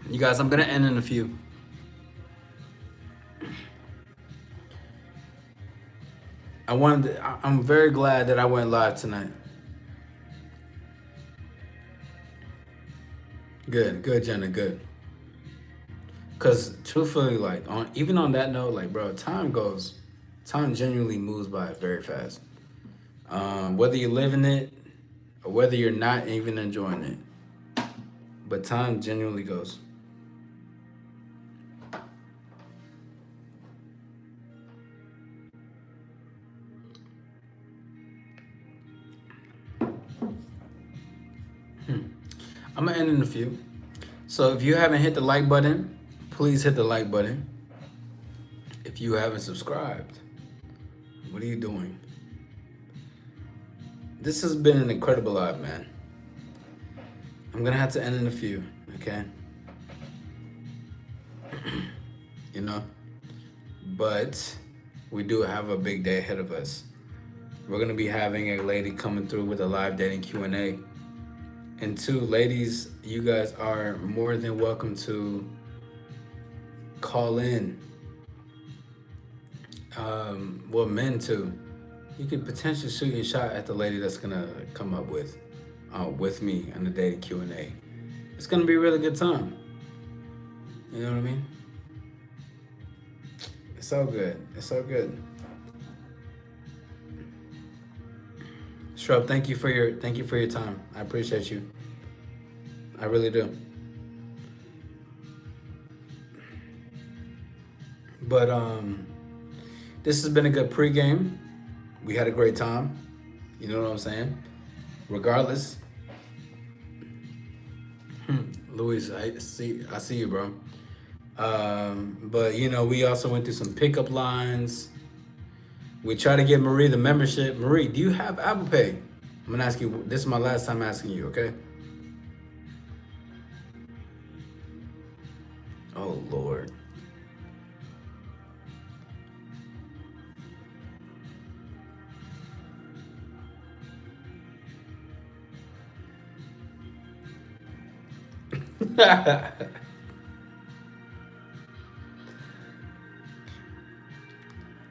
You guys, I'm gonna end in a few. I'm very glad that I went live tonight. Good, Jenna, good. Cause truthfully, like, even on that note, like, bro, time genuinely moves by very fast. Whether you're living it or whether you're not even enjoying it, but time genuinely goes. I'm gonna end in a few. So if you haven't hit the like button, please hit the like button. If you haven't subscribed, what are you doing? This has been an incredible live, man. I'm gonna have to end in a few, okay? You know? But we do have a big day ahead of us. We're gonna be having a lady coming through with a live dating Q&A. And two, ladies, you guys are more than welcome to call in. Well, men too. You could potentially shoot your shot at the lady that's gonna come up with me on the dating Q&A. It's gonna be a really good time. You know what I mean? It's so good. It's so good. Shrub, thank you for your time. I appreciate you. I really do. But this has been a good pregame. We had a great time. You know what I'm saying? Regardless, Luis, I see you, bro. But you know, we also went through some pickup lines. We try to get Marie the membership. Marie, do you have Apple Pay? I'm gonna ask you. This is my last time asking you. Okay. Oh Lord.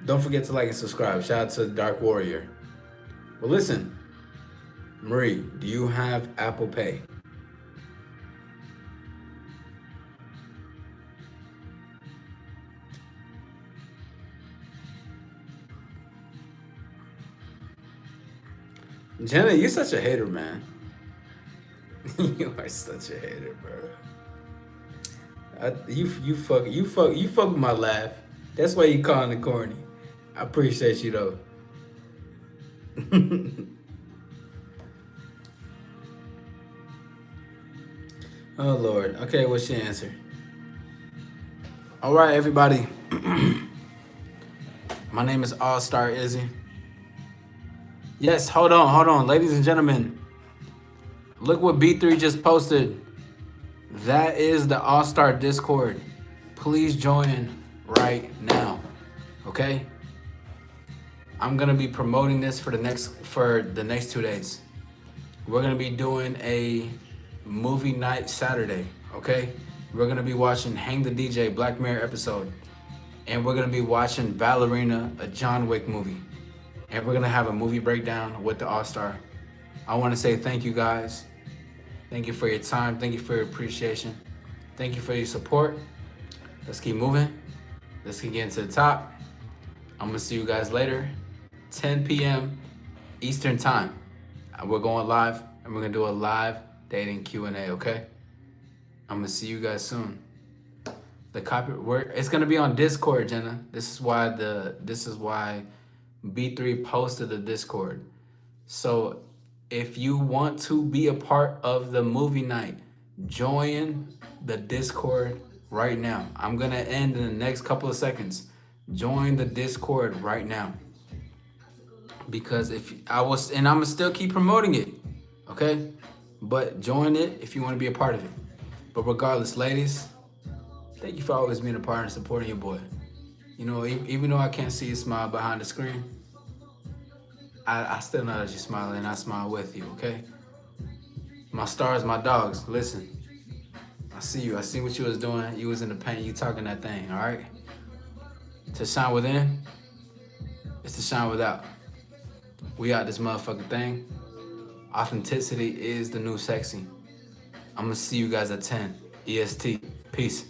Don't forget to like and subscribe. Shout out to Dark Warrior. Well, listen, Marie, do you have Apple Pay? Jenna, you're such a hater, man. You are such a hater, bro. You fuck with my laugh. That's why you calling it corny. I appreciate you though. Oh Lord. Okay, what's your answer? All right, everybody. My name is All Star Izzy. Yes, hold on, ladies and gentlemen. Look what B3 just posted. That is the All Star Discord. Please join right now. Okay? I'm gonna be promoting this for the next 2 days. We're gonna be doing a movie night Saturday. Okay? We're gonna be watching Hang the DJ Black Mirror episode, and we're gonna be watching Ballerina, a John Wick movie, and we're gonna have a movie breakdown with the All Star. I want to say thank you guys. Thank you for your time. Thank you for your appreciation. Thank you for your support. Let's keep moving. Let's keep getting to the top. I'm gonna see you guys later. 10 p.m. Eastern time. We're going live, and we're gonna do a live dating Q&A. Okay? I'm gonna see you guys soon. It's gonna be on Discord, Jenna. This is why B3 posted the Discord. So if you want to be a part of the movie night, join the Discord right now. I'm gonna end in the next couple of seconds. Join the Discord right now. Because I'm gonna still keep promoting it, okay? But join it if you want to be a part of it. But regardless, ladies, thank you for always being a part and supporting your boy. You know, even though I can't see you smile behind the screen, I still know that you're smiling, and I smile with you, okay? My stars, my dogs, listen. I see you. I see what you was doing. You was in the paint. You talking that thing, all right? To shine within, it's to shine without. We out this motherfucking thing. Authenticity is the new sexy. I'm gonna see you guys at 10 EST. Peace.